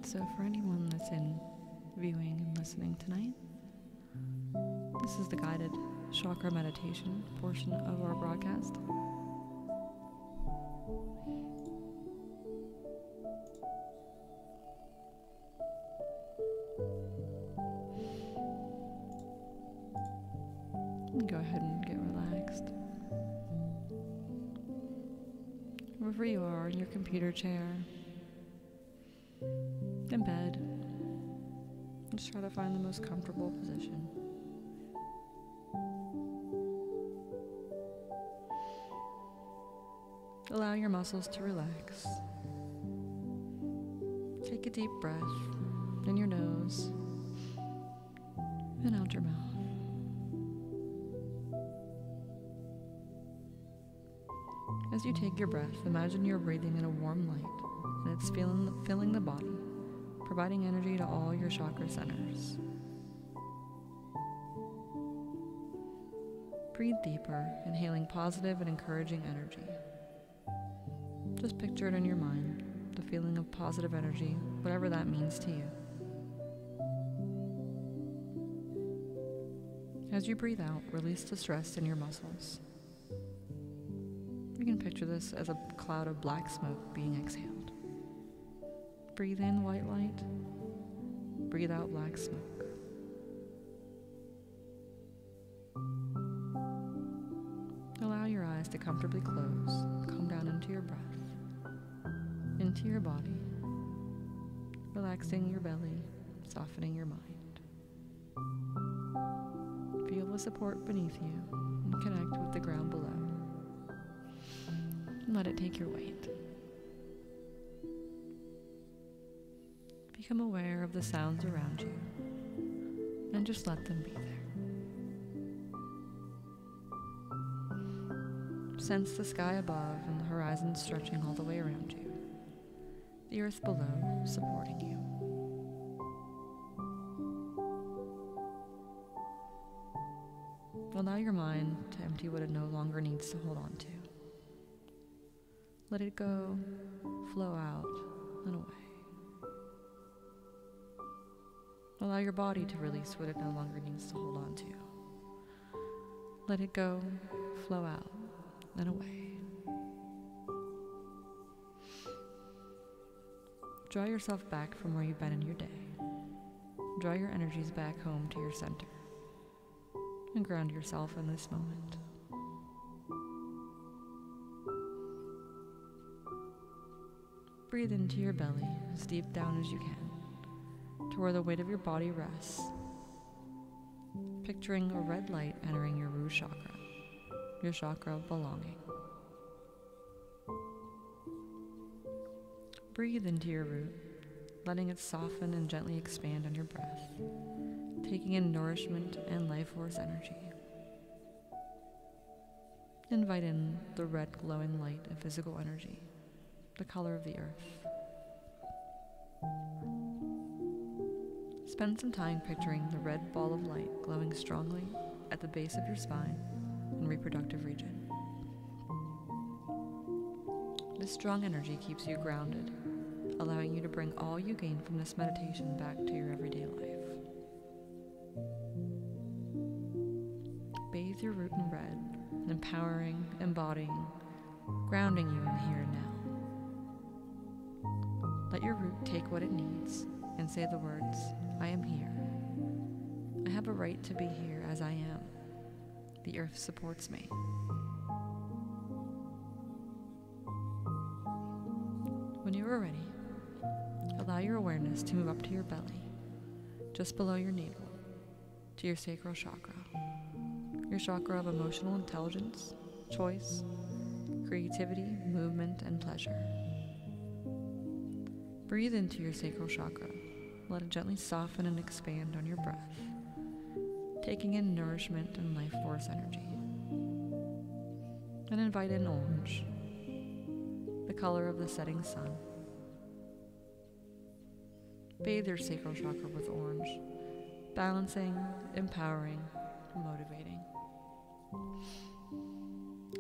So for anyone that's in viewing and listening tonight, this is the guided chakra meditation portion of our broadcast. Go ahead and get relaxed. Wherever you are, in your computer chair, in bed, just try to find the most comfortable position. Allow your muscles to relax. Take a deep breath in your nose and out your mouth. As you take your breath, imagine you're breathing in a warm light and it's filling the body, providing energy to all your chakra centers. Breathe deeper, inhaling positive and encouraging energy. Just picture it in your mind, the feeling of positive energy, whatever that means to you. As you breathe out, release the stress in your muscles. You can picture this as a cloud of black smoke being exhaled. Breathe in white light, breathe out black smoke. Allow your eyes to comfortably close. Come down into your breath, into your body, relaxing your belly, softening your mind. Feel the support beneath you and connect with the ground below. And let it take your weight. Become aware of the sounds around you and just let them be there. Sense the sky above and the horizon stretching all the way around you. The earth below supporting you. Allow your mind to empty what it no longer needs to hold on to. Let it go, flow out, and away. Allow your body to release what it no longer needs to hold on to. Let it go, flow out, and away. Draw yourself back from where you've been in your day. Draw your energies back home to your center. And ground yourself in this moment. Breathe into your belly as deep down as you can, to where the weight of your body rests, picturing a red light entering your root chakra, your chakra of belonging. Breathe into your root, letting it soften and gently expand on your breath, taking in nourishment and life force energy. Invite in the red glowing light of physical energy, the color of the earth. Spend some time picturing the red ball of light glowing strongly at the base of your spine and reproductive region. This strong energy keeps you grounded, allowing you to bring all you gain from this meditation back to your everyday life. Bathe your root in red, empowering, embodying, grounding you in the here and now. Let your root take what it needs and say the words, I am here. I have a right to be here as I am. The earth supports me. When you are ready, allow your awareness to move up to your belly, just below your navel, to your sacral chakra, your chakra of emotional intelligence, choice, creativity, movement, and pleasure. Breathe into your sacral chakra. Let it gently soften and expand on your breath, taking in nourishment and life force energy. And invite in orange, the color of the setting sun. Bathe your sacral chakra with orange, balancing, empowering, and motivating.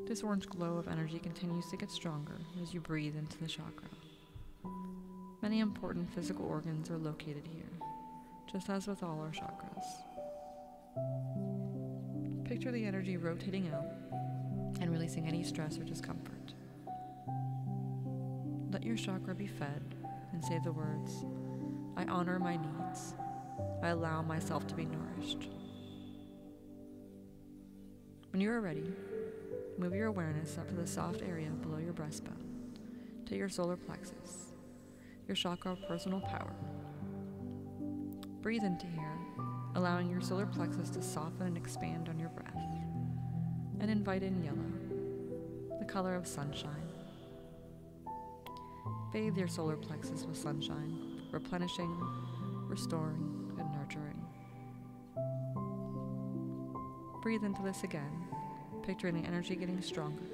This orange glow of energy continues to get stronger as you breathe into the chakra. Many important physical organs are located here, just as with all our chakras. Picture the energy rotating out and releasing any stress or discomfort. Let your chakra be fed and say the words, "I honor my needs. I allow myself to be nourished." When you are ready, move your awareness up to the soft area below your breastbone, to your solar plexus, your chakra of personal power. Breathe into here, allowing your solar plexus to soften and expand on your breath. And invite in yellow, the color of sunshine. Bathe your solar plexus with sunshine, replenishing, restoring, and nurturing. Breathe into this again, picturing the energy getting stronger,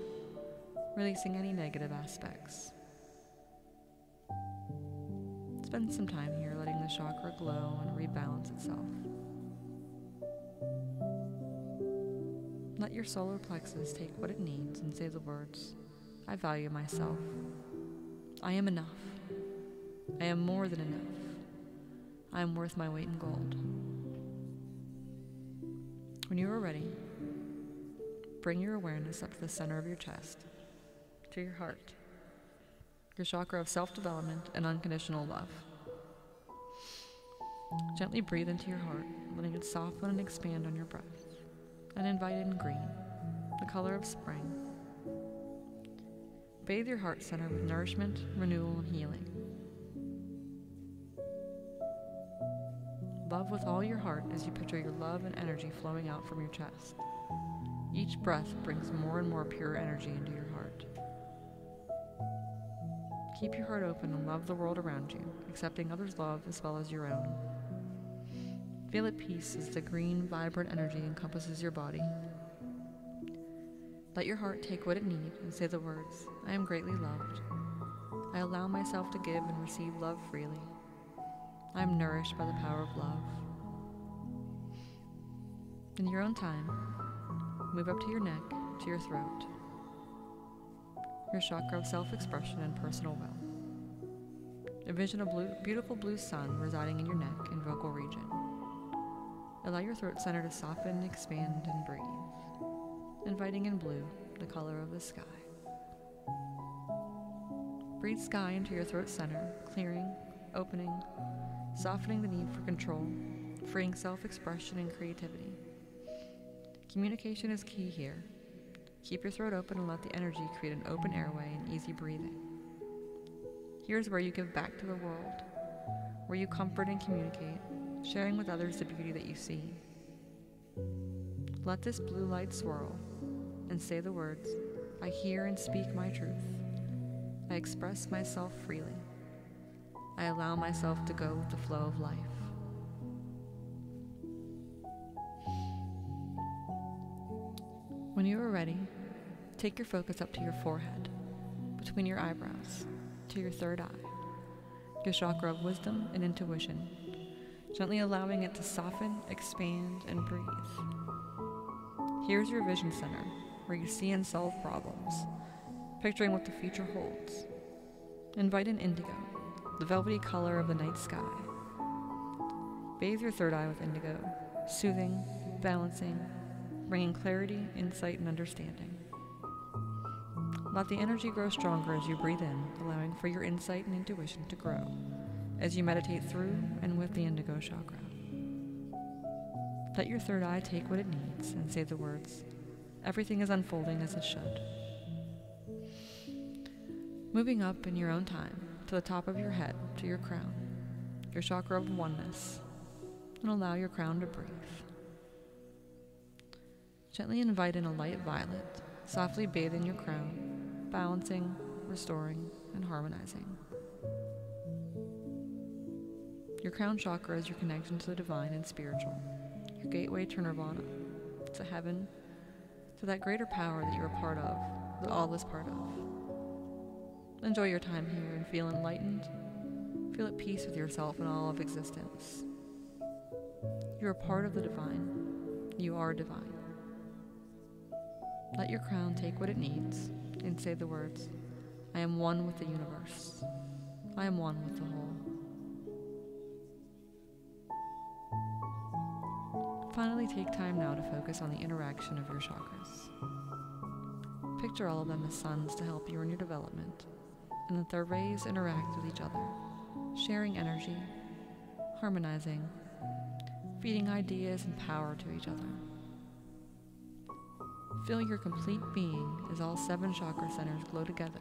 releasing any negative aspects. Spend some time here letting the chakra glow and rebalance itself. Let your solar plexus take what it needs and say the words, "I value myself. I am enough. I am more than enough. I am worth my weight in gold." When you are ready, bring your awareness up to the center of your chest, to your heart, your chakra of self-development and unconditional love. Gently breathe into your heart, letting it soften and expand on your breath, and invite in green, the color of spring. Bathe your heart center with nourishment, renewal, and healing. Love with all your heart as you picture your love and energy flowing out from your chest. Each breath brings more and more pure energy into your heart. Keep your heart open and love the world around you, accepting others' love as well as your own. Feel at peace as the green, vibrant energy encompasses your body. Let your heart take what it needs and say the words, "I am greatly loved. I allow myself to give and receive love freely. I am nourished by the power of love." In your own time, move up to your neck, to your throat, your chakra of self-expression and personal will. Envision a beautiful blue sun residing in your neck and vocal region. Allow your throat center to soften, expand, and breathe, inviting in blue, the color of the sky. Breathe sky into your throat center, clearing, opening, softening the need for control, freeing self-expression and creativity. Communication is key here. Keep your throat open and let the energy create an open airway and easy breathing. Here's where you give back to the world, where you comfort and communicate, sharing with others the beauty that you see. Let this blue light swirl and say the words, "I hear and speak my truth. I express myself freely. I allow myself to go with the flow of life." When you are ready, take your focus up to your forehead, between your eyebrows, to your third eye, your chakra of wisdom and intuition, gently allowing it to soften, expand, and breathe. Here's your vision center, where you see and solve problems, picturing what the future holds. Invite in indigo, the velvety color of the night sky. Bathe your third eye with indigo, soothing, balancing, bringing clarity, insight, and understanding. Let the energy grow stronger as you breathe in, allowing for your insight and intuition to grow as you meditate through and with the indigo chakra. Let your third eye take what it needs and say the words, "Everything is unfolding as it should." Moving up in your own time to the top of your head, to your crown, your chakra of oneness, and allow your crown to breathe. Gently invite in a light violet, softly bathing your crown, balancing, restoring, and harmonizing. Your crown chakra is your connection to the divine and spiritual, your gateway to nirvana, to heaven, to that greater power that you're a part of, that all is part of. Enjoy your time here and feel enlightened. Feel at peace with yourself and all of existence. You are part of the divine. You are divine. Let your crown take what it needs and say the words, I am one with the universe. I am one with the whole. Finally, take time now to focus on the interaction of your chakras. Picture all of them as suns to help you in your development, and that their rays interact with each other, sharing energy, harmonizing, feeding ideas and power to each other. Feel your complete being as all 7 chakra centers glow together,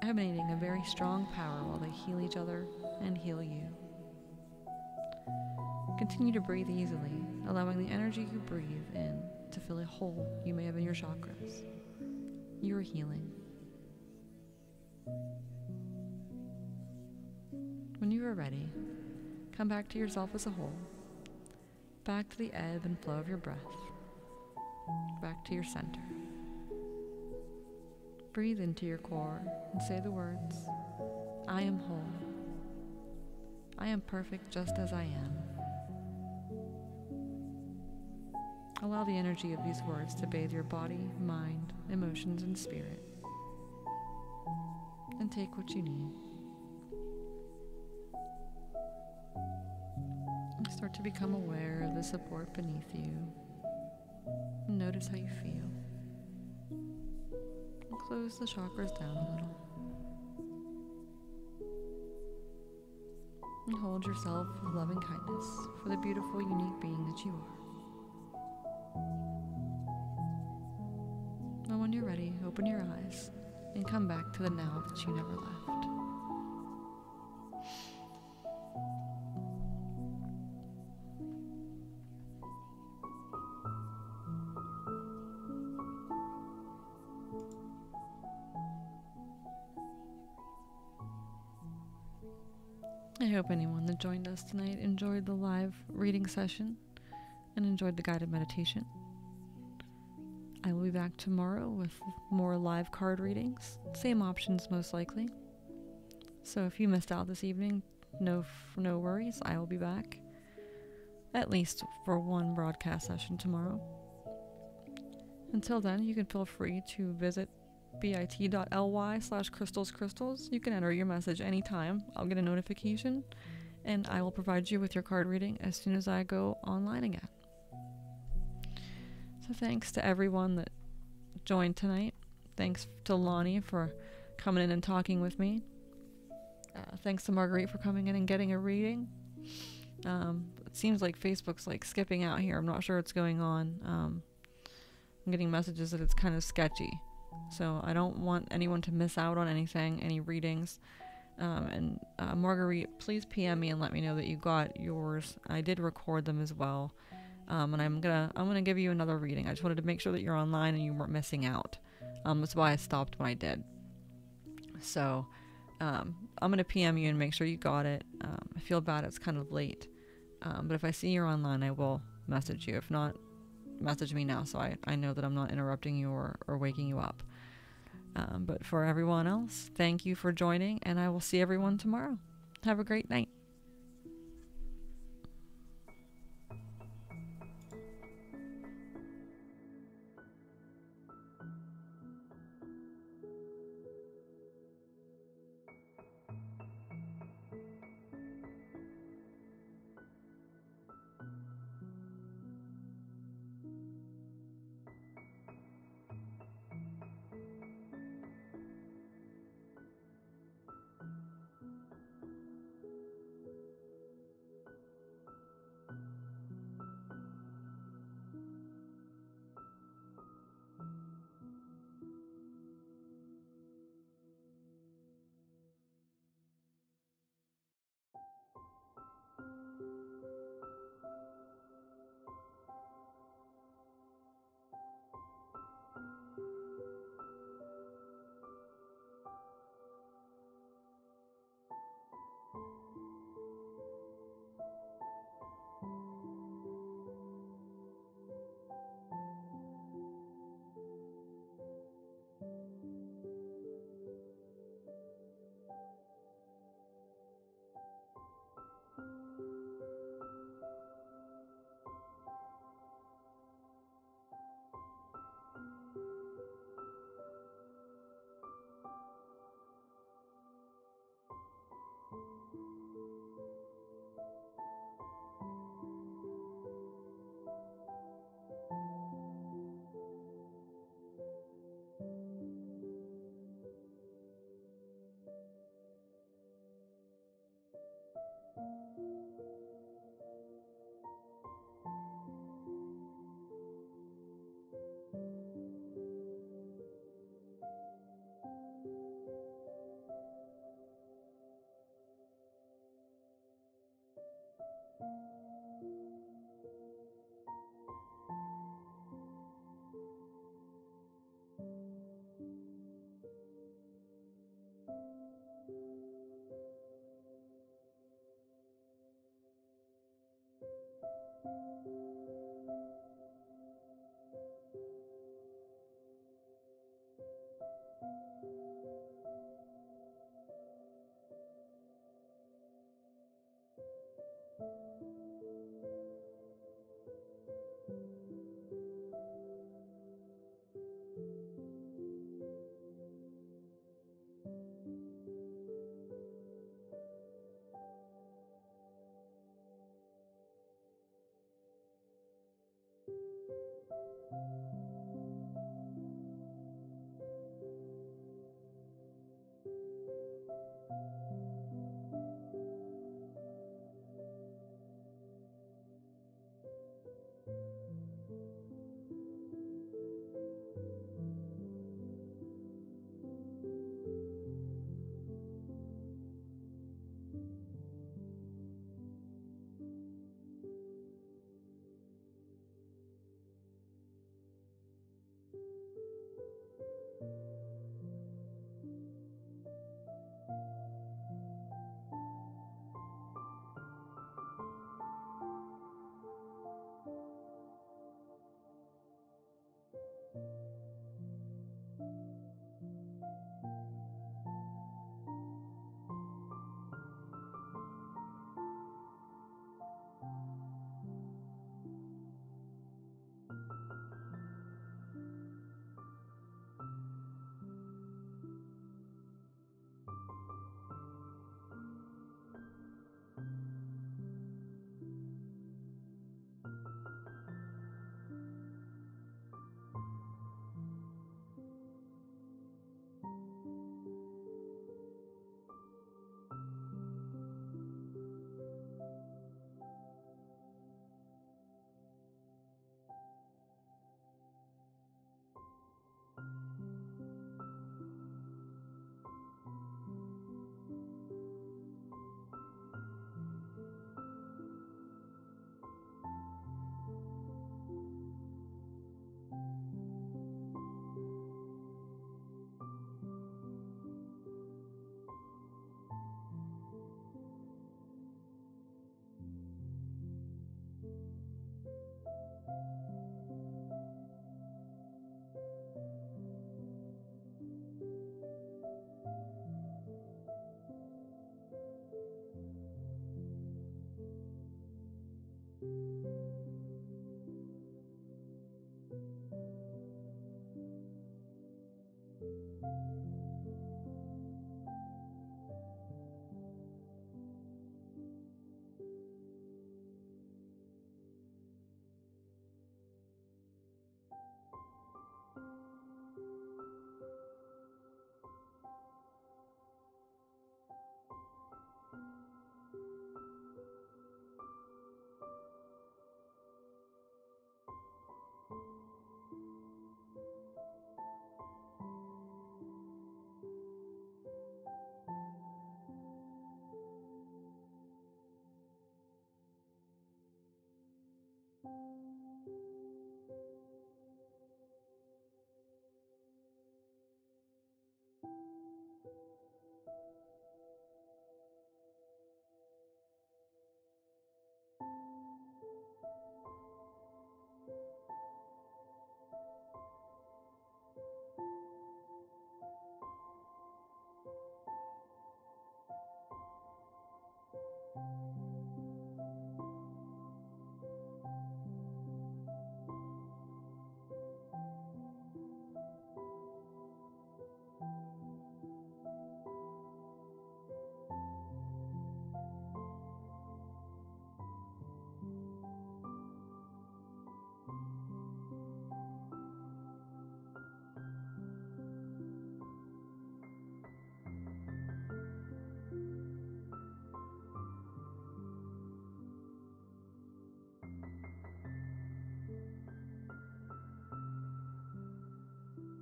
emanating a very strong power while they heal each other and heal you. Continue to breathe easily, allowing the energy you breathe in to fill a hole you may have in your chakras. You are healing. When you are ready, come back to yourself as a whole, back to the ebb and flow of your breath, back to your center. Breathe into your core and say the words, I am whole. I am perfect just as I am. Allow the energy of these words to bathe your body, mind, emotions, and spirit. And take what you need. Start to become aware of the support beneath you. And notice how you feel. And close the chakras down a little. And hold yourself with loving kindness for the beautiful, unique being that you are. And when you're ready, open your eyes and come back to the now that you never left. I hope anyone that joined us tonight enjoyed the live reading session and enjoyed the guided meditation. I will be back tomorrow with more live card readings, same options most likely. So if you missed out this evening, no worries, I will be back at least for one broadcast session tomorrow. Until then, you can feel free to visit bit.ly/crystals. You can enter your message anytime. I'll get a notification and I will provide you with your card reading as soon as I go online again. So thanks to everyone that joined tonight. Thanks to Lonnie for coming in and talking with me. Thanks to Marguerite for coming in and getting a reading. It seems like Facebook's like skipping out here. I'm not sure what's going on. I'm getting messages that it's kind of sketchy. So I don't want anyone to miss out on anything, any readings. Marguerite, please PM me and let me know that you got yours. I did record them as well. And I'm gonna give you another reading. I just wanted to make sure that you're online and you weren't missing out. That's why I stopped when I did. So I'm gonna PM you and make sure you got it. I feel bad it's kind of late. But if I see you're online, I will message you. If not, message me now so I know that I'm not interrupting you or waking you up. But for everyone else, thank you for joining, and I will see everyone tomorrow. Have a great night.